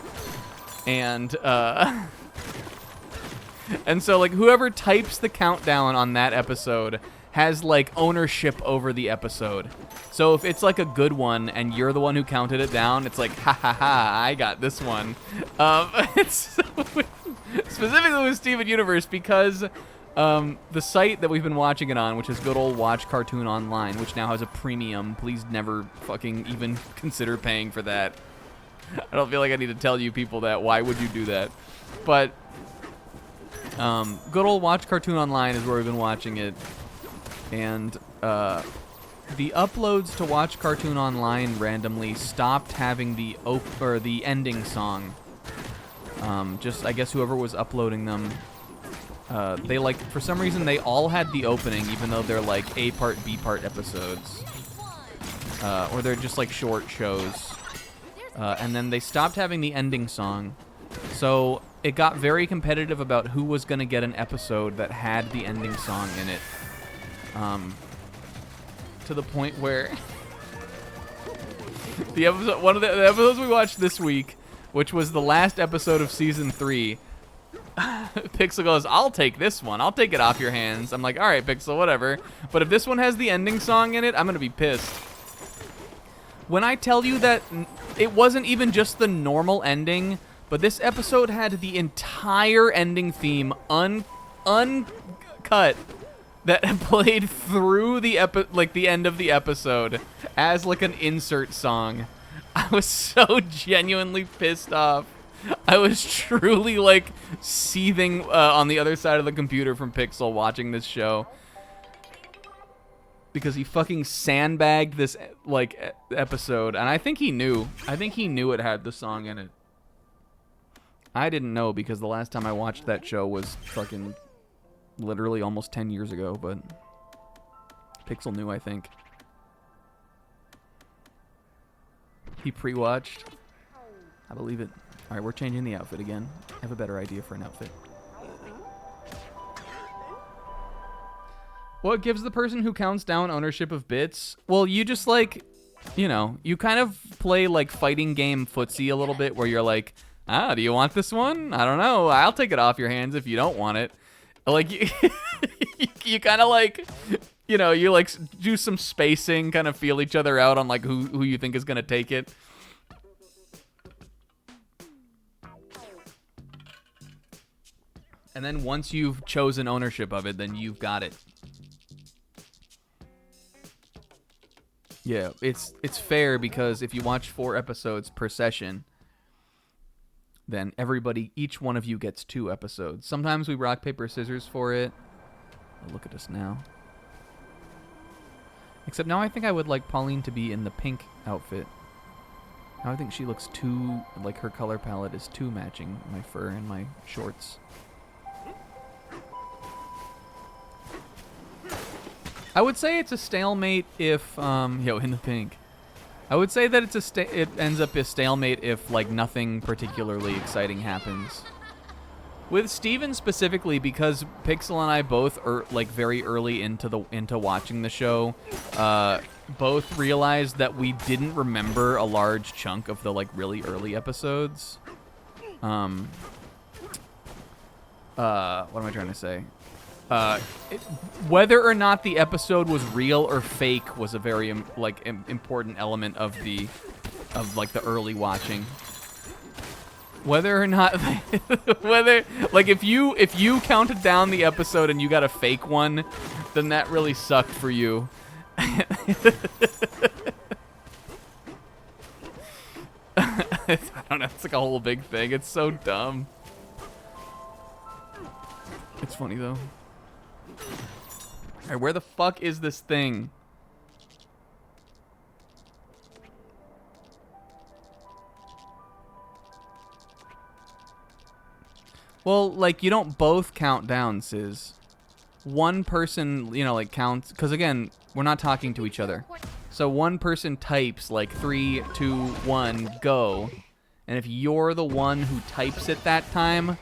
and and so, like, whoever types the countdown on that episode has, like, ownership over the episode. So if it's, like, a good one and you're the one who counted it down, it's like, ha ha ha, I got this one. It's specifically with Steven Universe because the site that we've been watching it on, which is good old Watch Cartoon Online, which now has a premium. Please never fucking even consider paying for that. I don't feel like I need to tell you people that. Why would you do that? But... good old Watch Cartoon Online is where we've been watching it, and the uploads to watch Cartoon Online randomly stopped having the the ending song. Just I guess whoever was uploading them, they like for some reason they all had the opening, even though they're like A part, B part episodes, or they're just like short shows. And then they stopped having the ending song, so it got very competitive about who was gonna get an episode that had the ending song in it. To the point where one of the episodes we watched this week, which was the last episode of season 3, Pixel goes, "I'll take this one. I'll take it off your hands." I'm like, "All right, Pixel, whatever. But if this one has the ending song in it, I'm gonna be pissed." When I tell you that it wasn't even just the normal ending, but this episode had the entire ending theme uncut that played through the the end of the episode as like an insert song. I was so genuinely pissed off. I was truly like seething on the other side of the computer from Pixel watching this show because he fucking sandbagged this like episode, and I think he knew. I think he knew it had the song in it. I didn't know because the last time I watched that show was fucking literally almost 10 years ago, but Pixel knew, I think. He pre-watched. I believe it. All right, we're changing the outfit again. I have a better idea for an outfit. What gives the person who counts down ownership of bits? Well, you just like, you know, you kind of play like fighting game footsie a little bit where you're like, do you want this one? I don't know. I'll take it off your hands if you don't want it. Like, you kind of like, you know, you like do some spacing, kind of feel each other out on like who you think is going to take it. And then once you've chosen ownership of it, then you've got it. Yeah, it's fair because if you watch 4 episodes per session, then each one of you gets 2 episodes. Sometimes we rock, paper, scissors for it. Oh, look at us now. Except now I think I would like Pauline to be in the pink outfit. Now I think she looks too, like her color palette is too matching my fur and my shorts. I would say it's a stalemate if, in the pink. I would say that it ends up a stalemate if like nothing particularly exciting happens. With Steven specifically, because Pixel and I both are like very early into watching the show, both realized that we didn't remember a large chunk of the like really early episodes. What am I trying to say? Whether or not the episode was real or fake was a very important element of the early watching. Whether or not if you counted down the episode and you got a fake one, then that really sucked for you. I don't know, it's like a whole big thing. It's so dumb. It's funny though. Alright, where the fuck is this thing? Well, like, you don't both count down, Sis. One person, you know, like, counts... Because, again, we're not talking to each other. So one person types, like, 3, 2, 1, go. And if you're the one who types it that time,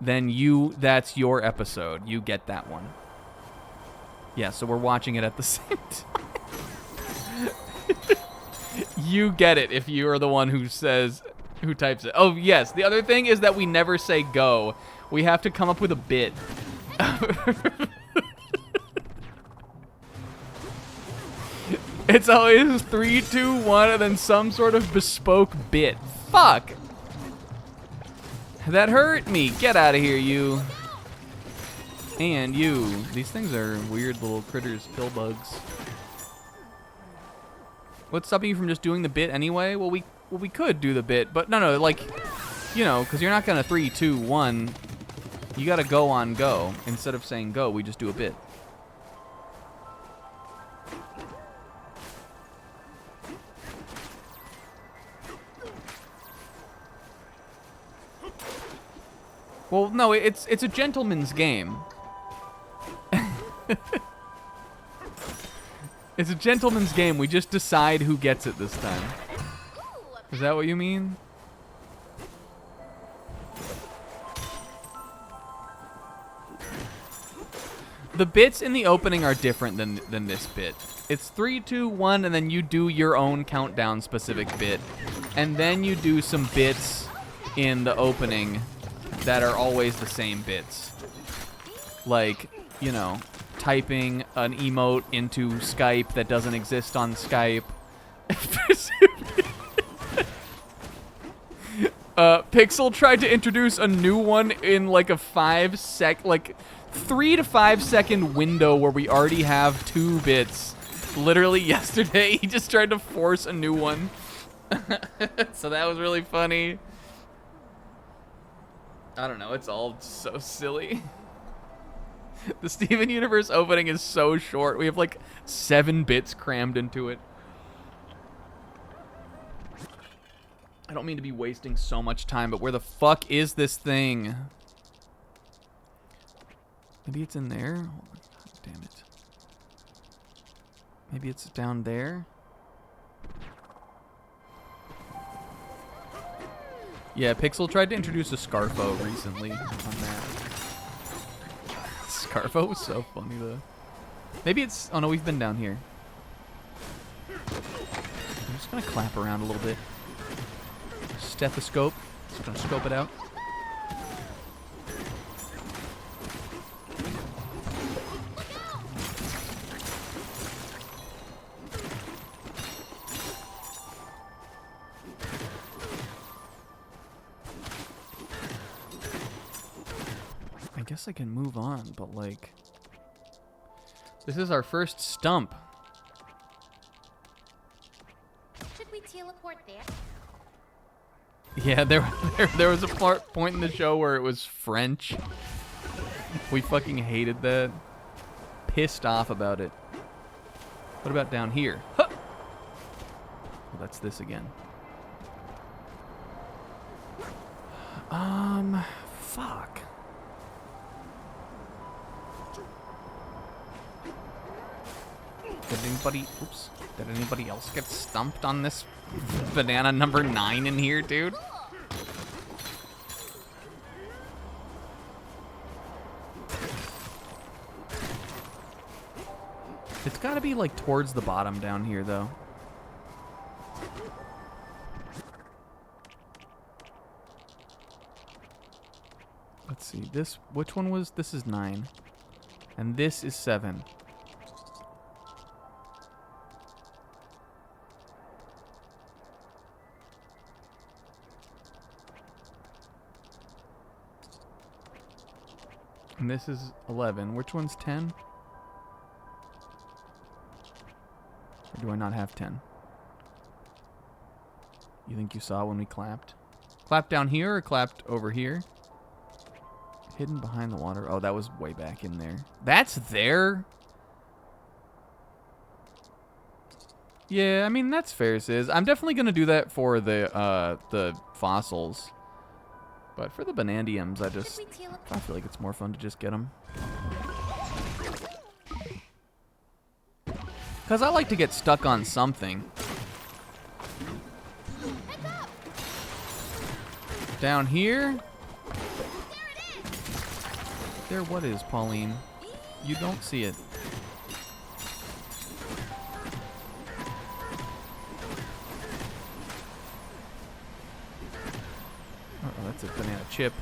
then that's your episode. You get that one. Yeah, so we're watching it at the same time. You get it if you are the one who types it. Oh, yes. The other thing is that we never say go. We have to come up with a bit. It's always 3, 2, 1, and then some sort of bespoke bit. Fuck. That hurt me. Get out of here, you. And you. These things are weird little critters, pill bugs. What's stopping you from just doing the bit anyway? Well, we could do the bit, but no, like, you know, because you're not gonna 3, 2, 1. You gotta go on go. Instead of saying go, we just do a bit. Well, no, it's a gentleman's game. It's a gentleman's game. We just decide who gets it this time. Is that what you mean? The bits in the opening are different than this bit. It's 3, 2, 1, and then you do your own countdown specific bit. And then you do some bits in the opening that are always the same bits. Like, you know, typing an emote into Skype that doesn't exist on Skype. Pixel tried to introduce a new one in like a 3 to 5 second window where we already have 2 bits. Literally yesterday, he just tried to force a new one. So that was really funny. I don't know, it's all so silly. The Steven Universe opening is so short. We have like 7 bits crammed into it. I don't mean to be wasting so much time, but where the fuck is this thing? Maybe it's in there? Oh, God damn it. Maybe it's down there? Yeah, Pixel tried to introduce a Scarfo recently on that. Scarfo was so funny, though. Maybe it's... Oh, no, we've been down here. I'm just going to clap around a little bit. Stethoscope. Just going to scope it out. I guess I can move on, but like... This is our first stump. Should we teleport there? Yeah, there was a point in the show where it was French. We fucking hated that. Pissed off about it. What about down here? Huh! Well, that's this again. Fuck. Did anybody else get stumped on this banana number 9 in here, dude? It's gotta be like towards the bottom down here, though. Let's see, which one was, this is 9. And this is 7. And this is 11. Which one's 10? Or do I not have 10? You think you saw when we clapped? Clapped down here or clapped over here? Hidden behind the water. Oh, that was way back in there. That's there? Yeah, I mean, that's fair, Sis. I'm definitely going to do that for the fossils. But for the Banandiums, I feel like it's more fun to just get them. Because I like to get stuck on something. Down here? There what is, Pauline? You don't see it. Uh-oh, that's a banana chip.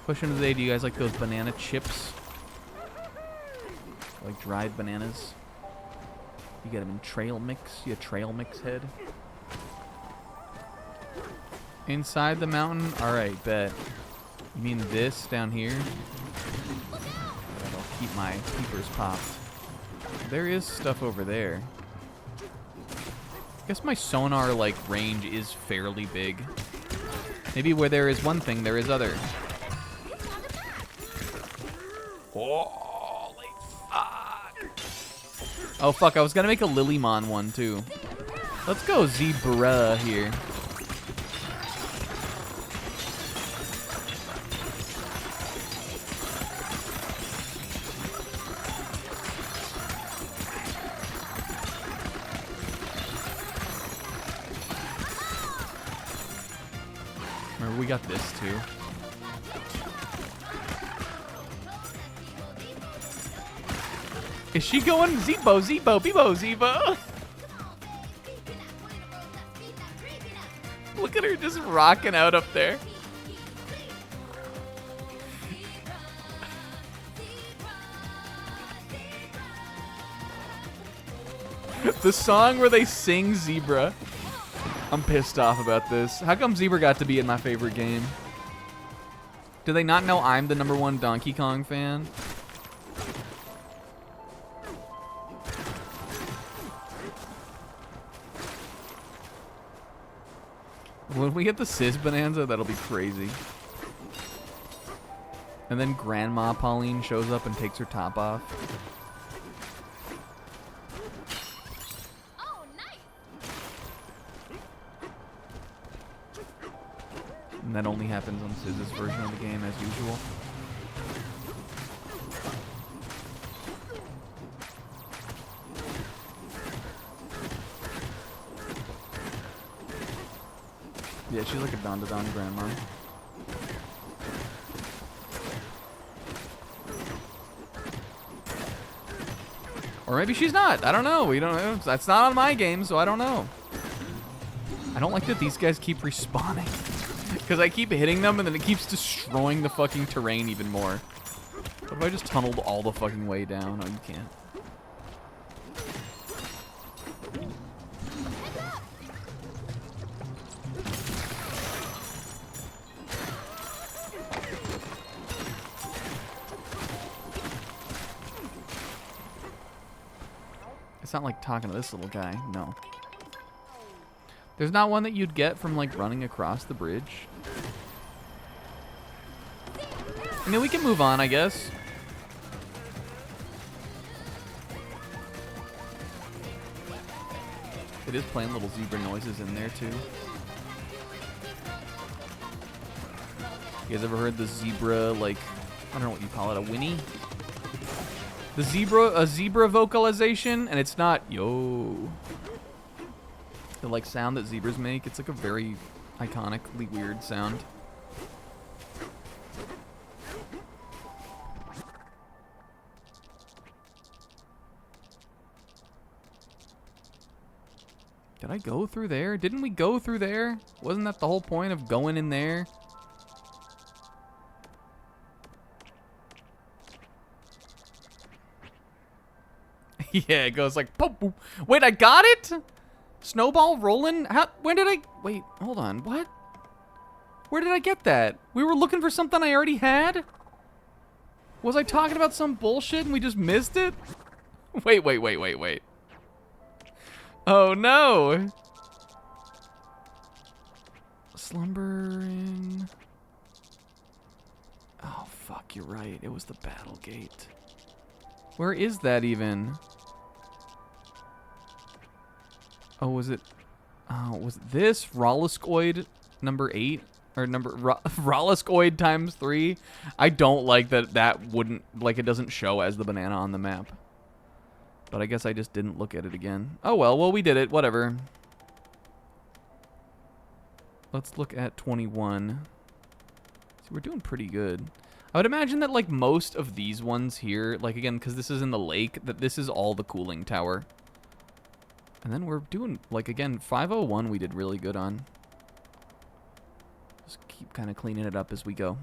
Question of the day, do you guys like those banana chips? Like dried bananas? You get them in trail mix? You a trail mix head? Inside the mountain? Alright, bet. You mean this down here? That'll keep my peepers popped. There is stuff over there. I guess my sonar, like, range is fairly big. Maybe where there is one thing, there is other. Holy fuck. Oh, fuck, I was gonna make a Lilymon one, too. Let's go Zebra here. We got this too. Is she going Zebo, Zebo, Bebo, Zebo? Look at her just rocking out up there. The song where they sing Zebra. I'm pissed off about this. How come Zebra got to be in my favorite game? Do they not know I'm the #1 Donkey Kong fan? When we get the Sis Bananza, that'll be crazy. And then Grandma Pauline shows up and takes her top off. Oh, nice. And that only happens on Sis's version of the game as usual. Yeah, she's like a Dadadada grandma. Or maybe she's not. I don't know. We don't know. That's not on my game, so I don't know. I don't like that these guys keep respawning. Because I keep hitting them and then it keeps destroying the fucking terrain even more. What if I just tunneled all the fucking way down? Oh, you can't. It's not like talking to this little guy. No. There's not one that you'd get from like running across the bridge. I mean, we can move on, I guess. It is playing little zebra noises in there too. You guys ever heard the zebra, like, I don't know what you call it, a whinny? A zebra vocalization, and it's not yo. The like sound that zebras make, it's like a very iconically weird sound. Did I go through there? Didn't we go through there? Wasn't that the whole point of going in there? Yeah, it goes like, boop, boop. Wait, I got it? Snowball rolling? How? When did I? Wait, hold on. What? Where did I get that? We were looking for something I already had? Was I talking about some bullshit and we just missed it? Wait. Oh no. Slumbering. Oh fuck, you're right. It was the battle gate. Where is that even? Oh, was it? Oh, was it this Rolliskoid #8 or Rolliskoid ×3? I don't like that. That wouldn't like it doesn't show as the banana on the map. But I guess I just didn't look at it again. Oh well. Well, we did it. Whatever. Let's look at 21. See, we're doing pretty good. I would imagine that like most of these ones here, like again, because this is in the lake, that this is all the cooling tower. And then we're doing, like, again, 501 we did really good on. Just keep kind of cleaning it up as we go.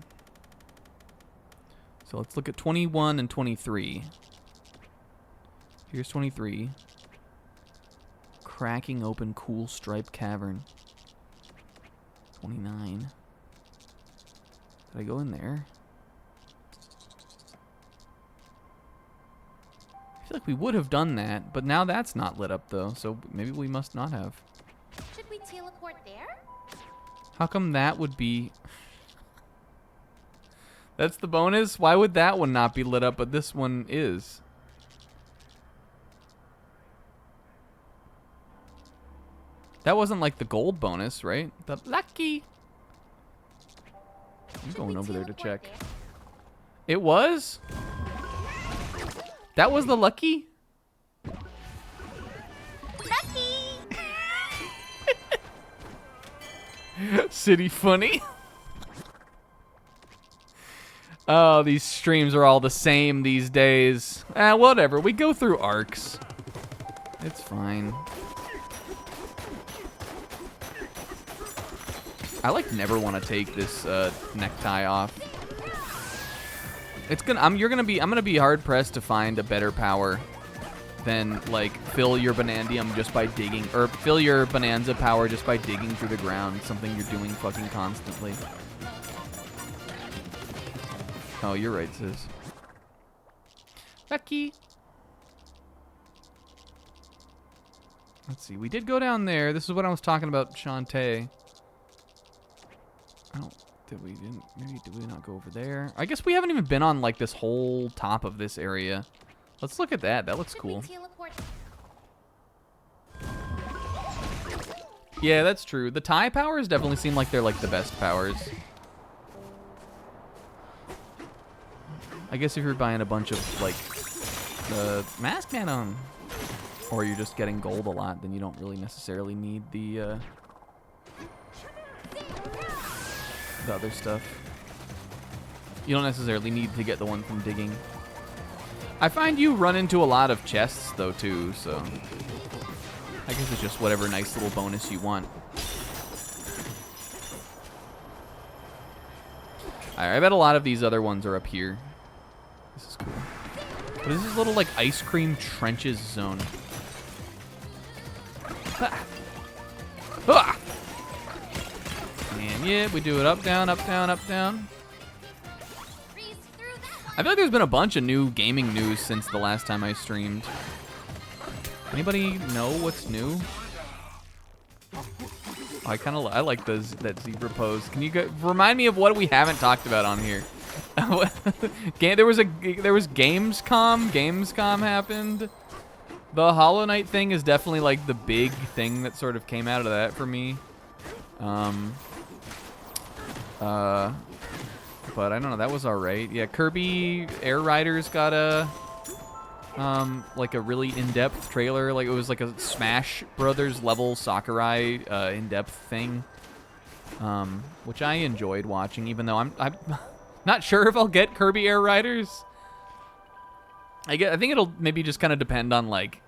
So let's look at 21 and 23. Here's 23. Cracking open cool striped cavern. 29. Did I go in there? I feel like we would have done that, but now that's not lit up though, so maybe we must not have. Should we teleport there? How come that would be... That's the bonus? Why would that one not be lit up, but this one is? That wasn't like the gold bonus, right? The lucky. I'm going over there to check. It was? That was the lucky? Lucky! City funny. Oh, these streams are all the same these days. Whatever. We go through arcs. It's fine. I like never want to take this necktie off. It's gonna. I'm gonna be hard pressed to find a better power than like fill your Banandium just by digging, or fill your Bananza power just by digging through the ground. Something you're doing fucking constantly. Oh, you're right, sis. Becky. Let's see. We did go down there. This is what I was talking about, Shantae. I don't. Did we didn't? Maybe did we not go over there? I guess we haven't even been on like this whole top of this area. Let's look at that. That looks cool. Yeah, that's true. The Thai powers definitely seem like they're like the best powers. I guess if you're buying a bunch of like the mask cannon, or you're just getting gold a lot, then you don't really necessarily need the other stuff. You don't necessarily need to get the one from digging. I find you run into a lot of chests though too, so I guess it's just whatever nice little bonus you want. Alright, I bet a lot of these other ones are up here. This is cool. What is this little like ice cream trenches zone? Ah. Ah. And yeah, we do it up, down, up, down, up, down. I feel like there's been a bunch of new gaming news since the last time I streamed. Anybody know what's new? Oh, I like that zebra pose. Can you remind me of what we haven't talked about on here? There was Gamescom. Gamescom happened. The Hollow Knight thing is definitely like the big thing that sort of came out of that for me. But I don't know, that was alright. Yeah, Kirby Air Riders got a like a really in-depth trailer. Like it was like a Smash Brothers level Sakurai in-depth thing, which I enjoyed watching. Even though I'm not sure if I'll get Kirby Air Riders. I think it'll maybe just kind of depend on like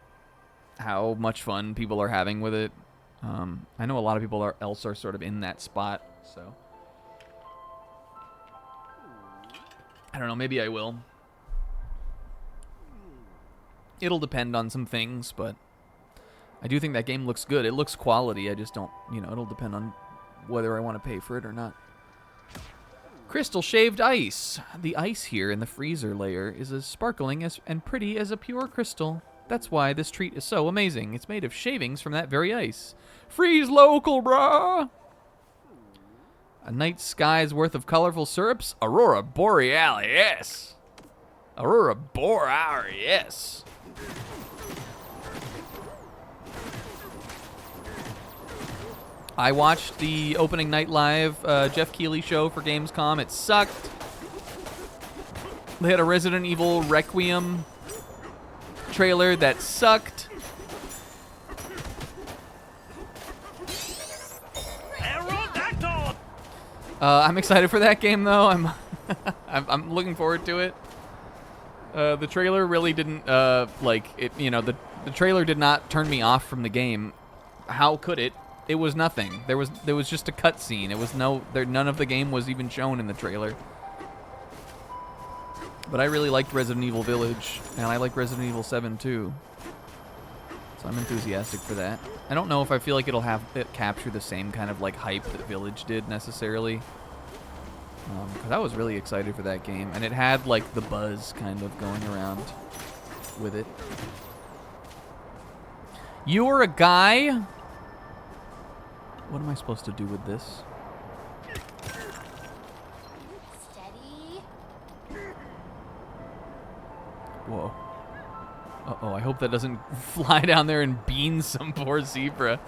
how much fun people are having with it. I know a lot of people else are sort of in that spot, so I don't know. Maybe I will. It'll depend on some things, but I do think that game looks good. It looks quality. I just don't, it'll depend on whether I want to pay for it or not. Crystal shaved ice. The ice here in the freezer layer is as sparkling and pretty as a pure crystal. That's why this treat is so amazing. It's made of shavings from that very ice. Freeze local, brah! A night sky's worth of colorful syrups. Aurora Borealis. Aurora Borealis. I watched the opening night live Jeff Keighley show for Gamescom. It sucked. They had a Resident Evil Requiem trailer that sucked. I'm excited for that game though. I'm looking forward to it. The trailer really didn't like it. The trailer did not turn me off from the game. How could it? It was nothing. There was just a cutscene. It was none of the game was even shown in the trailer. But I really liked Resident Evil Village, and I like Resident Evil 7 too. So I'm enthusiastic for that. I don't know if I feel like it'll have it capture the same kind of like hype that Village did necessarily. Because I was really excited for that game, and it had like the buzz kind of going around with it. You're a guy. What am I supposed to do with this? Steady. Whoa. Uh-oh, I hope that doesn't fly down there and bean some poor zebra.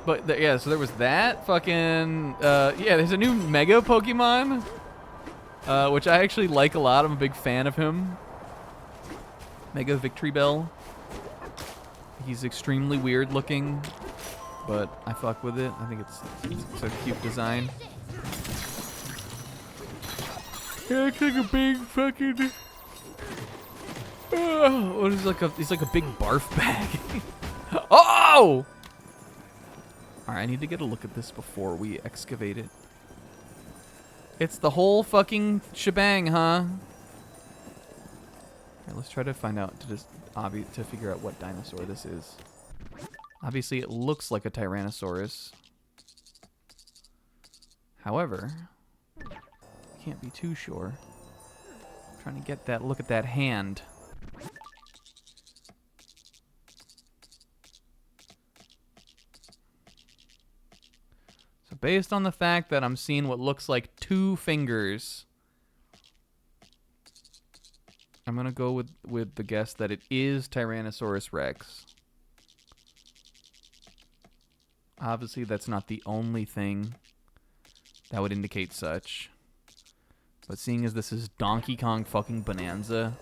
But yeah, so there was that fucking, yeah, there's a new Mega Pokemon, which I actually like a lot. I'm a big fan of him. Mega Victory Bell. He's extremely weird looking. but I fuck with it. I think it's a cute design. Yeah, it's like a big fucking. Oh, it's like a big barf bag. Oh! Alright, I need to get a look at this before we excavate it. It's the whole fucking shebang, huh? Alright, let's try to find out to figure out what dinosaur this is. Obviously, it looks like a Tyrannosaurus. However, can't be too sure. I'm trying to get that look at that hand. So based on the fact that I'm seeing what looks like 2 fingers, I'm gonna go with the guess that it is Tyrannosaurus Rex. Obviously, that's not the only thing that would indicate such. But seeing as this is Donkey Kong fucking Bananza,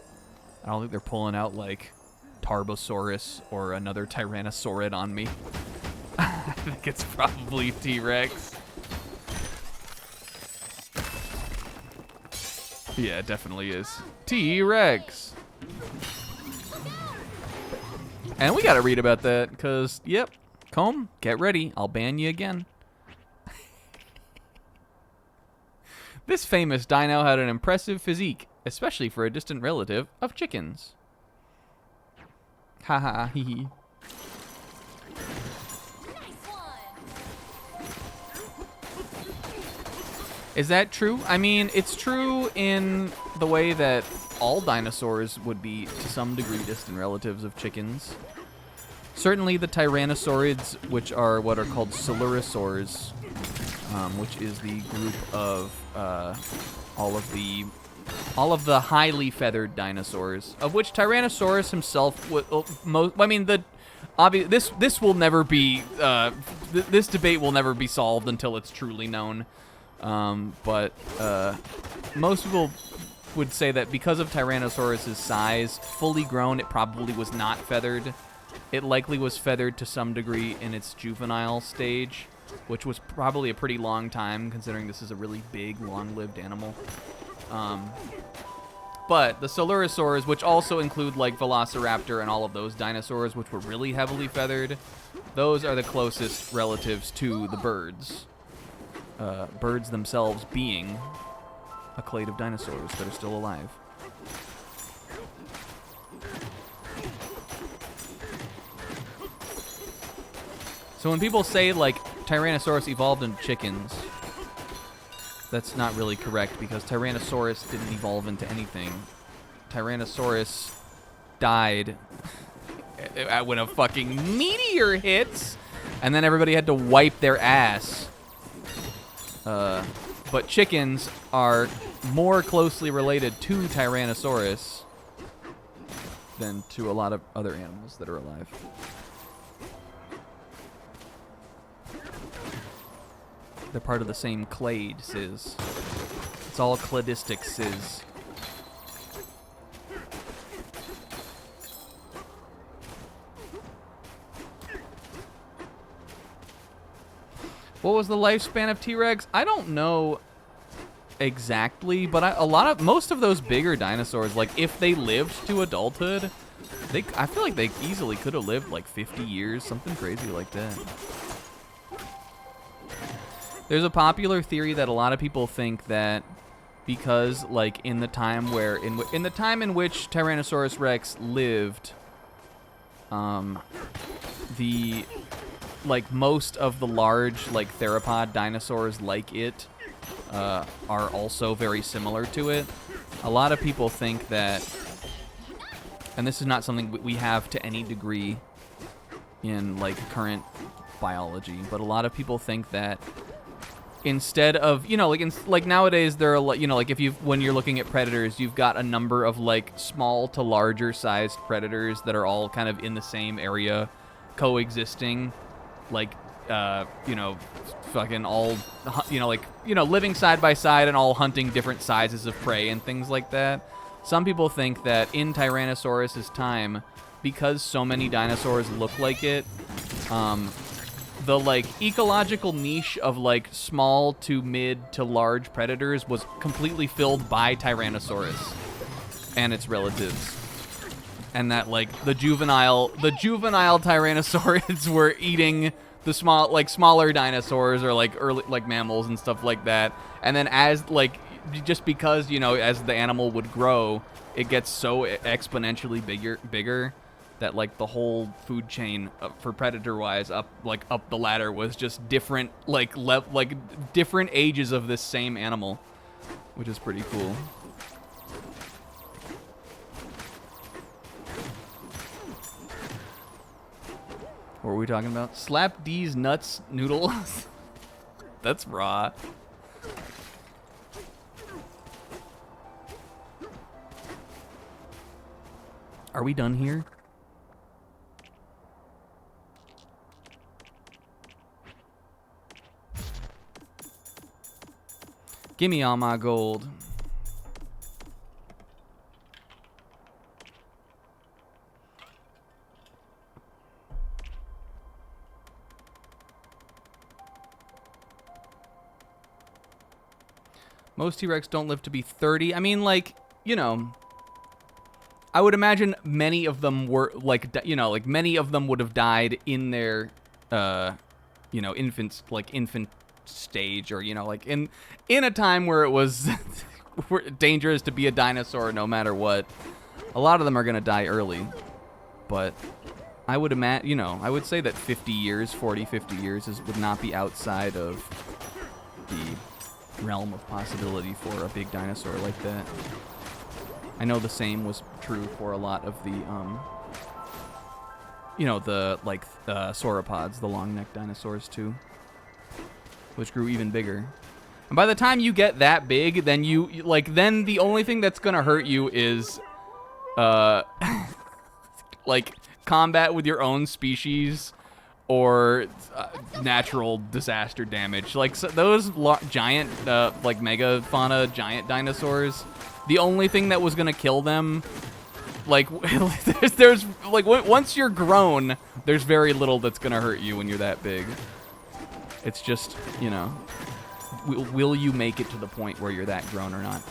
I don't think they're pulling out, like, Tarbosaurus or another Tyrannosaurid on me. I think it's probably T-Rex. Yeah, it definitely is. T-Rex! And we gotta read about that, because, yep, Comb, get ready. I'll ban you again. This famous dino had an impressive physique, especially for a distant relative of chickens. Haha, hee hee. Is that true? I mean, it's true in the way that all dinosaurs would be, to some degree, distant relatives of chickens. Certainly the Tyrannosaurids, which are what are called Silurosaurs, which is the group of all of the highly feathered dinosaurs, of which Tyrannosaurus himself I mean, this will never be this debate will never be solved until it's truly known. But most people would say that because of Tyrannosaurus's size, fully grown, it probably was not feathered. It likely was feathered to some degree in its juvenile stage, which was probably a pretty long time, considering this is a really big, long-lived animal. But the Silurosaurs, which also include, like, Velociraptor and all of those dinosaurs, which were really heavily feathered, those are the closest relatives to the birds. Birds themselves being a clade of dinosaurs that are still alive. So when people say, like, Tyrannosaurus evolved into chickens, that's not really correct, because Tyrannosaurus didn't evolve into anything. Tyrannosaurus died when a fucking meteor hits, and then everybody had to wipe their ass. But chickens are more closely related to Tyrannosaurus than to a lot of other animals that are alive. They're part of the same clade, Sis. It's all cladistic, Sis. What was the lifespan of T-Rex? I don't know exactly, but most of those bigger dinosaurs, like, if they lived to adulthood, I feel like they easily could have lived like 50 years, something crazy like that. There's a popular theory that a lot of people think that because, like, in the time in which Tyrannosaurus Rex lived, most of the large, like, theropod dinosaurs like it are also very similar to it. A lot of people think that, and this is not something we have to any degree in, like, current biology, but a lot of people think that instead of, like nowadays there are, like, when you're looking at predators, you've got a number of, like, small to larger sized predators that are all kind of in the same area coexisting, like, fucking all, living side by side and all hunting different sizes of prey and things like that. Some people think that in Tyrannosaurus's time, because so many dinosaurs look like it, the like ecological niche of like small to mid to large predators was completely filled by Tyrannosaurus and its relatives. And that like the juvenile Tyrannosaurids were eating the smaller dinosaurs or like early like mammals and stuff like that. And then as like just because, you know, as the animal would grow, it gets so exponentially bigger that like the whole food chain for predator wise up the ladder was just different different ages of this same animal, which is pretty cool. What were we talking about? Slap D's nuts noodles. That's raw. Are we done here? Give me all my gold. Most T-Rex don't live to be 30. I mean, like, you know, I would imagine many of them were, like, you know, like, many of them would have died in their, you know, infant stage, or, you know, like, in a time where it was dangerous to be a dinosaur no matter what. A lot of them are going to die early, but I would imagine, you know, I would say that 50 years, 40, 50 years would not be outside of the realm of possibility for a big dinosaur like that. I know the same was true for a lot of the, you know, the, like, sauropods, the long-necked dinosaurs, too, which grew even bigger. And by the time you get that big, then then the only thing that's gonna hurt you is, like, combat with your own species or natural disaster damage. Like, so those giant, like, megafauna giant dinosaurs, the only thing that was gonna kill them, like, there's like, once you're grown, there's very little that's gonna hurt you when you're that big. It's just, you know, will you make it to the point where you're that grown or not?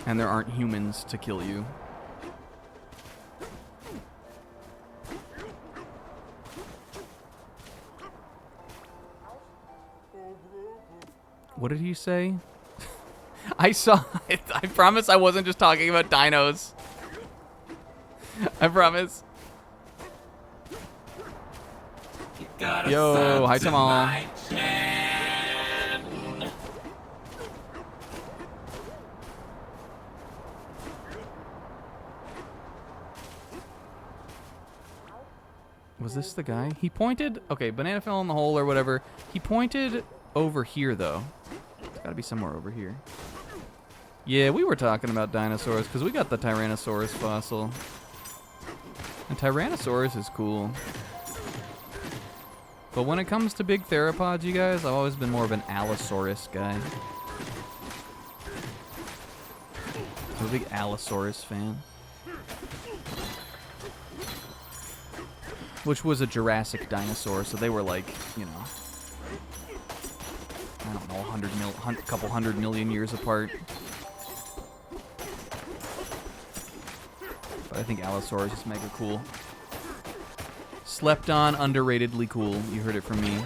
And there aren't humans to kill you. What did he say? I saw it. I promise I wasn't just talking about dinos. I promise. Yo, hi Tamal. Was this the guy? He pointed. Okay, banana fell in the hole or whatever. He pointed over here though. It's gotta be somewhere over here. Yeah, we were talking about dinosaurs because we got the Tyrannosaurus fossil. And Tyrannosaurus is cool. But when it comes to big theropods, you guys, I've always been more of an Allosaurus guy. I'm a big Allosaurus fan. Which was a Jurassic dinosaur, so they were like, you know, I don't know, a couple hundred million years apart. But I think Allosaurus is mega cool. Slept on, underratedly cool. You heard it from me.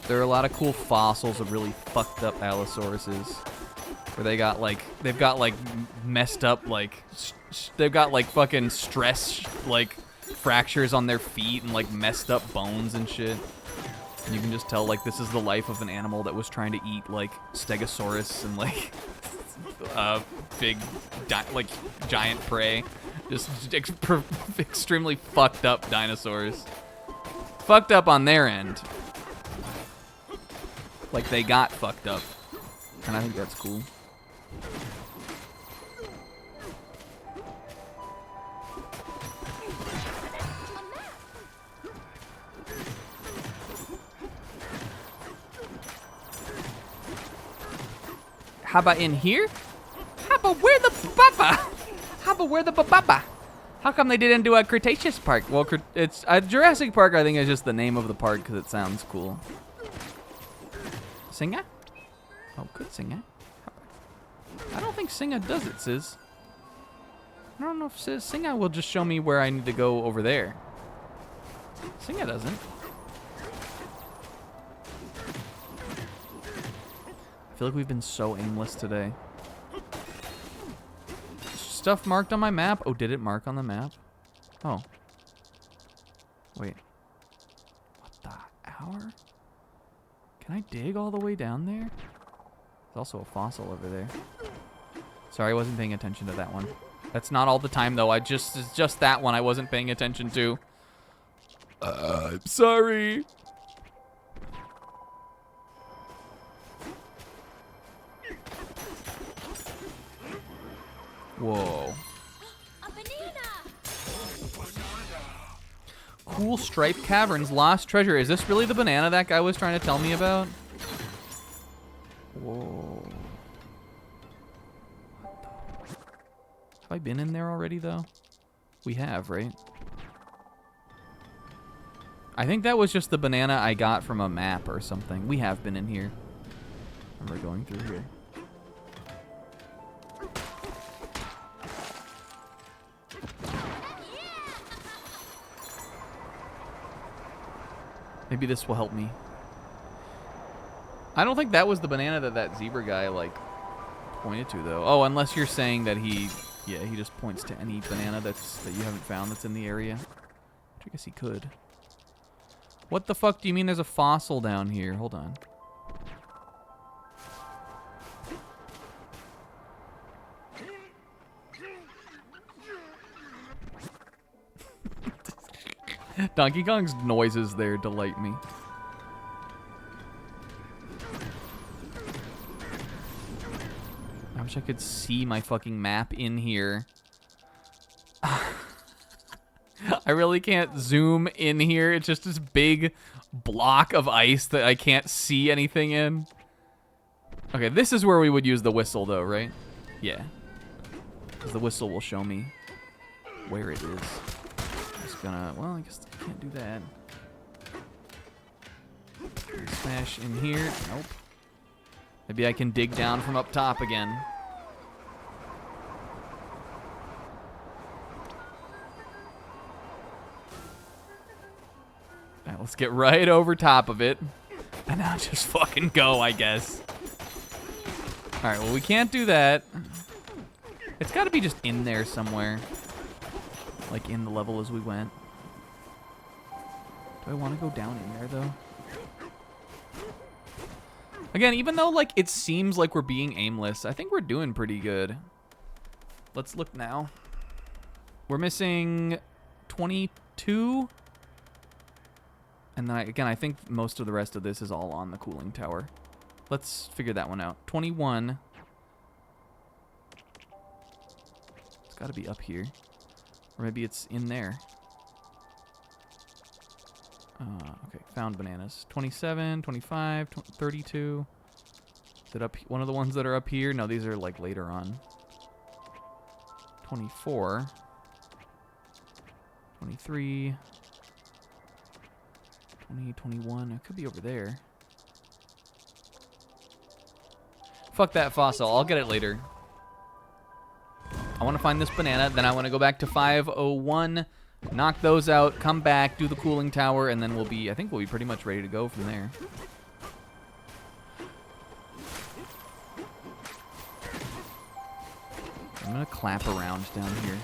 There are a lot of cool fossils of really fucked up Allosauruses, where they've got like messed up, like, they've got like fucking stress, like, fractures on their feet and like messed up bones and shit. And you can just tell, like, this is the life of an animal that was trying to eat, like, Stegosaurus and, like, big, like, giant prey. Just extremely fucked up dinosaurs. Fucked up on their end. Like, they got fucked up. And I think that's cool. How about in here? How where the baba? Haba, where the baba? How come they didn't do a Cretaceous Park? Well, it's Jurassic Park. I think is just the name of the park because it sounds cool. Singa? Oh, good Singa. I don't think Singa does it, Sis. I don't know if Singa will just show me where I need to go over there. Singa doesn't. I feel like we've been so aimless today. Stuff marked on my map. Oh, did it mark on the map? Oh. Wait. What the hour? Can I dig all the way down there? There's also a fossil over there. Sorry, I wasn't paying attention to that one. That's not all the time, though. It's just that one I wasn't paying attention to. I'm sorry. Whoa. A banana! Cool striped caverns, lost treasure. Is this really the banana that guy was trying to tell me about? Whoa. Have I been in there already, though? We have, right? I think that was just the banana I got from a map or something. We have been in here. And we're going through here. Maybe this will help me. I don't think that was the banana that zebra guy, like, pointed to, though. Oh, unless you're saying that he just points to any banana that you haven't found that's in the area. Which I guess he could. What the fuck do you mean there's a fossil down here? Hold on. Donkey Kong's noises there delight me. I wish I could see my fucking map in here. I really can't zoom in here. It's just this big block of ice that I can't see anything in. Okay, this is where we would use the whistle, though, right? Yeah. Because the whistle will show me where it is. Gonna, well, I guess I can't do that. Smash in here. Nope. Maybe I can dig down from up top again. Alright, let's get right over top of it. And now just fucking go, I guess. Alright, well, we can't do that. It's gotta be just in there somewhere. Like in the level as we went. Do I want to go down in there, though? Again, even though, like, it seems like we're being aimless, I think we're doing pretty good. Let's look now. We're missing 22. And then, again, I think most of the rest of this is all on the cooling tower. Let's figure that one out. 21. It's got to be up here. Or maybe it's in there. Okay, found bananas. 27, 25, 32. Is it up? One of the ones that are up here? No, these are like later on. 24. 23. 20, 21. It could be over there. Fuck that fossil. I'll get it later. I want to find this banana, then I want to go back to 501, knock those out, come back, do the cooling tower, and then I think we'll be pretty much ready to go from there. I'm going to clap around down here.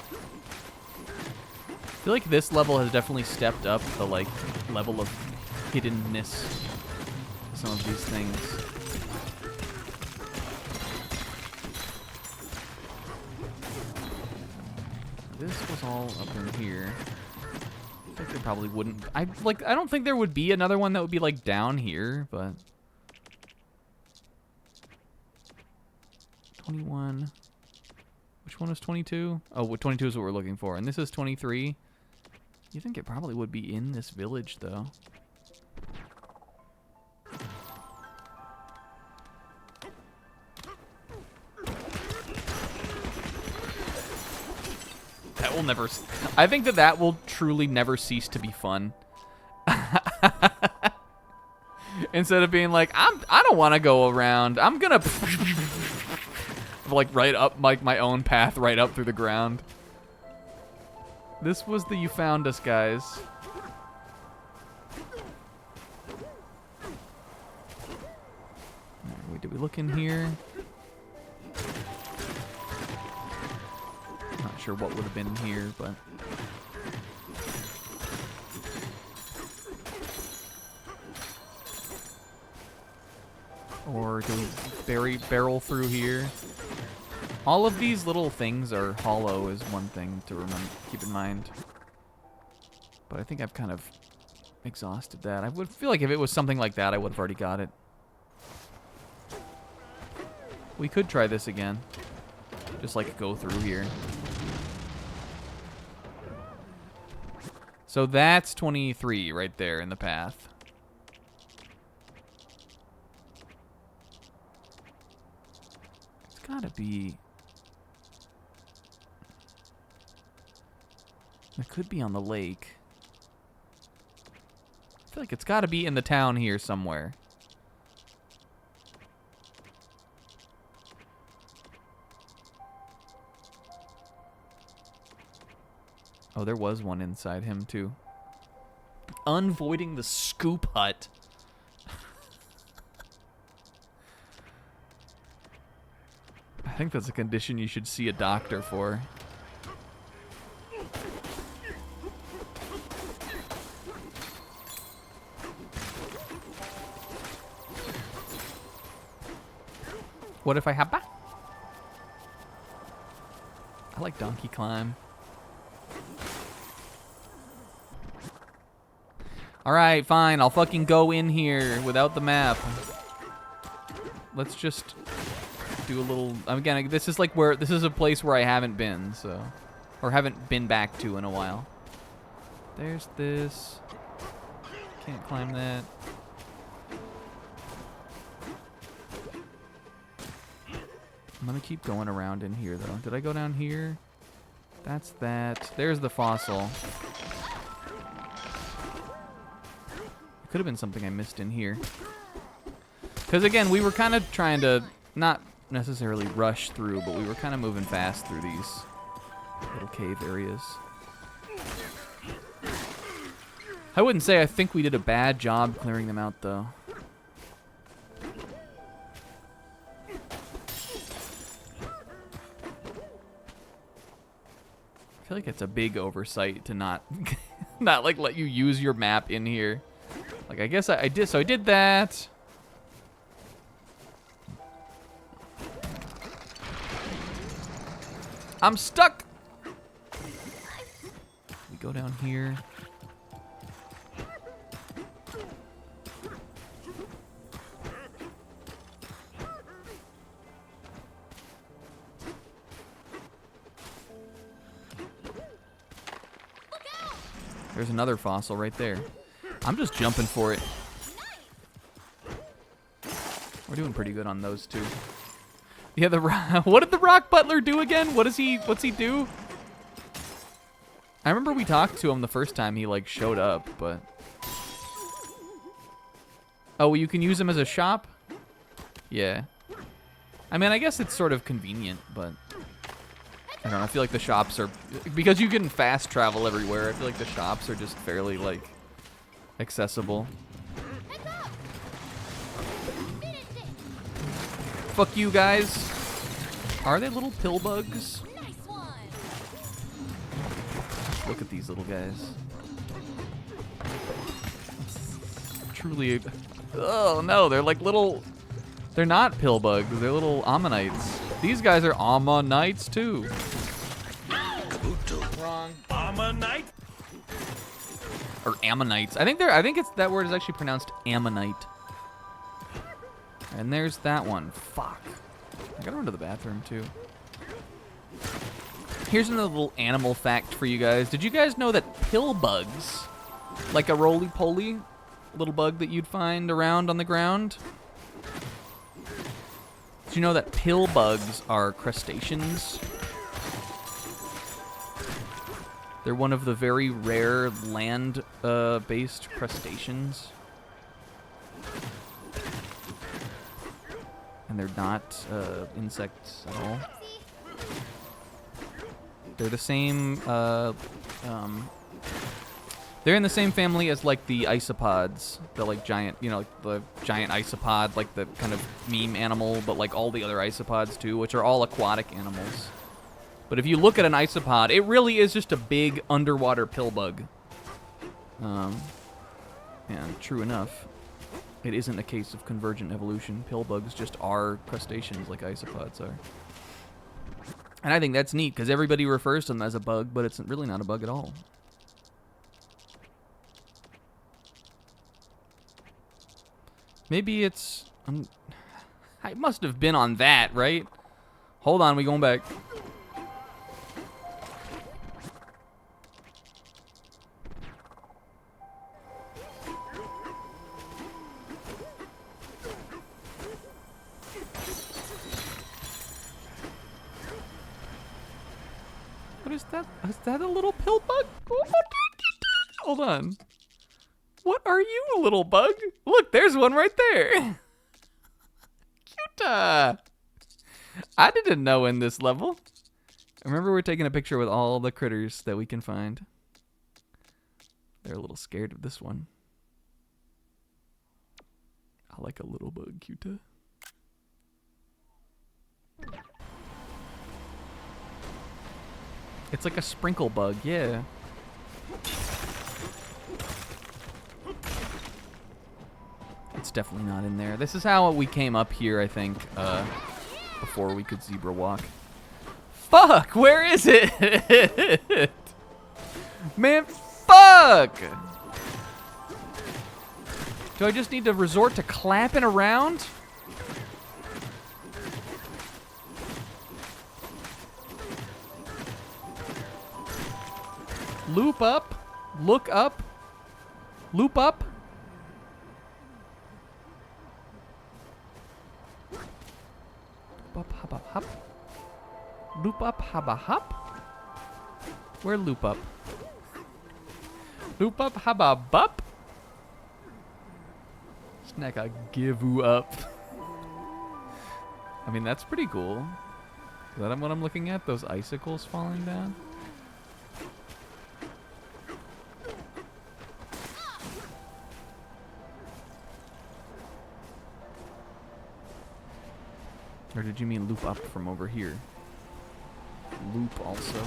I feel like this level has definitely stepped up the, like, level of hiddenness of some of these things. This was all up in here. I think there probably wouldn't. I don't think there would be another one that would be like down here, but 21. Which one is 22? Oh, 22 is what we're looking for, and this is 23. You think it probably would be in this village, though? will never... I think that will truly never cease to be fun. Instead of being like, I don't want to go around. I'm gonna... like, right up, like, my own path right up through the ground. This was the You Found Us, guys. Wait, did we look in here? Not sure what would have been in here, but... Or do we barrel through here? All of these little things are hollow is one thing to keep in mind. But I think I've kind of exhausted that. I would feel like if it was something like that, I would have already got it. We could try this again. Just like go through here. So that's 23 right there in the path. It's gotta be... It could be on the lake. I feel like it's gotta be in the town here somewhere. Oh, there was one inside him, too. Unvoiding the scoop hut. I think that's a condition you should see a doctor for. What if I have... I like Donkey Climb. Alright, fine. I'll fucking go in here without the map. Let's just do a little... Again, this is like where... This is a place where I haven't been, so... Or haven't been back to in a while. There's this. Can't climb that. I'm gonna keep going around in here, though. Did I go down here? That's that. There's the fossil. Could have been something I missed in here. Because, again, we were kind of trying to not necessarily rush through, but we were kind of moving fast through these little cave areas. I wouldn't say I think we did a bad job clearing them out, though. I feel like it's a big oversight to not like let you use your map in here. Like, I guess I did, so I did that. I'm stuck. We go down here. There's another fossil right there. I'm just jumping for it. We're doing pretty good on those two. Yeah, what did the rock butler do again? What's he do? I remember we talked to him the first time he like showed up, but oh, you can use him as a shop? Yeah. I mean, I guess it's sort of convenient, but I don't know. I feel like the shops are, because you can fast travel everywhere, I feel like the shops are just fairly, like, accessible. Fuck you guys. Are they little pill bugs? Look at these little guys. Truly, oh no, they're like little, they're not pill bugs, they're little ammonites. These guys are ammonites too. Wrong. Ammonite? Or ammonites. I think it's that word is actually pronounced ammonite. And there's that one. Fuck. I gotta run to the bathroom too. Here's another little animal fact for you guys. Did you guys know that pill bugs, like a roly-poly little bug that you'd find around on the ground? Did you know that pill bugs are crustaceans? They're one of the very rare land-based crustaceans. And they're not insects at all. They're the same, they're in the same family as, like, the isopods. The, like, giant, you know, like, the giant isopod, like, the kind of meme animal, but, like, all the other isopods, too, which are all aquatic animals. But if you look at an isopod, it really is just a big underwater pill bug. And true enough, it isn't a case of convergent evolution. Pill bugs just are crustaceans like isopods are. And I think that's neat, because everybody refers to them as a bug, but it's really not a bug at all. Maybe it's... I must have been on that, right? Hold on, we going back. What is that? Is that a little pill bug? Hold on. What are you, little bug? Look, there's one right there. Cute. I didn't know in this level. Remember, we're taking a picture with all the critters that we can find. They're a little scared of this one. I like a little bug, Cuta. It's like a sprinkle bug, yeah. It's definitely not in there. This is how we came up here, I think, before we could zebra walk. Fuck! Where is it? Man, fuck! Do I just need to resort to clapping around? Loop up, look up, loop up. Loop up, hubba hop. Loop up, hubba hop. Where loop up? Loop up, hubba bup. Snack, I give you up. I mean, that's pretty cool. Is that what I'm looking at? Those icicles falling down? Or did you mean loop up from over here? Loop also.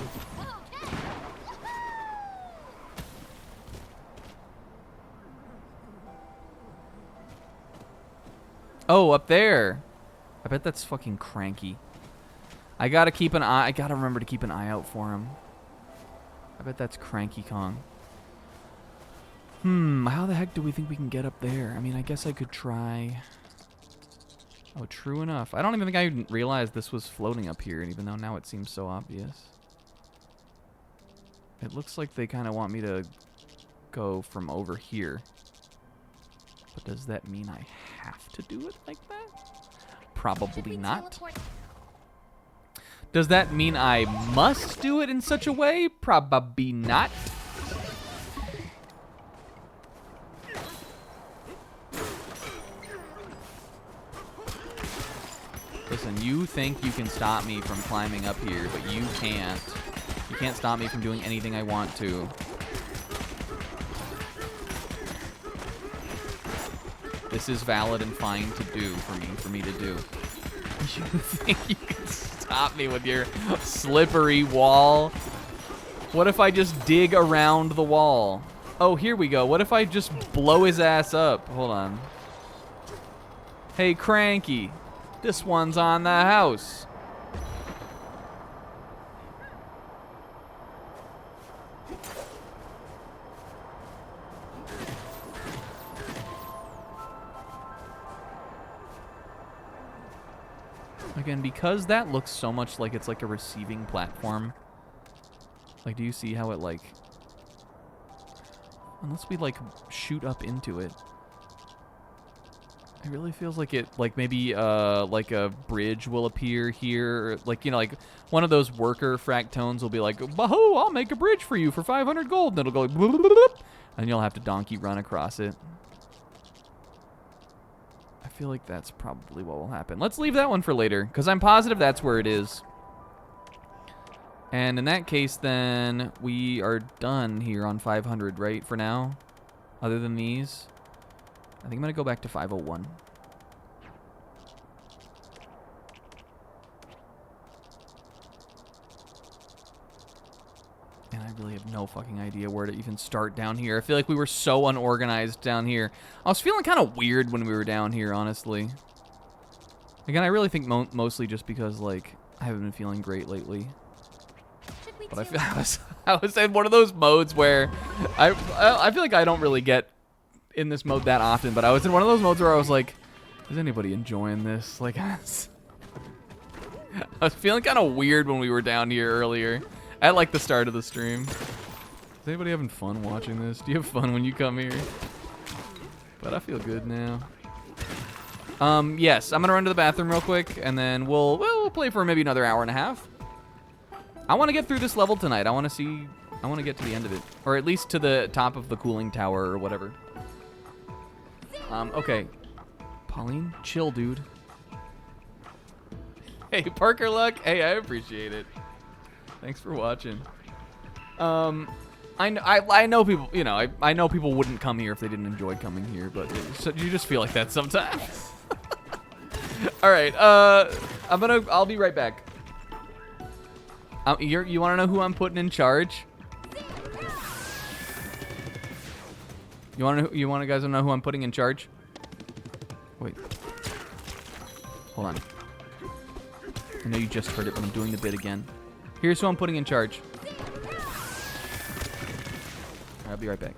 Oh, up there. I bet that's fucking Cranky. I gotta keep an eye. I gotta remember to keep an eye out for him. I bet that's Cranky Kong. How the heck do we think we can get up there? I mean, I guess I could try. Oh, true enough. I don't even think I realized this was floating up here, even though now it seems so obvious. It looks like they kind of want me to go from over here. But does that mean I have to do it like that? Probably not. Does that mean I must do it in such a way? Probably not. Listen, you think you can stop me from climbing up here, but you can't. You can't stop me from doing anything I want to. This is valid and fine to do for me to do. You think you can stop me with your slippery wall? What if I just dig around the wall? Oh, here we go. What if I just blow his ass up? Hold on. Hey, Cranky. This one's on the house. Again, because that looks so much like it's like a receiving platform. Like, do you see how it like... Unless we like shoot up into it. It really feels like it, like maybe like a bridge will appear here, like, you know, like one of those worker fractones will be like, "Wahoo! I'll make a bridge for you for 500 gold," and it'll go like, bloop, bloop, bloop, and you'll have to donkey run across it. I feel like that's probably what will happen. Let's leave that one for later, because I'm positive that's where it is. And in that case, then we are done here on 500, right? For now, other than these. I think I'm going to go back to 501. And I really have no fucking idea where to even start down here. I feel like we were so unorganized down here. I was feeling kind of weird when we were down here, honestly. Again, I really think mostly just because, like, I haven't been feeling great lately. But I was in one of those modes where I feel like I don't really get in this mode that often, but I was in one of those modes where I was like, is anybody enjoying this? Like, I was feeling kind of weird when we were down here earlier at like the start of the stream. Is anybody having fun watching this? Do you have fun when you come here? But I feel good now. Yes, I'm gonna run to the bathroom real quick, and then we'll play for maybe another hour and a half. I want to get through this level tonight. I want to get to the end of it, or at least to the top of the cooling tower or whatever. Okay. Pauline, chill, dude. Hey, Parker Luck. Hey, I appreciate it. Thanks for watching. I know people, you know, I know people wouldn't come here if they didn't enjoy coming here, but you just feel like that sometimes. All right. I'll be right back. You want to know who I'm putting in charge? You want guys to know who I'm putting in charge? Wait. Hold on. I know you just heard it, but I'm doing the bit again. Here's who I'm putting in charge. I'll be right back.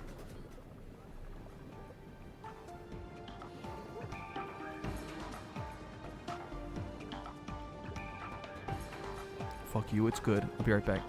Fuck you, it's good. I'll be right back.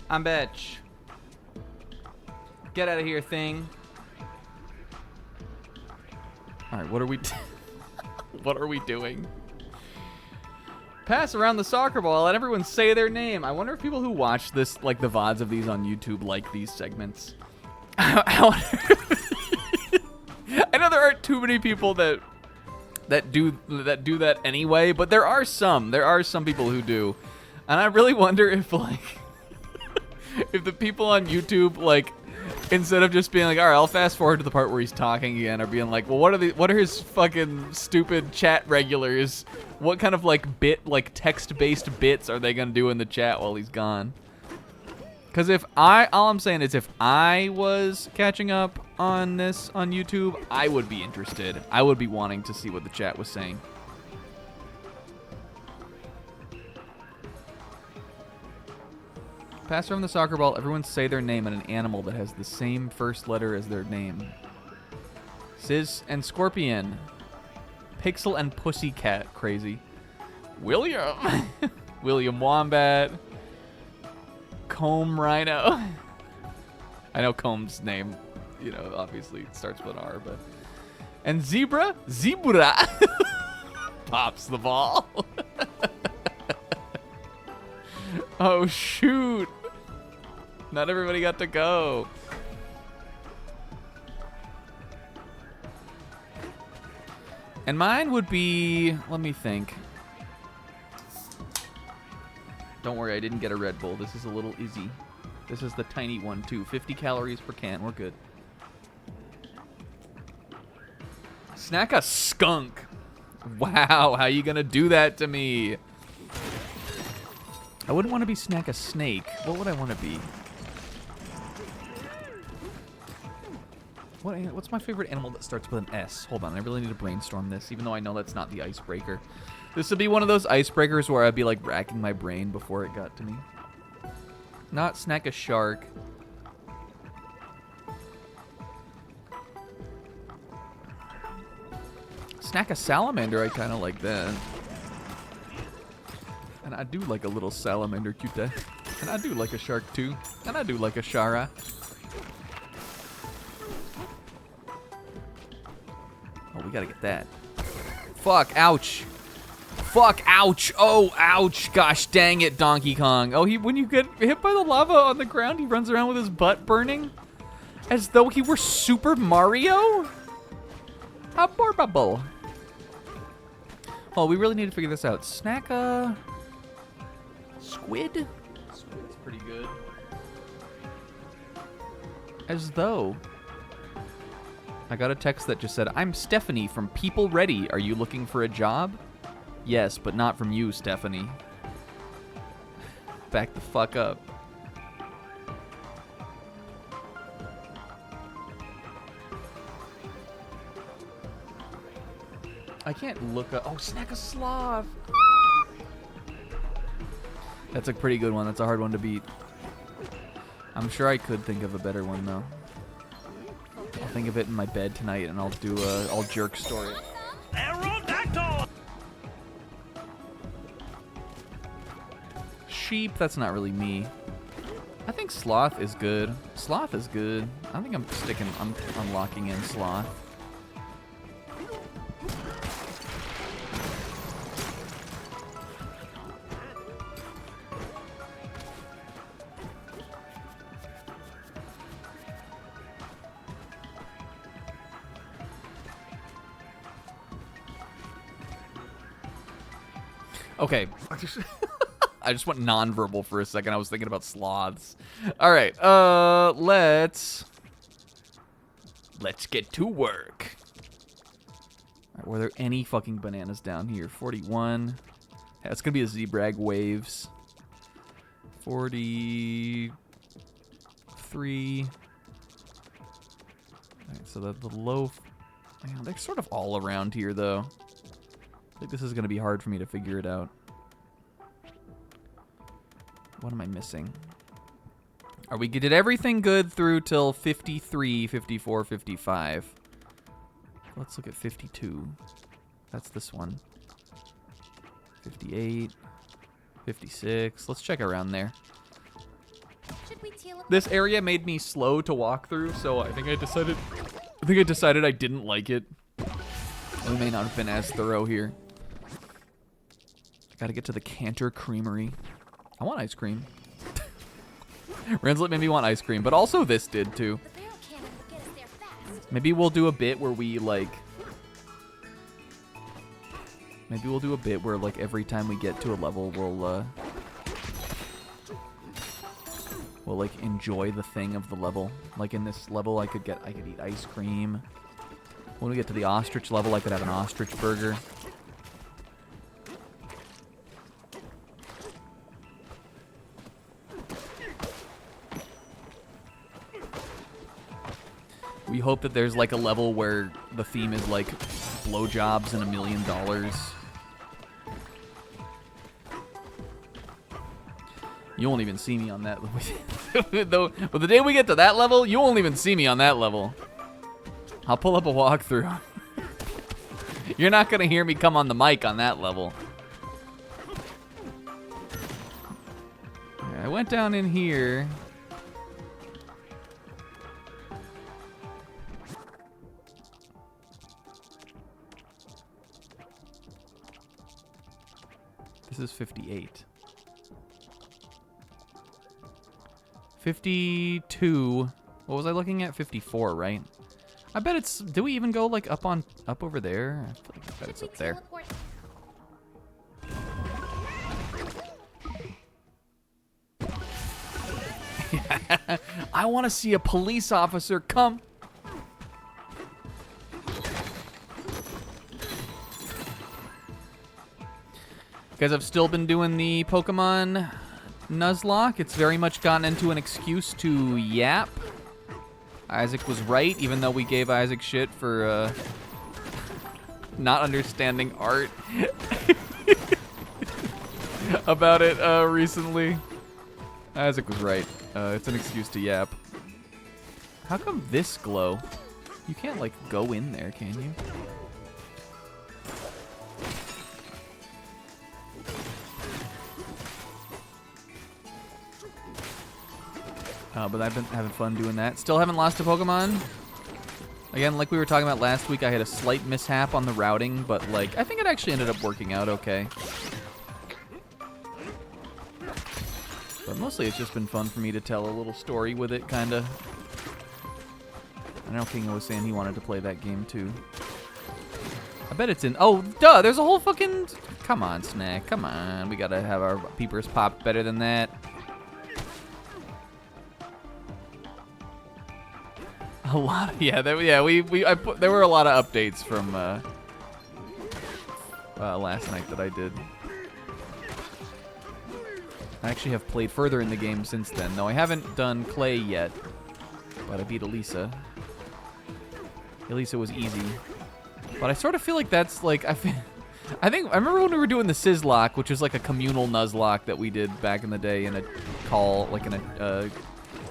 I'm bitch. Get out of here, thing. All right, what are we what are we doing? Pass around the soccer ball, let everyone say their name. I wonder if people who watch this, like the VODs of these on YouTube, like these segments. I know there aren't too many people that do that anyway, but there are some people who do. And I really wonder if like if the people on YouTube, like, instead of just being like, all right, I'll fast forward to the part where he's talking again, or being like, well, what are his fucking stupid chat regulars? What kind of like text-based bits are they gonna do in the chat while he's gone? Because all I'm saying is if I was catching up on this on YouTube, I would be interested. I would be wanting to see what the chat was saying. Pass around the soccer ball. Everyone say their name and an animal that has the same first letter as their name. Sizz and Scorpion. Pixel and Pussycat. Crazy. William. William Wombat. Comb Rhino. I know Comb's name, you know, obviously starts with an R, but. And Zebra. Zebra. Pops the ball. Oh, shoot. Not everybody got to go. And mine would be, let me think. Don't worry, I didn't get a Red Bull. This is a little easy. This is the tiny one, too. 50 calories per can. We're good. Snack a skunk. Wow, how you gonna do that to me? I wouldn't want to be snack a snake. What would I want to be? What's my favorite animal that starts with an S? Hold on, I really need to brainstorm this, even though I know that's not the icebreaker. This would be one of those icebreakers where I'd be like racking my brain before it got to me. Not snack a shark. Snack a salamander, I kind of like that. And I do like a little salamander cute. And I do like a shark too. And I do like a Shara. Oh, we gotta get that. Fuck, ouch. Fuck, ouch. Oh, ouch. Gosh dang it, Donkey Kong. Oh, when you get hit by the lava on the ground, he runs around with his butt burning? As though he were Super Mario? How adorable. Oh, we really need to figure this out. Snack a squid? Squid's pretty good. As though. I got a text that just said, I'm Stephanie from People Ready. Are you looking for a job? Yes, but not from you, Stephanie. Back the fuck up. I can't look up. Oh, snack a sloth. That's a pretty good one. That's a hard one to beat. I'm sure I could think of a better one, though. I'll think of it in my bed tonight, and I'll do I'll jerk story. Aerodactyl! Sheep, that's not really me. I think sloth is good. Sloth is good. I think I'm locking in sloth. Okay. I just went non-verbal for a second. I was thinking about sloths. All right. Let's get to work. All right, were there any fucking bananas down here? 41. Yeah, it's going to be a Zebrag Waves. 43. All right, so the low... Man, they're sort of all around here, though. I think this is going to be hard for me to figure it out. What am I missing? We did everything good through till 53, 54, 55. Let's look at 52. That's this one. 58, 56. Let's check around there. Should we teleport? This area made me slow to walk through, so I think I decided I didn't like it. We may not have been as thorough here. Gotta get to the Cantor Creamery. I want ice cream. Renslett made me want ice cream, but also this did too. The barrel cannon will get us there fast. Maybe we'll do a bit where we like... Maybe we'll do a bit where like every time we get to a level, we'll like enjoy the thing of the level. Like in this level, I could eat ice cream. When we get to the ostrich level, I could have an ostrich burger. We hope that there's like a level where the theme is like blowjobs and $1 million. You won't even see me on that. Though, but the day we get to that level, you won't even see me on that level. I'll pull up a walkthrough. You're not gonna hear me come on the mic on that level. I went down in here. This is 58. 52. What was I looking at? 54, right? I bet it's... Do we even go like up over there? I bet it's up there. I want to see a police officer come. Guys, I've still been doing the Pokemon Nuzlocke. It's very much gotten into an excuse to yap. Isaac was right, even though we gave Isaac shit for not understanding art about it recently. Isaac was right. It's an excuse to yap. How come this glow? You can't, like, go in there, can you? But I've been having fun doing that. Still haven't lost a Pokemon. Again, like we were talking about last week, I had a slight mishap on the routing, but like I think it actually ended up working out okay. But mostly it's just been fun for me to tell a little story with it, kind of. I know Kingo was saying he wanted to play that game too. I bet it's in... Oh, duh, there's a whole fucking... Come on, Snack, come on. We gotta have our peepers pop better than that. A lot of, yeah, there were a lot of updates from last night that I did. I actually have played further in the game since then, though I haven't done Clay yet, but I beat Elisa. Elisa was easy, but I sort of feel like that's like I remember when we were doing the Sizzlock, which was like a communal Nuzlocke that we did back in the day in a call, like in a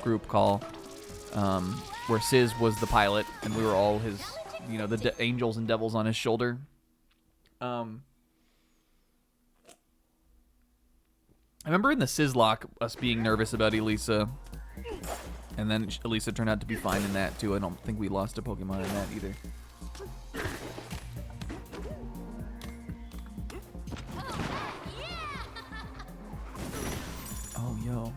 group call. Where Sizz was the pilot, and we were all his, you know, the angels and devils on his shoulder. I remember in the Sizzlock, us being nervous about Elisa, and then Elisa turned out to be fine in that, too. I don't think we lost a Pokemon in that, either. Oh, yo.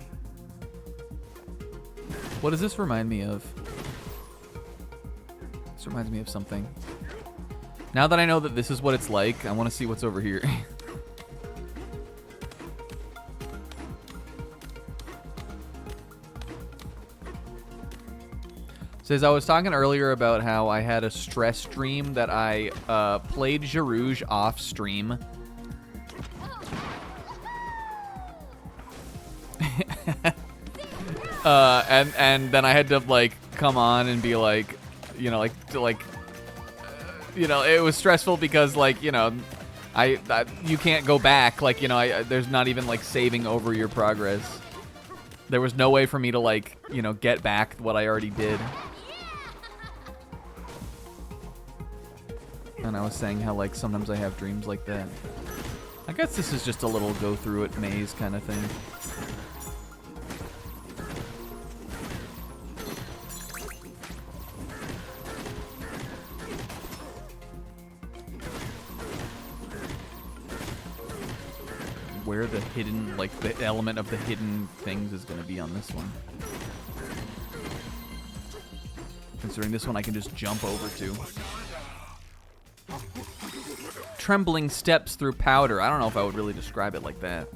What does this remind me of? This reminds me of something. Now that I know that this is what it's like, I want to see what's over here. Says, I was talking earlier about how I had a stress dream that I played Jarouge off stream. And then I had to like come on and be like, you know, it was stressful because like, you know, you can't go back, like, you know, there's not even like saving over your progress. There was no way for me to like, you know, get back what I already did. And I was saying how like sometimes I have dreams like that. I guess this is just a little go through it maze kind of thing. where the hidden, like, the element of the hidden things is going to be on this one. Considering this one I can just jump over to. Trembling steps through powder. I don't know if I would really describe it like that.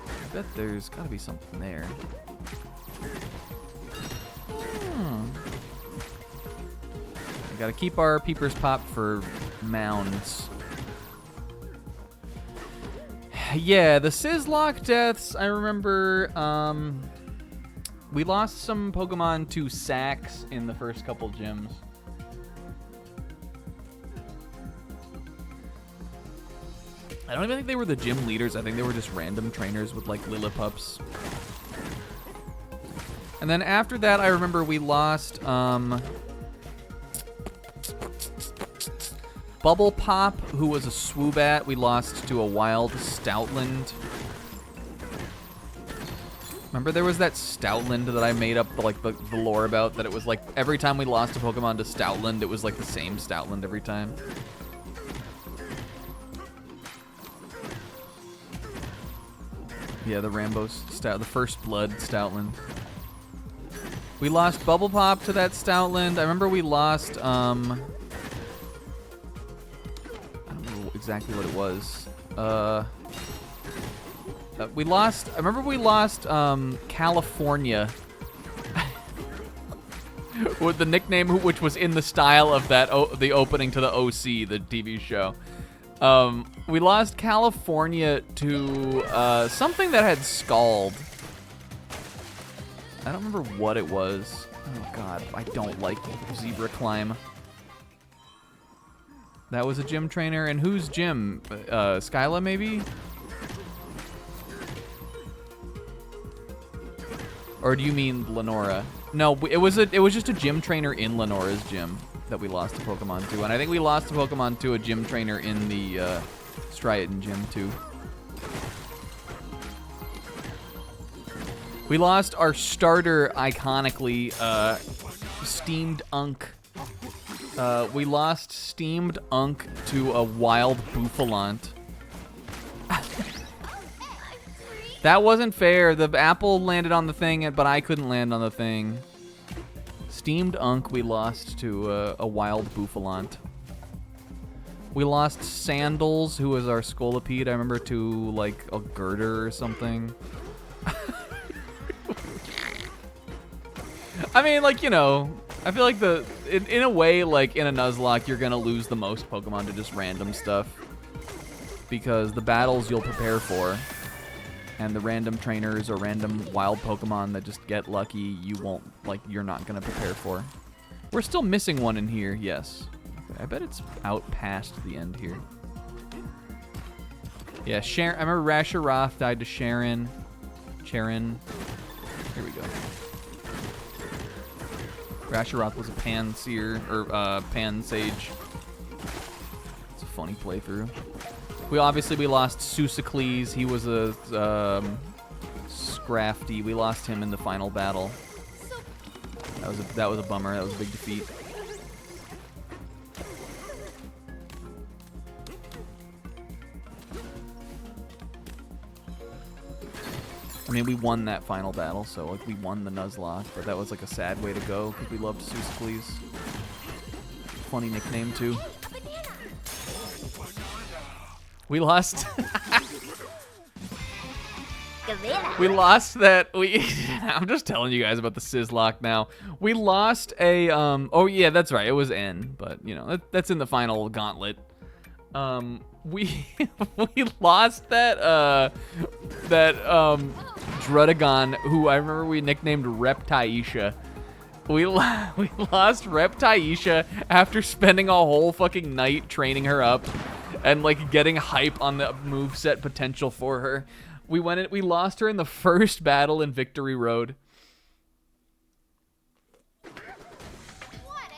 I bet there's got to be something there. I gotta keep our peepers popped for mounds. Yeah, the Sizzlock deaths, I remember, we lost some Pokemon to sacks in the first couple gyms. I don't even think they were the gym leaders. I think they were just random trainers with, like, Lillipups. And then after that, I remember we lost, Bubble Pop, who was a Swoobat. We lost to a wild Stoutland. Remember there was that Stoutland that I made up, like, the lore about, that it was, like, every time we lost a Pokemon to Stoutland, it was, like, the same Stoutland every time. Yeah, the Rambo Stout, the First Blood Stoutland. We lost Bubble Pop to that Stoutland. I remember we lost, I don't know exactly what it was. I remember we lost, California. With the nickname, which was in the style of that, the opening to the OC, the TV show. We lost California to something that had Scald. I don't remember what it was. Oh god, I don't like Zebra Climb. That was a gym trainer, and whose gym? Skyla, maybe? Or do you mean Lenora? No, it was just a gym trainer in Lenora's gym that we lost a Pokemon to, and I think we lost a Pokemon to a gym trainer in the Striaton gym too. We lost our starter iconically, Steamed Unk. We lost Steamed Unk to a wild Bouffalant. That wasn't fair. The apple landed on the thing, but I couldn't land on the thing. Steamed Unk we lost to a wild Bouffalant. We lost Sandals, who was our Scolipede, I remember, to, like, a Girder or something. I mean, like, you know, I feel like in a way, like, in a Nuzlocke, you're gonna lose the most Pokemon to just random stuff. Because the battles you'll prepare for, and the random trainers or random wild Pokemon that just get lucky, you're not gonna prepare for. We're still missing one in here, yes. Okay, I bet it's out past the end here. Yeah, Sharon, I remember Rasharoth died to Sharon. Here we go. Rasharoth was a Panseer, or Pansage. It's a funny playthrough. We lost Susicles. He was a Scrafty. We lost him in the final battle. That was a bummer. That was a big defeat. I mean, we won that final battle, so like we won the Nuzlocke, but that was like a sad way to go because we loved Susicles. Funny nickname too. We lost. We lost that. I'm just telling you guys about the Sizzlock now. We lost a. Oh yeah, that's right. It was N, but you know that's in the final gauntlet. We lost that Drudagon, who I remember we nicknamed Reptaisha. We lost Reptaisha after spending a whole fucking night training her up and like getting hype on the moveset potential for her. We lost her in the first battle in Victory Road.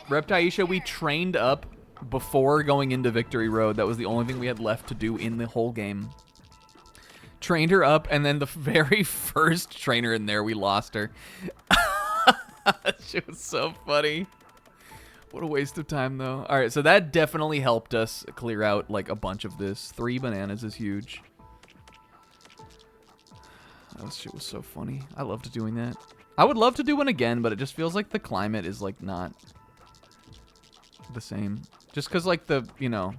Reptaisha we trained up before going into Victory Road. That was the only thing we had left to do in the whole game. Trained her up, and then the very first trainer in there, we lost her. That shit was so funny. What a waste of time, though. All right, so that definitely helped us clear out, like, a bunch of this. 3 bananas is huge. That shit was so funny. I loved doing that. I would love to do one again, but it just feels like the climate is, like, not the same. Just because, like, the, you know...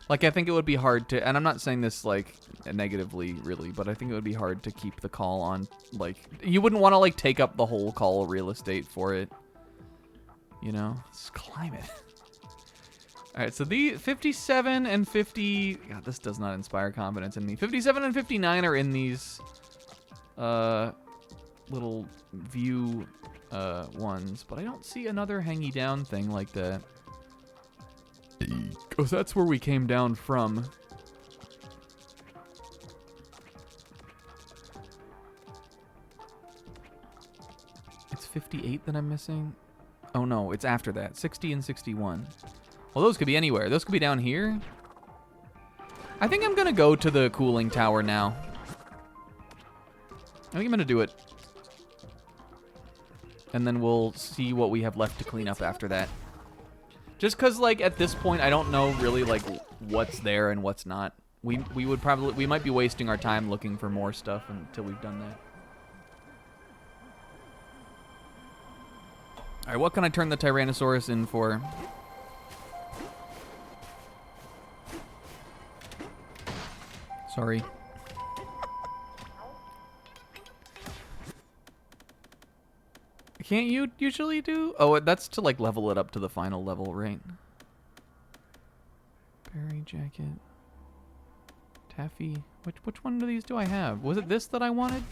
Like, I think it would be hard to... And I'm not saying this, like, negatively, really, but I think it would be hard to keep the call on, like... You wouldn't want to, like, take up the whole call real estate for it. You know? It's climate. Alright, so the 57 and 50... God, this does not inspire confidence in me. 57 and 59 are in these... little view ones, but I don't see another hangy down thing like that. Because that's where we came down from. It's 58 that I'm missing? Oh no, it's after that. 60 and 61. Well, those could be anywhere. Those could be down here. I think I'm gonna go to the cooling tower now. I think I'm gonna do it. And then we'll see what we have left to clean up after that. Just because, like, at this point, I don't know really, like, what's there and what's not. We might be wasting our time looking for more stuff until we've done that. All right, what can I turn the Tyrannosaurus in for? Sorry. Can't you usually do? Oh, that's to, like, level it up to the final level, right? Berry jacket. Taffy. Which one of these do I have? Was it this that I wanted?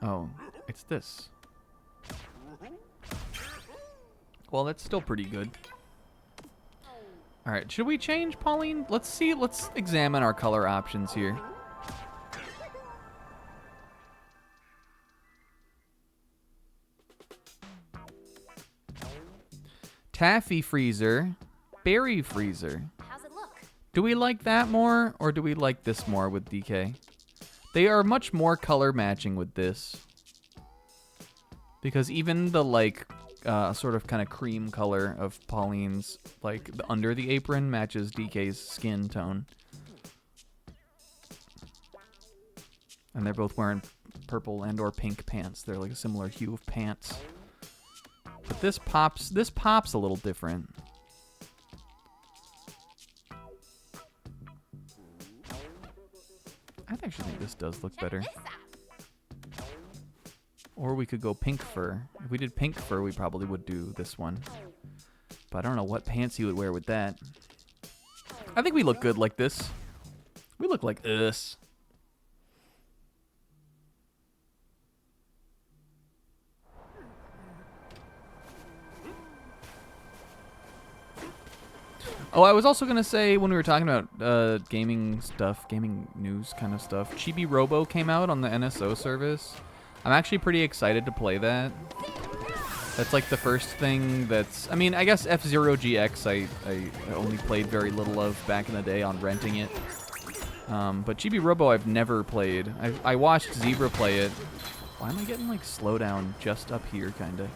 Oh, it's this. Well, that's still pretty good. All right, should we change, Pauline? Let's see. Let's examine our color options here. Taffy freezer, berry freezer. How's it look? Do we like that more, or do we like this more with DK? They are much more color matching with this. Because even the, like, sort of kind of cream color of Pauline's, like, under the apron matches DK's skin tone. And they're both wearing purple and or pink pants. They're like a similar hue of pants. But this pops a little different. I actually think this does look better. Or we could go pink fur. If we did pink fur, we probably would do this one. But I don't know what pants he would wear with that. I think we look good like this. We look like this. Oh, I was also going to say, when we were talking about gaming stuff, gaming news kind of stuff, Chibi Robo came out on the NSO service. I'm actually pretty excited to play that. That's like the first thing that's... I mean, I guess F-Zero GX I only played very little of back in the day on renting it. But Chibi Robo I've never played. I watched Zebra play it. Why am I getting like slowdown just up here, kind of?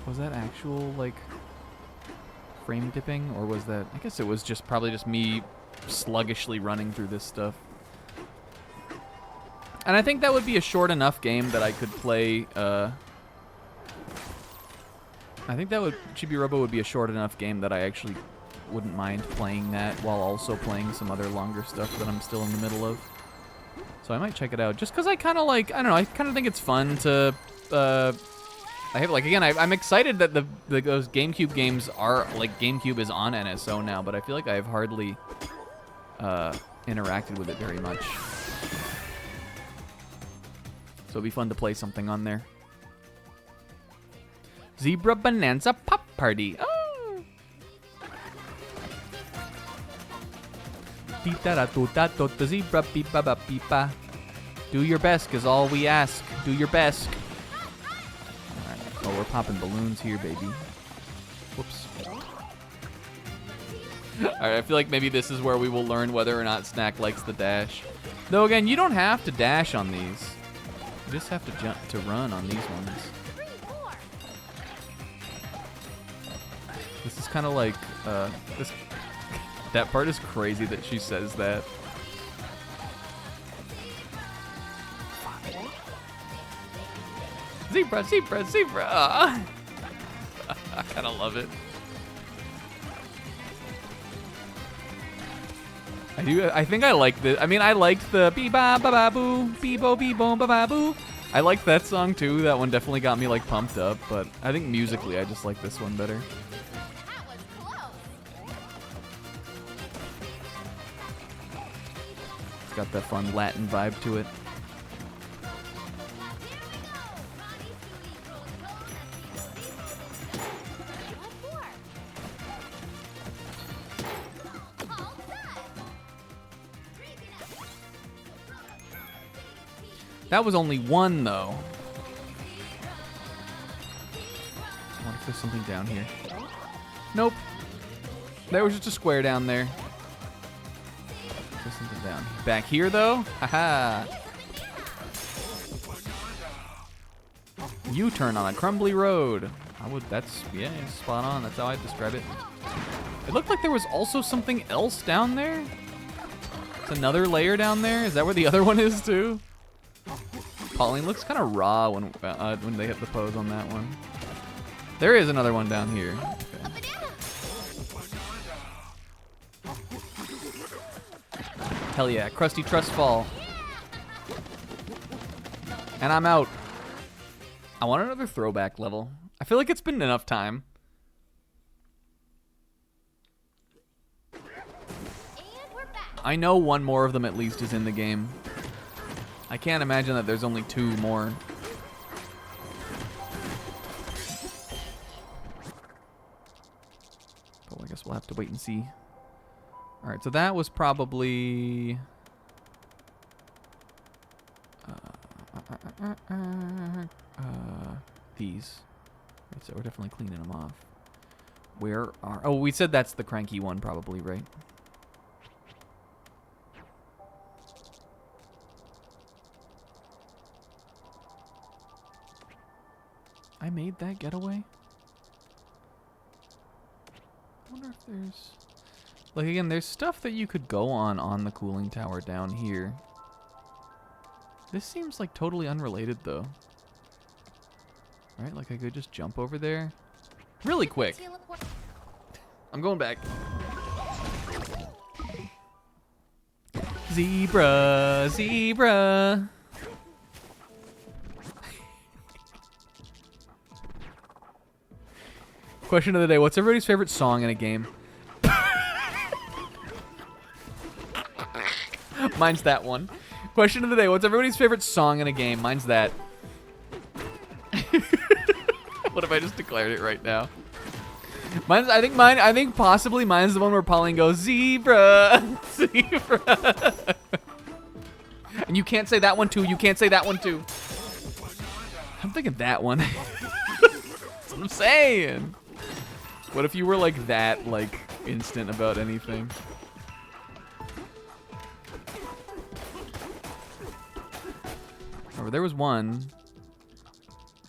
Was that actual like... frame dipping, or was that... I guess it was just probably just me sluggishly running through this stuff. And I think that would be a short enough game that I could play, I think that Chibi Robo would be a short enough game that I actually wouldn't mind playing that while also playing some other longer stuff that I'm still in the middle of. So I might check it out, just because I kind of like, I don't know, I kind of think it's fun to, I have, like, again, I'm excited that those GameCube games are, like, GameCube is on NSO now, but I feel like I have hardly interacted with it very much. So it'd be fun to play something on there. Zebra Bananza Pop Party. Oh! Zebra beepa ba beepa. Do your best is all we ask. Do your best. Alright. Oh, we're popping balloons here, baby. Whoops. Alright, I feel like maybe this is where we will learn whether or not Snack likes the dash. Though again, you don't have to dash on these. You just have to jump to run on these ones. This is kind of like this. That part is crazy that she says that. Zebra, zebra, zebra. I kind of love it. I think I like this. I mean, I liked the bee ba ba ba boo, bee bo ba ba boo. I liked that song too. That one definitely got me like pumped up. But I think musically, I just like this one better. That was close. It's got that fun Latin vibe to it. That was only one, though. I wonder if there's something down here. Nope. There was just a square down there. There's something down here. Back here, though? Haha. U-turn on a crumbly road. That's spot on. That's how I'd describe it. It looked like there was also something else down there. It's another layer down there. Is that where the other one is, too? Pauline looks kind of raw when they hit the pose on that one. There is another one down here. Okay. Hell yeah, Krusty Trust Fall. And I'm out. I want another throwback level. I feel like it's been enough time. And we're back. I know one more of them at least is in the game. I can't imagine that there's only two more. But I guess we'll have to wait and see. All right, so that was probably... these. Right, so we're definitely cleaning them off. Where are... Oh, we said that's the cranky one probably, right? I made that getaway? I wonder if there's... Like, again, there's stuff that you could go on the cooling tower down here. This seems like totally unrelated, though. Right? Like, I could just jump over there. Really quick. I'm going back. Zebra, zebra. Question of the day, what's everybody's favorite song in a game? Mine's that one. Question of the day, what's everybody's favorite song in a game? Mine's that. What if I just declared it right now? I think possibly mine's the one where Pauline goes, zebra, zebra. And you can't say that one too, you can't say that one too. I'm thinking that one. That's what I'm saying. What if you were like that, like, instant about anything? Or there was one.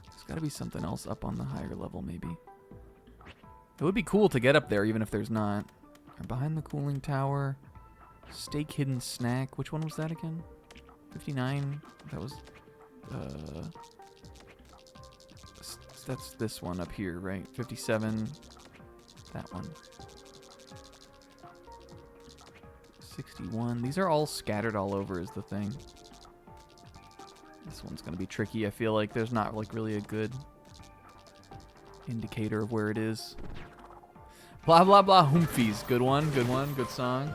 There's gotta be something else up on the higher level, maybe. It would be cool to get up there, even if there's not. Or behind the cooling tower. Steak hidden snack. Which one was that again? 59? That was... That's this one up here, right? 57... That one. 61. These are all scattered all over is the thing. This one's going to be tricky. I feel like there's not like really a good indicator of where it is. Blah, blah, blah. Humphies. Good one. Good one. Good song.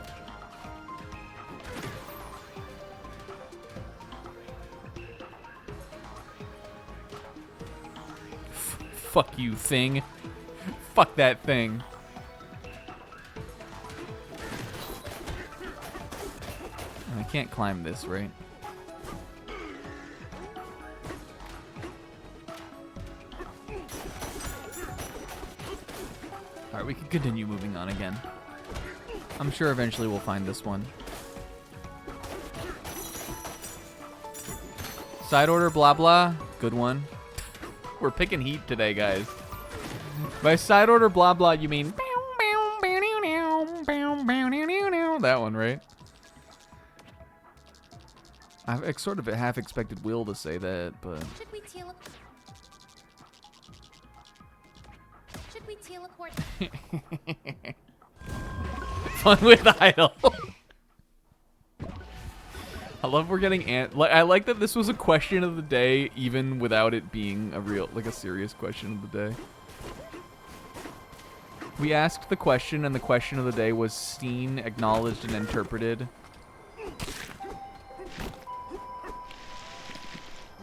Fuck you, thing. Fuck that thing. And I can't climb this, right? Alright, we can continue moving on again. I'm sure eventually we'll find this one. Side order, blah, blah. Good one. We're picking heat today, guys. By side order, blah, blah, you mean that one, right? I sort of half expected Will to say that, but... Should we teleport? Fun with idle. I love we're getting I like that this was a question of the day, even without it being a real, like a serious question of the day. We asked the question, and the question of the day was seen, acknowledged, and interpreted.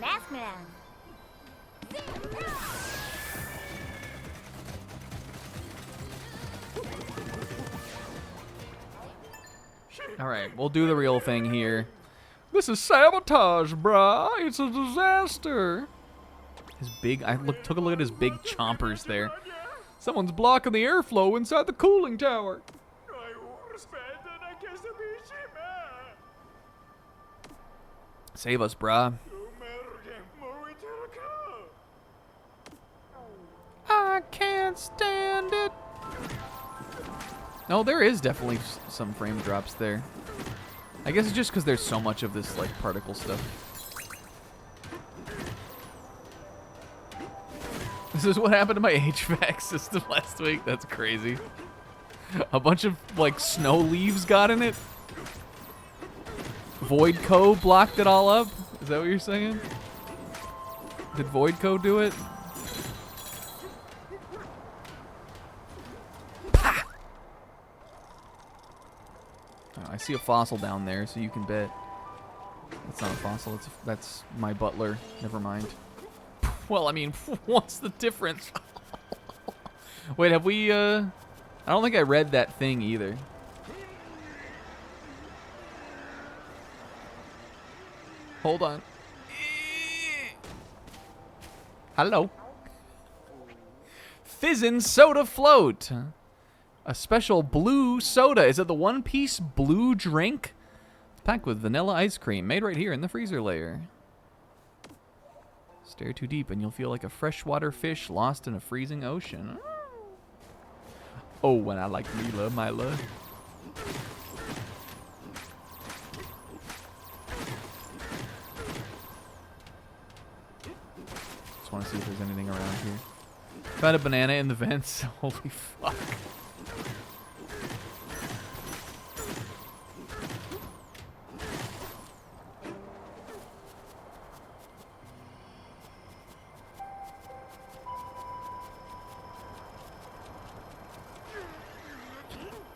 Mask man. All right, we'll do the real thing here. This is sabotage, brah. It's a disaster. His big, took a look at his big chompers there. Someone's blocking the airflow inside the cooling tower. Save us, brah. I can't stand it. No, there is definitely some frame drops there. I guess it's just because there's so much of this, like, particle stuff. This is what happened to my HVAC system last week. That's crazy. A bunch of, like, snow leaves got in it. Voidco blocked it all up. Is that what you're saying? Did Voidco do it? I see a fossil down there, so you can bet. That's not a fossil. That's my butler. Never mind. Well, I mean, what's the difference? Wait, have we, I don't think I read that thing either. Hold on. Hello. Fizzin' soda float. A special blue soda. Is it the one-piece blue drink? It's packed with vanilla ice cream, made right here in the freezer layer. Stare too deep and you'll feel like a freshwater fish lost in a freezing ocean. Oh, and I like Mila. Just want to see if there's anything around here. Found a banana in the vents. Holy fuck.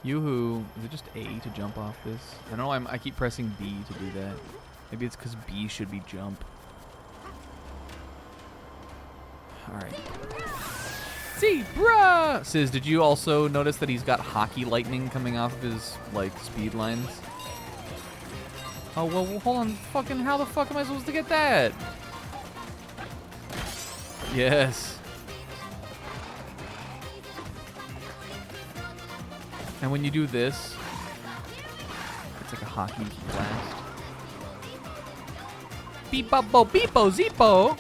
Yoo-hoo. Is it just A to jump off this? I know I keep pressing B to do that. Maybe it's because B should be jump. Alright. Zebra! Sis, did you also notice that he's got hockey lightning coming off of his, like, speed lines? Oh, well, hold on. Fucking, how the fuck am I supposed to get that? Yes. And when you do this, it's like a hockey blast. Beep-bop-bo, beep-bo, zeep-bo!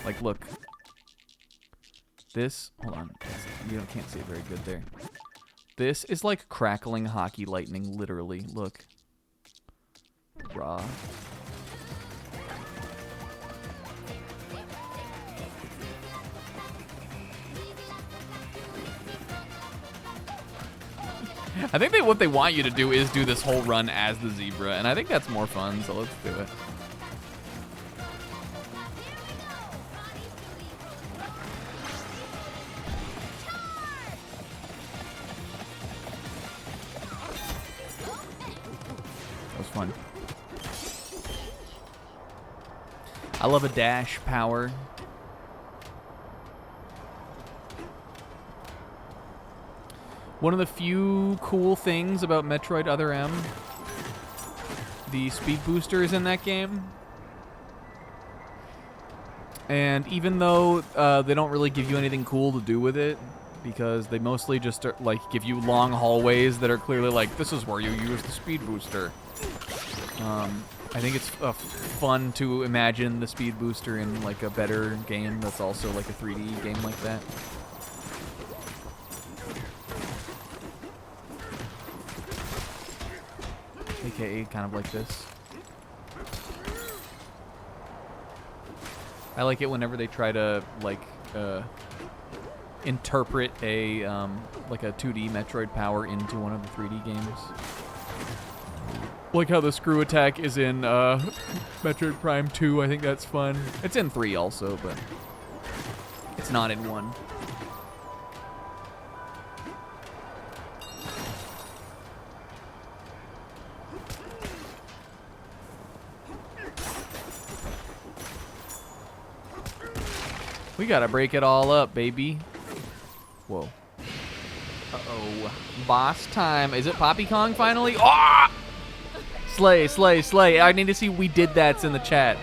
Like, look. This, hold on. You can't see it very good there. This is like crackling hockey lightning, literally. Look. Raw. I think what they want you to do is do this whole run as the zebra, and I think that's more fun, so let's do it. That was fun. I love a dash power. One of the few cool things about Metroid Other M, the speed booster is in that game. And even though they don't really give you anything cool to do with it, because they mostly just like give you long hallways that are clearly like, this is where you use the speed booster. I think it's fun to imagine the speed booster in like a better game that's also like a 3D game like that. AKA kind of like this. I like it whenever they try to like interpret a like a 2D Metroid power into one of the 3D games. Like how the screw attack is in Metroid Prime 2. I think that's fun. It's in 3 also, but it's not in 1. We gotta break it all up, baby. Whoa. Uh-oh. Boss time. Is it Poppy Kong finally? Oh! Slay, slay, slay. I need to see we did that's in the chat.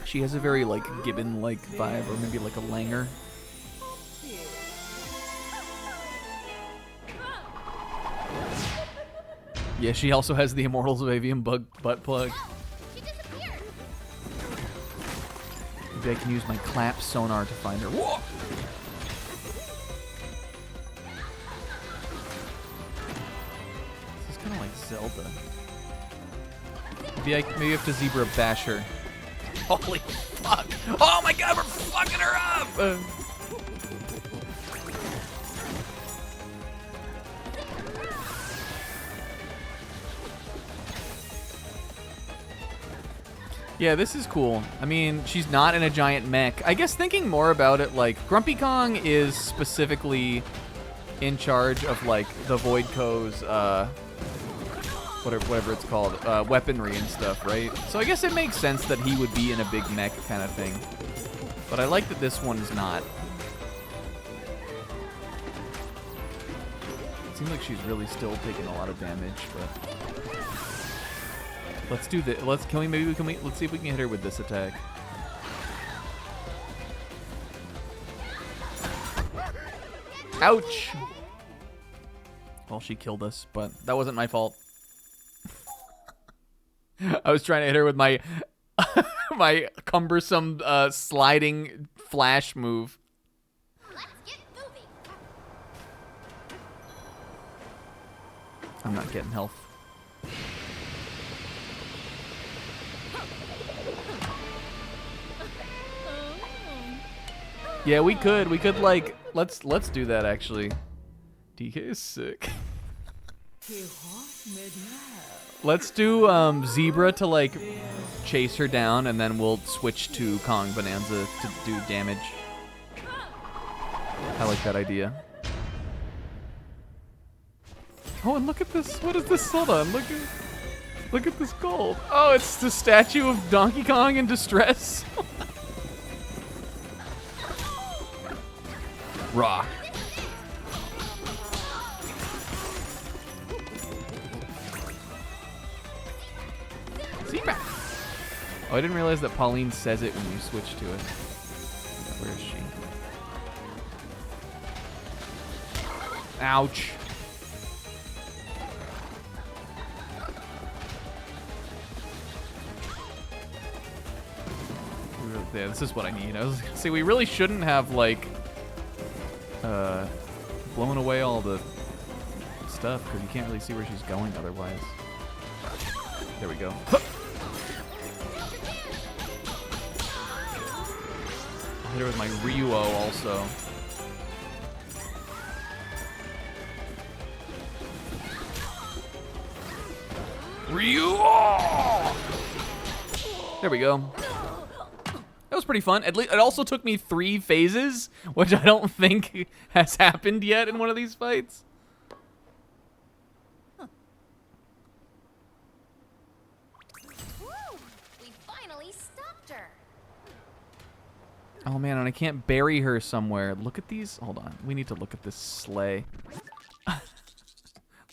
She has a very, like, Gibbon-like vibe, or maybe like a Langer. Yeah, she also has the Immortals of Avium butt plug. Maybe I can use my clap sonar to find her. Whoa! This is kind of like Zelda. Maybe I have to zebra bash her. Holy fuck! Oh my god, we're fucking her up! Yeah, this is cool. I mean, she's not in a giant mech. I guess thinking more about it, like, Grumpy Kong is specifically in charge of, like, the Void Co's, whatever it's called, weaponry and stuff, right? So I guess it makes sense that he would be in a big mech kind of thing. But I like that this one's not. It seems like she's really still taking a lot of damage, but... Let's do this. Let's see if we can hit her with this attack. Ouch! Well, she killed us, but that wasn't my fault. I was trying to hit her with my my cumbersome sliding flash move. Let's get moving. I'm not getting health. Yeah, we could like let's do that actually. DK is sick. Let's do Zebra to like chase her down, and then we'll switch to Kong Bonanza to do damage. I like that idea. Oh, and look at this. What is this? Hold on. Look at this gold. Oh, it's the statue of Donkey Kong in distress. Raw. Zebra. Oh, I didn't realize that Pauline says it when you switch to it. Where is she? Ouch. Yeah, this is what I need. I was gonna say we really shouldn't have like blown away all the stuff because you can't really see where she's going otherwise. There we go. I'll hit her with my Ryuo also. Ryuo! There we go. That was pretty fun. At least it also took me 3 phases, which I don't think has happened yet in one of these fights. Woo! We finally stopped her. Oh man, and I can't bury her somewhere. Look at these. Hold on. We need to look at this sleigh.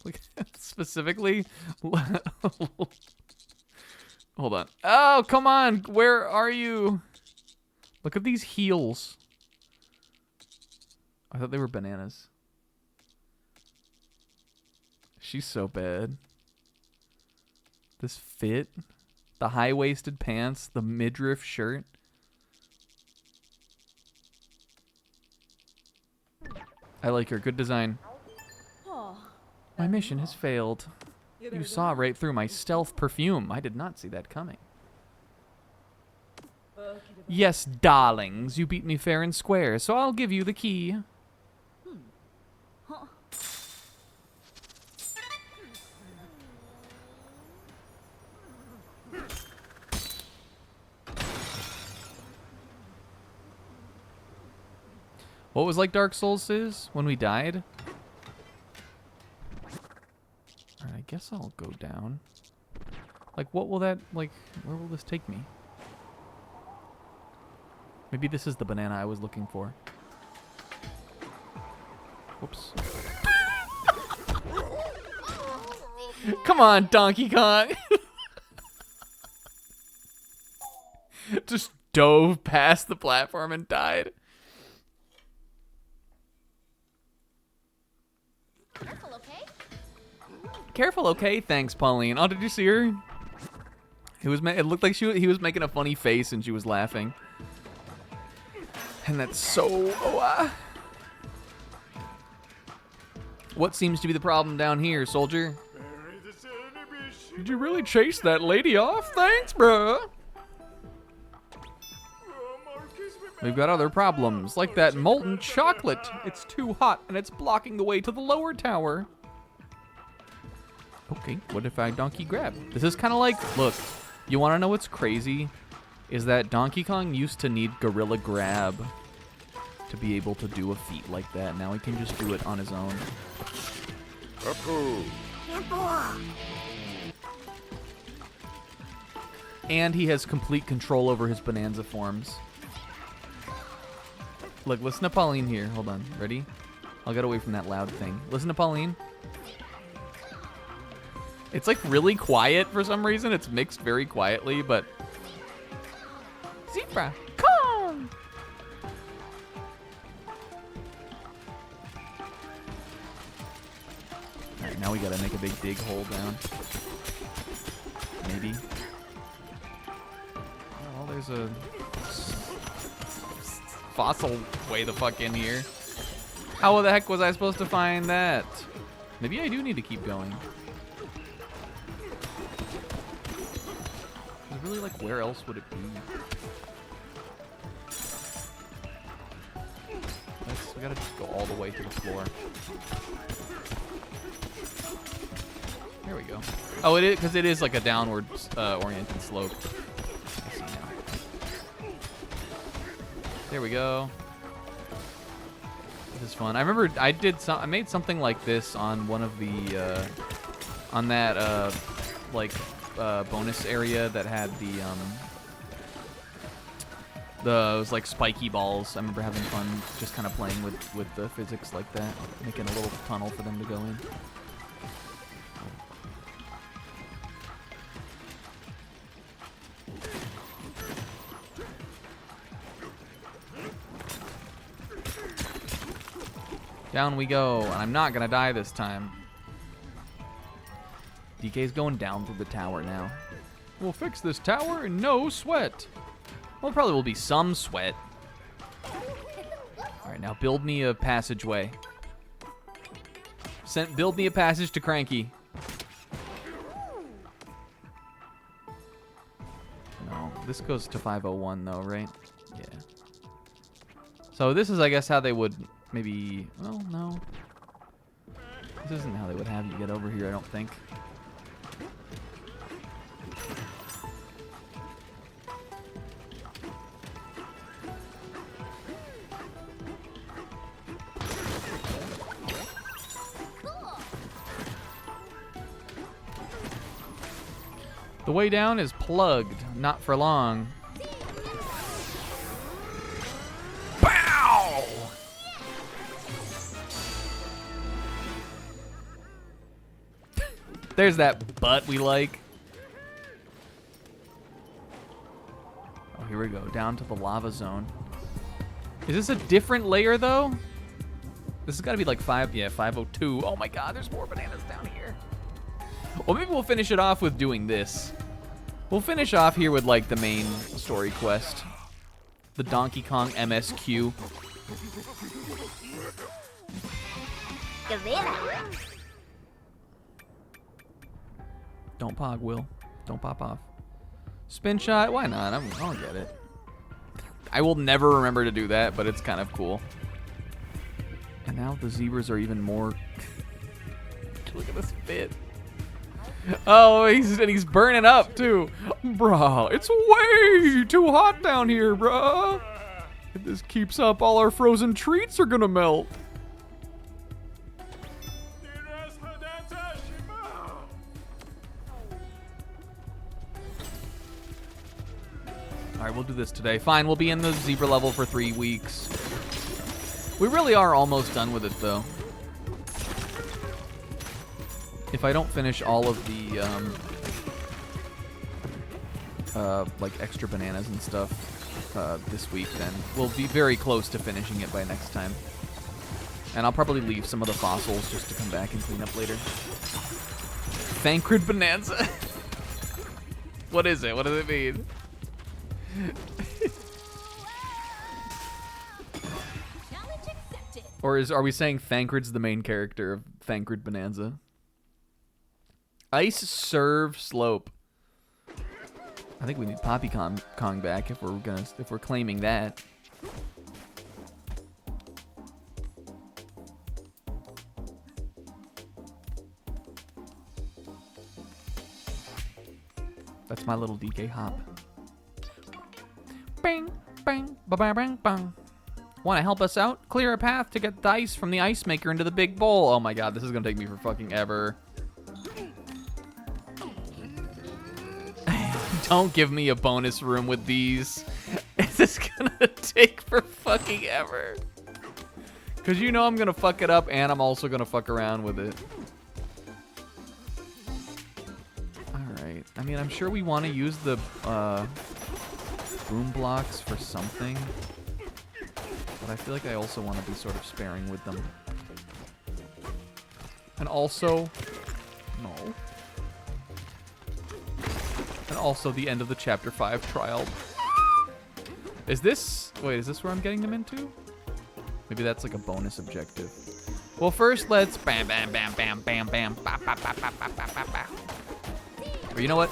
Look specifically. Hold on. Oh, come on. Where are you? Look at these heels. I thought they were bananas. She's so bad. This fit, the high-waisted pants, the midriff shirt. I like her. Good design. My mission has failed. You saw right through my stealth perfume. I did not see that coming. Yes, darlings, you beat me fair and square, so I'll give you the key. What was like Dark Souls is when we died? Alright, I guess I'll go down. Like, what will that, like, where will this take me? Maybe this is the banana I was looking for. Whoops. Come on, Donkey Kong! Just dove past the platform and died. Careful, okay? Careful, okay? Thanks, Pauline. Oh, did you see her? It looked like he was making a funny face and she was laughing. And that's so... What seems to be the problem down here, soldier? Did you really chase that lady off? Thanks, bruh. We've got other problems, like that molten chocolate. It's too hot, and it's blocking the way to the lower tower. Okay, what if I donkey grab? This is kind of like, look, you want to know what's crazy? Is that Donkey Kong used to need Gorilla Grab to be able to do a feat like that. Now he can just do it on his own. And he has complete control over his Bananza forms. Look, listen to Pauline here. Hold on. Ready? I'll get away from that loud thing. Listen to Pauline. It's like really quiet for some reason. It's mixed very quietly, but... Zebra, come! Alright, now we gotta make a big dig hole down. Maybe. Oh, well, there's a... fossil way the fuck in here. How the heck was I supposed to find that? Maybe I do need to keep going. Really, like, where else would it be? We gotta just go all the way to the floor. There we go. Oh, it is, because it is like a downward oriented slope. I see now. There we go. This is fun. I remember I made something like this on one of the on that bonus area that had it was like spiky balls. I remember having fun just kind of playing with the physics like that, making a little tunnel for them to go in. Down we go, and I'm not gonna die this time. DK's going down through the tower now. We'll fix this tower in no sweat. Well, probably will be some sweat. All right, now build me a passageway. Build me a passage to Cranky. No, this goes to 501 though, right? Yeah. So this is, I guess, how they would maybe... Well, no. This isn't how they would have you get over here, I don't think. The way down is plugged, not for long. Bow! There's that butt we like. Oh, here we go, down to the lava zone. Is this a different layer, though? This has got to be like 502. Oh my god, there's more bananas down here. Well, maybe we'll finish it off with doing this. We'll finish off here with like the main story quest. The Donkey Kong MSQ. Don't pog, Will. Don't pop off. Spin shot? Why not? I'll get it. I will never remember to do that, but it's kind of cool. And now the zebras are even more... Look at this fit. Oh, he's burning up, too. Bruh, it's way too hot down here, bruh. If this keeps up, all our frozen treats are gonna melt. Alright, we'll do this today. Fine, we'll be in the zebra level for 3 weeks. We really are almost done with it, though. If I don't finish all of the, like, extra bananas and stuff this week, then we'll be very close to finishing it by next time. And I'll probably leave some of the fossils just to come back and clean up later. Thancred Bananza. What is it? What does it mean? Or are we saying Thancred's the main character of Thancred Bananza? Ice Serve Slope. I think we need Poppy Kong back if we're claiming that. That's my little DK hop. Bang, bang, ba bang, bang. Want to help us out? Clear a path to get the ice from the ice maker into the big bowl. Oh my god, this is gonna take me for fucking ever. Don't give me a bonus room with these. This is gonna take for fucking ever. Cause you know I'm gonna fuck it up and I'm also gonna fuck around with it. Alright, I mean I'm sure we want to use the boom blocks for something. But I feel like I also want to be sort of sparing with them. And also... No. And also the end of the Chapter 5 trial. Is this... Wait, is this where I'm getting them into? Maybe that's like a bonus objective. Well, first let's... Bam, bam, bam, bam, bam, bam. Ba, ba, ba, ba, ba, ba, ba, ba. Or you know what?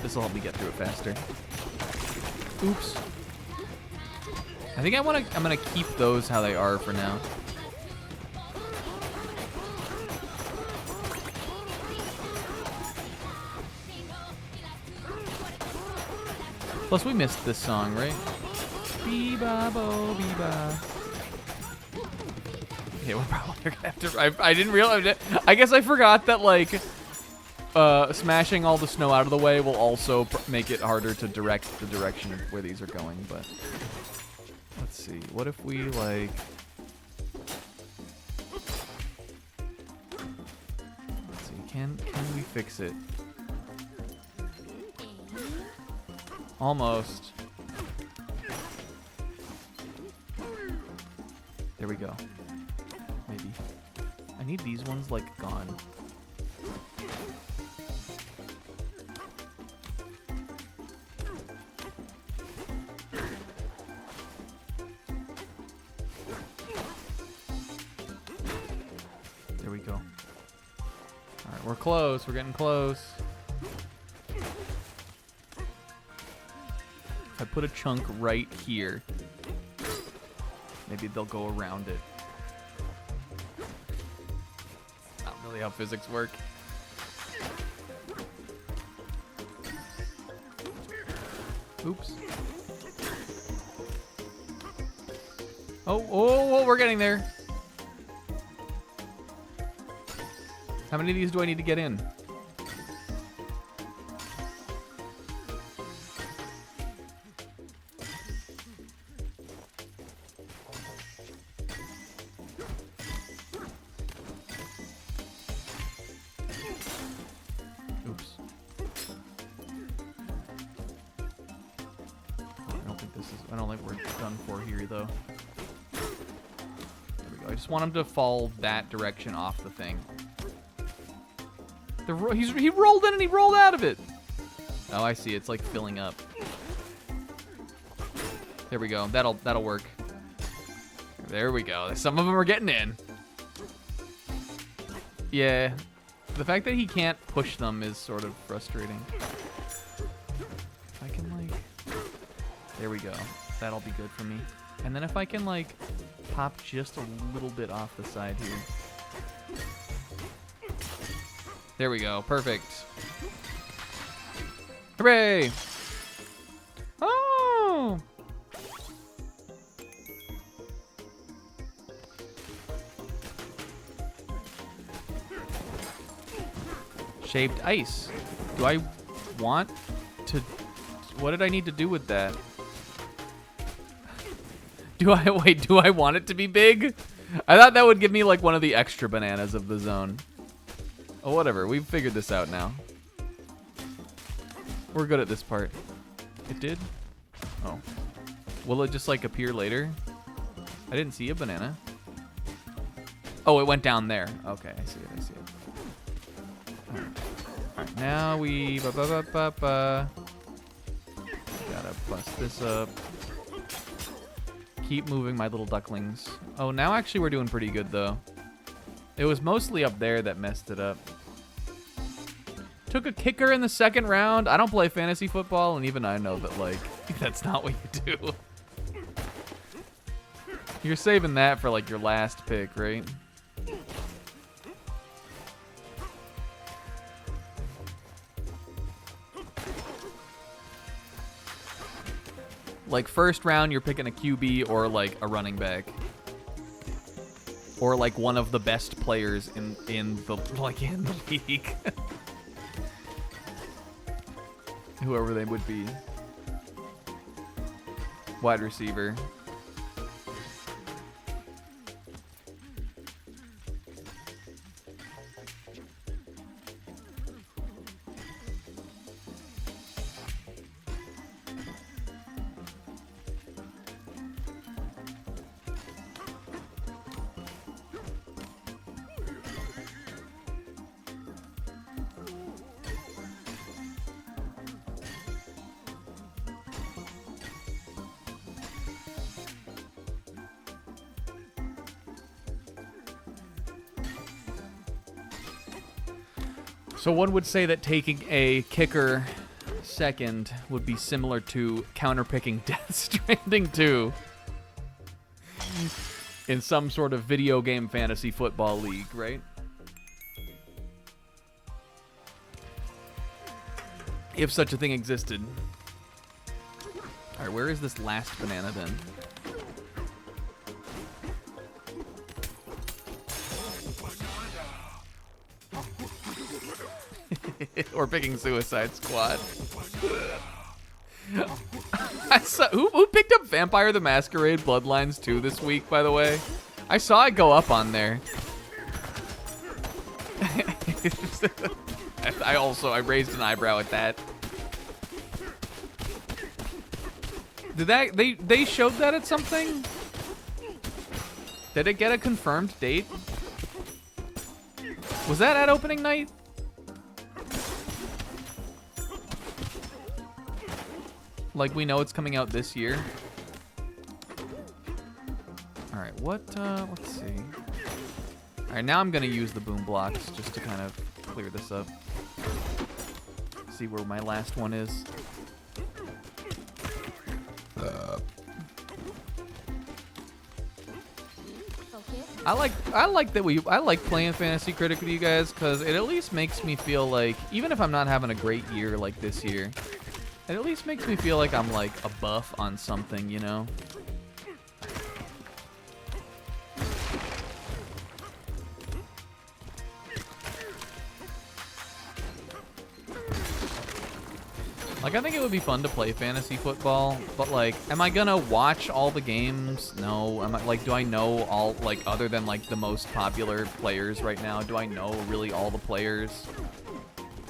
This will help me get through it faster. Oops. I think I'm gonna keep those how they are for now. Plus we missed this song, right? Bee-ba bo bee-ba. Okay, we're probably gonna have to. I didn't realize it. I guess I forgot that like smashing all the snow out of the way will also make it harder to direct the direction of where these are going, but. Let's see. What if we like? Let's see. Can we fix it? Almost. There we go. Maybe. I need these ones like gone. There we go. All right, we're close. We're getting close. If I put a chunk right here, maybe they'll go around it. Not really how physics work. Oops. Oh, we're getting there. How many of these do I need to get in? Oops. I don't think we're done for here, though. There we go. I just want him to fall that direction off the thing. He rolled in and he rolled out of it. Oh, I see. It's like filling up. There we go. That'll work. There we go. Some of them are getting in. Yeah. The fact that he can't push them is sort of frustrating. If I can, like... There we go. That'll be good for me. And then if I can, like, pop just a little bit off the side here. There we go. Perfect. Hooray! Oh! Shaped ice. Do I want to... What did I need to do with that? Do I want it to be big? I thought that would give me like one of the extra bananas of the zone. Oh, whatever. We've figured this out now. We're good at this part. It did? Oh. Will it just like appear later? I didn't see a banana. Oh, it went down there. Okay, I see it. I see it. All right, now we gotta bust this up. Keep moving, my little ducklings. Oh, now actually we're doing pretty good though. It was mostly up there that messed it up. Took a kicker in the second round. I don't play fantasy football, and even I know that like that's not what you do. You're saving that for like your last pick, right? Like first round, you're picking a QB or like a running back, or like one of the best players in the league, whoever they would be. Wide receiver. So one would say that taking a kicker second would be similar to counterpicking Death Stranding 2 in some sort of video game fantasy football league, right? If such a thing existed. All right, where is this last banana then? Or picking Suicide Squad. I saw, who picked up Vampire the Masquerade Bloodlines 2 this week, by the way? I saw it go up on there. I raised an eyebrow at that. Did that they showed that at something? Did it get a confirmed date? Was that at opening night? Like we know it's coming out this year. All right, let's see. All right, now I'm gonna use the boom blocks just to kind of clear this up. See where my last one is. I like playing Fantasy Critic with you guys because it at least makes me feel like, even if I'm not having a great year like this year, it at least makes me feel like I'm like a buff on something, you know? Like, I think it would be fun to play fantasy football, but like, am I gonna watch all the games? No. Do I know all, like, other than like the most popular players right now, do I know really all the players?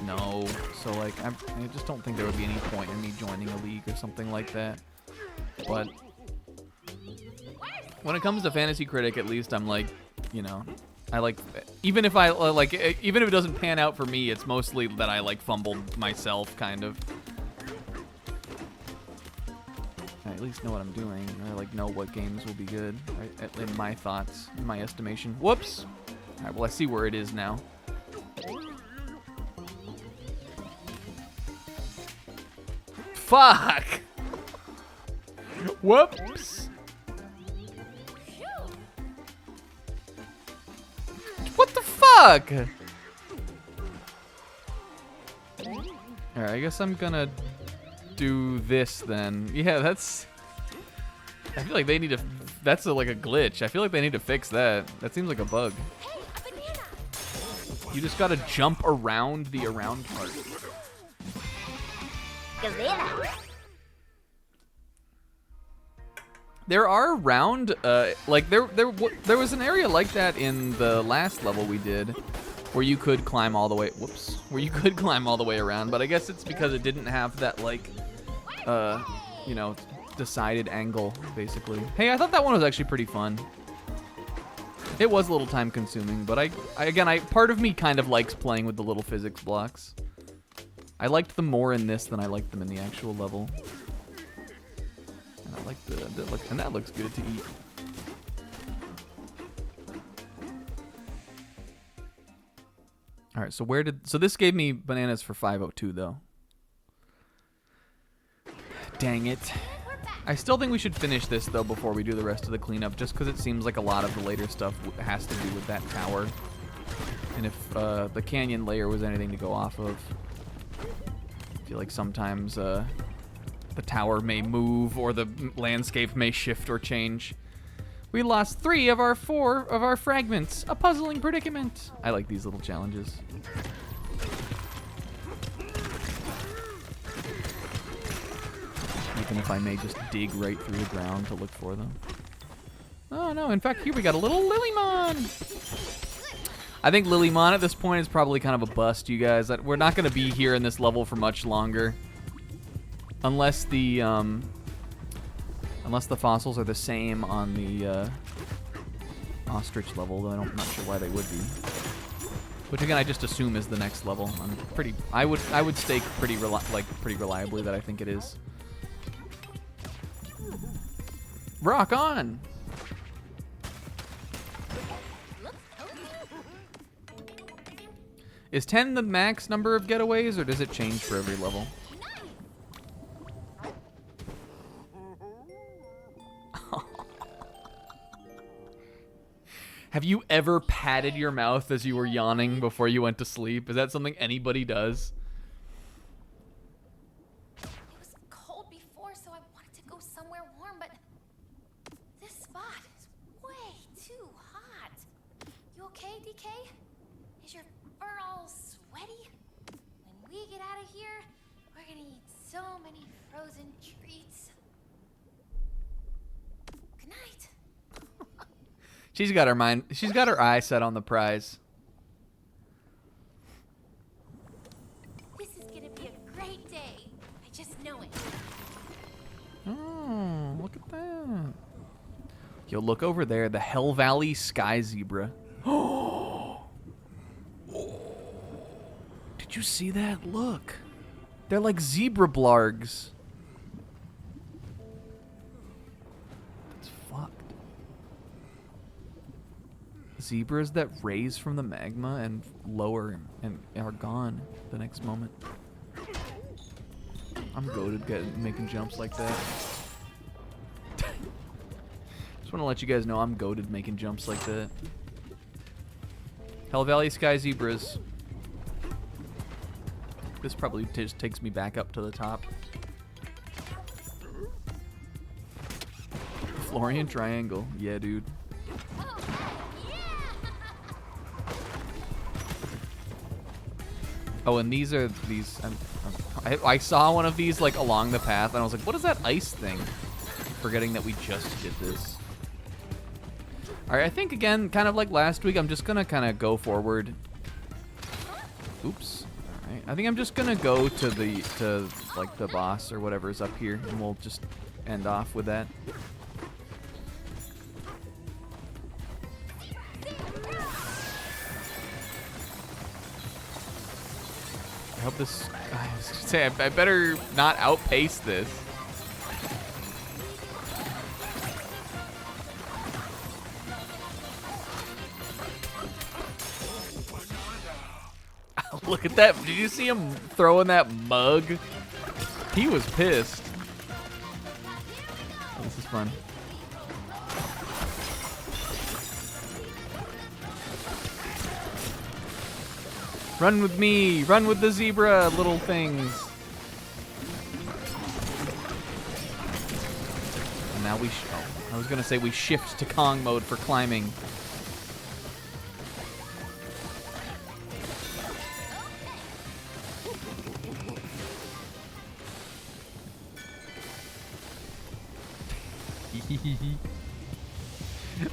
No. So like, I just don't think there would be any point in me joining a league or something like that. But When it comes to Fantasy Critic, at least I'm like, you know, I like, even if it doesn't pan out for me, it's mostly that I like fumbled myself, kind of. I at least know what I'm doing. I like know what games will be good, right? In my thoughts, in my estimation. Whoops. All right, well, I see where it is now. Fuck. Whoops. What the fuck? Alright, I guess I'm gonna do this then. Yeah, that's... I feel like they need to... That's like a glitch. I feel like they need to fix that. That seems like a bug. Hey, a banana! You just gotta jump around the around part. There are round, like there was an area like that in the last level we did, where you could climb all the way. Whoops, where you could climb all the way around. But I guess it's because it didn't have that like, you know, decided angle basically. Hey, I thought that one was actually pretty fun. It was a little time consuming, but I part of me kind of likes playing with the little physics blocks. I liked them more in this than I liked them in the actual level. And I like and that looks good to eat. All right, so this gave me bananas for 502 though. Dang it. I still think we should finish this though before we do the rest of the cleanup, just because it seems like a lot of the later stuff has to do with that tower. And if the canyon layer was anything to go off of, I feel like sometimes the tower may move or the landscape may shift or change. We lost 3 of our 4 of our fragments. A puzzling predicament. I like these little challenges. Even if I may just dig right through the ground to look for them. Oh no, in fact, here we got a little Lilymon. I think Lilymon at this point is probably kind of a bust, you guys. We're not going to be here in this level for much longer. Unless the fossils are the same on the ostrich level, though I'm not sure why they would be. Which again, I just assume is the next level. I would stake pretty reliably that I think it is. Rock on! Is 10 the max number of getaways, or does it change for every level? Have you ever patted your mouth as you were yawning before you went to sleep? Is that something anybody does? It was cold before, so I wanted to go somewhere warm, but this spot is way too hot. You okay, DK? Is your fur all sweaty? When we get out of here, we're gonna eat so many frozen treats. Good night. She's got her eye set on the prize. This is gonna be a great day. I just know it. Oh, look at that. Yo, look over there. The Hell Valley Sky Zebra. Oh! Did you see that? Look. They're like zebra blargs. That's fucked. Zebras that raise from the magma and lower and are gone the next moment. I'm goated making jumps like that. Just want to let you guys know I'm goated making jumps like that. Hell Valley Sky Zebras. This probably just takes me back up to the top. Florian Triangle. Yeah, dude. Oh, and these are these. I saw one of these like along the path, and I was like, "What is that ice thing?" Forgetting that we just did this. All right, I think again, kind of like last week, I'm just gonna kind of go forward. Oops. All right, I think I'm just gonna go to like the boss or whatever is up here, and we'll just end off with that. hope this. I was gonna say I better not outpace this. Look at that. Did you see him throwing that mug? He was pissed. Oh, this is fun. Run with me. Run with the zebra, little things. And now we... oh, I was going to say we shift to Kong mode for climbing.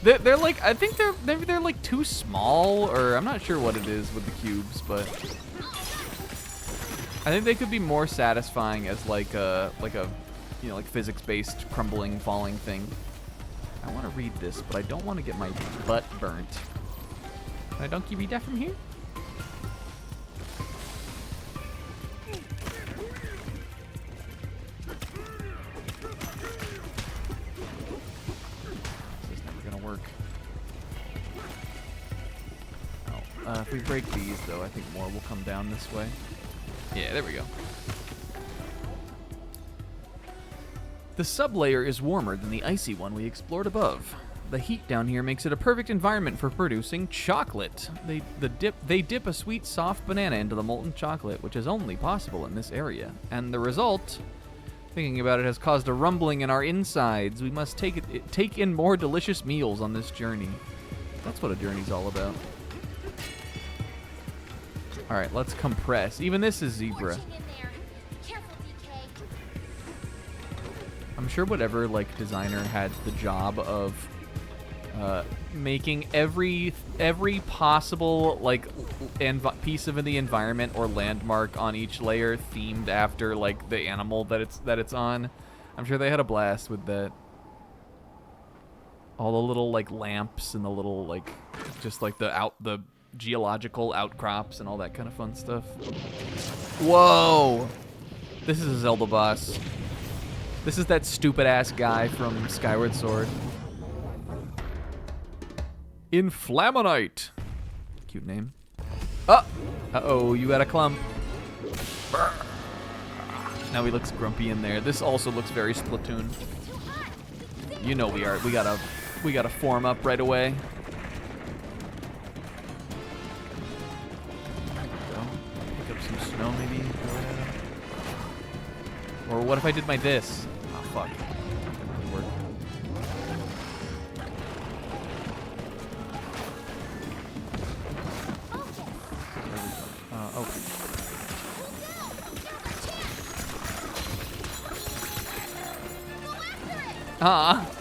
They're like, I think they're like too small, or I'm not sure what it is with the cubes, but I think they could be more satisfying as like a you know, like physics-based crumbling, falling thing. I want to read this, but I don't want to get my butt burnt. Can I donkey read that from here? If we break these, though, I think more will come down this way. Yeah, there we go. The sublayer is warmer than the icy one we explored above. The heat down here makes it a perfect environment for producing chocolate. They dip a sweet, soft banana into the molten chocolate, which is only possible in this area. And the result, thinking about it, has caused a rumbling in our insides. We must take in more delicious meals on this journey. That's what a journey's all about. All right, let's compress. Even this is zebra. I'm sure whatever like designer had the job of making every possible like piece of the environment or landmark on each layer themed after like the animal that it's on. I'm sure they had a blast with that. All the little like lamps and the little like just like the geological outcrops and all that kind of fun stuff. Whoa! This is a Zelda boss. This is that stupid ass guy from Skyward Sword. Inflamonite. Cute name. Oh! Uh-oh, you got a clump. Brr. Now he looks grumpy in there. This also looks very Splatoon. You know we are. We gotta form up right away. Snow maybe? Or what if I did my this? Oh fuck. That didn't really work. Okay. Ah.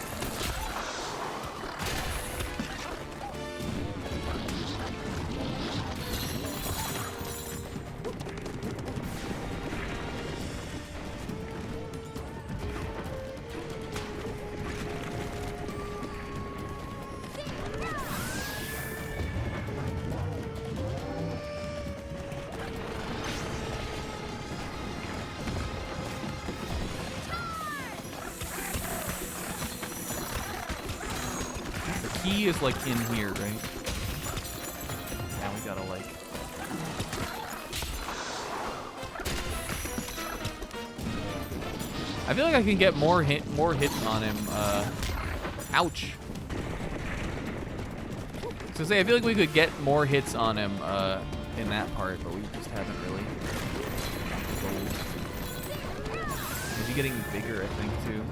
Key is like in here, right? Now we gotta like... I feel like I can get more hits on him. Ouch. So say I feel like we could get more hits on him in that part, but we just haven't really. Is he getting bigger? I think too.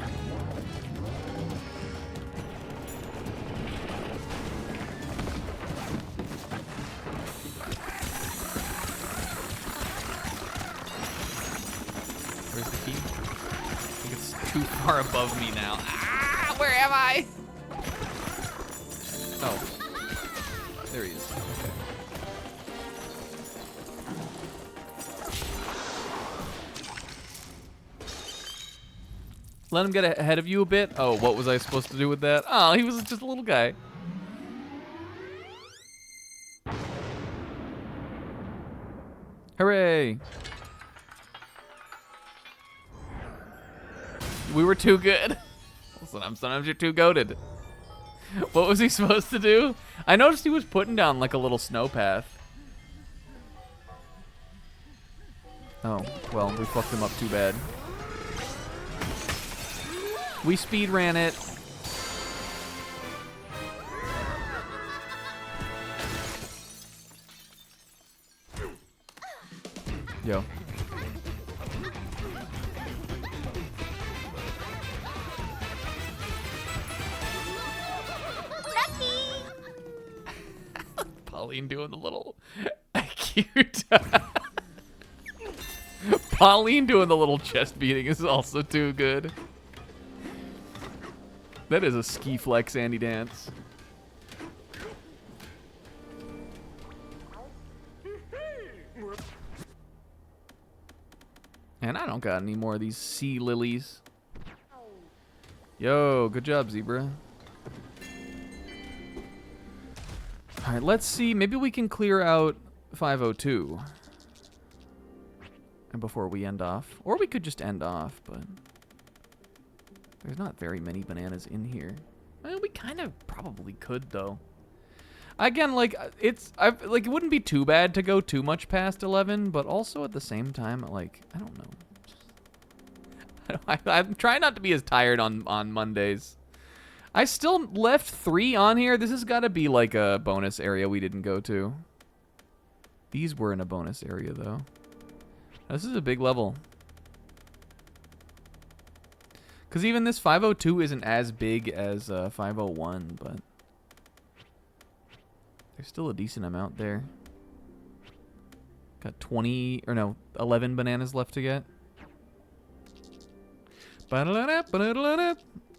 Where's the key? I think it's too far above me now. Ah, where am I? Oh. There he is. Okay. Let him get ahead of you a bit. Oh, what was I supposed to do with that? Oh, he was just a little guy. Hooray! We were too good. Sometimes you're too goated. What was he supposed to do? I noticed he was putting down like a little snow path. Oh, well, we fucked him up too bad. We speed ran it. Yo. Pauline doing the little cute. Pauline doing the little chest beating is also too good. That is a ski flex Andy dance. And I don't got any more of these sea lilies. Yo, good job, Zebra. All right, let's see. Maybe we can clear out 502. And before we end off. Or we could just end off, but there's not very many bananas in here. Well, we kind of probably could, though. Again, like, it wouldn't be too bad to go too much past 11, but also at the same time, like, I don't know. I'm trying not to be as tired on Mondays. I still left 3 on here. This has got to be like a bonus area we didn't go to. These were in a bonus area, though. This is a big level. Because even this 502 isn't as big as 501, but there's still a decent amount there. Got 11 bananas left to get.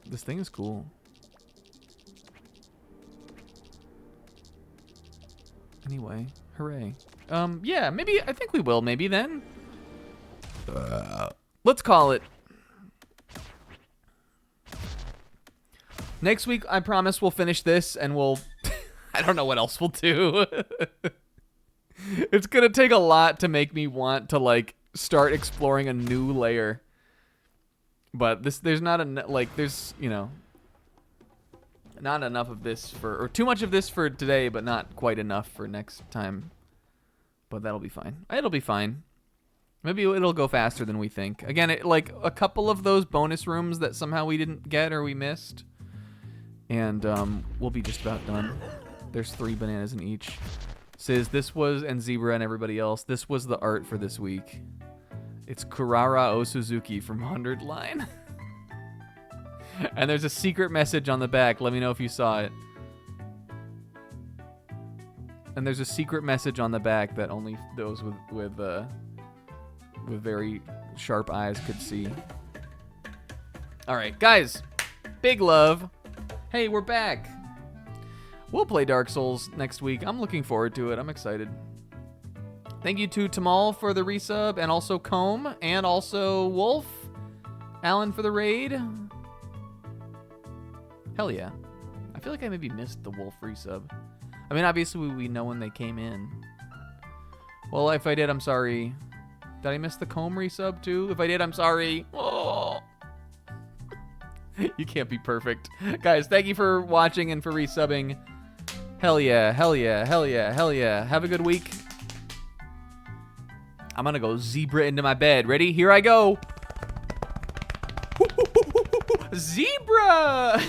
This thing is cool. Anyway, hooray. Yeah, maybe, I think we will maybe then. Let's call it. Next week, I promise we'll finish this and we'll, I don't know what else we'll do. It's gonna take a lot to make me want to like start exploring a new layer. But there's not you know, not enough of this or too much of this for today, but not quite enough for next time. But that'll be fine. It'll be fine. Maybe it'll go faster than we think. Again, like a couple of those bonus rooms that somehow we didn't get or we missed. And we'll be just about done. There's 3 bananas in each. Says this was, and Zebra and everybody else, this was the art for this week. It's Kurara O Suzuki from 100 Line. And there's a secret message on the back. Let me know if you saw it. And there's a secret message on the back that only those with very sharp eyes could see. All right, guys. Big love. Hey, we're back. We'll play Dark Souls next week. I'm looking forward to it. I'm excited. Thank you to Tamal for the resub, and also Comb, and also Wolf. Alan for the raid. Hell yeah. I feel like I maybe missed the Wolf resub. I mean, obviously we know when they came in. Well, if I did, I'm sorry. Did I miss the Comb resub too? If I did, I'm sorry. Oh. You can't be perfect. Guys, thank you for watching and for resubbing. Hell yeah, hell yeah, hell yeah, hell yeah. Have a good week. I'm gonna go Zebra into my bed. Ready? Here I go. Zebra!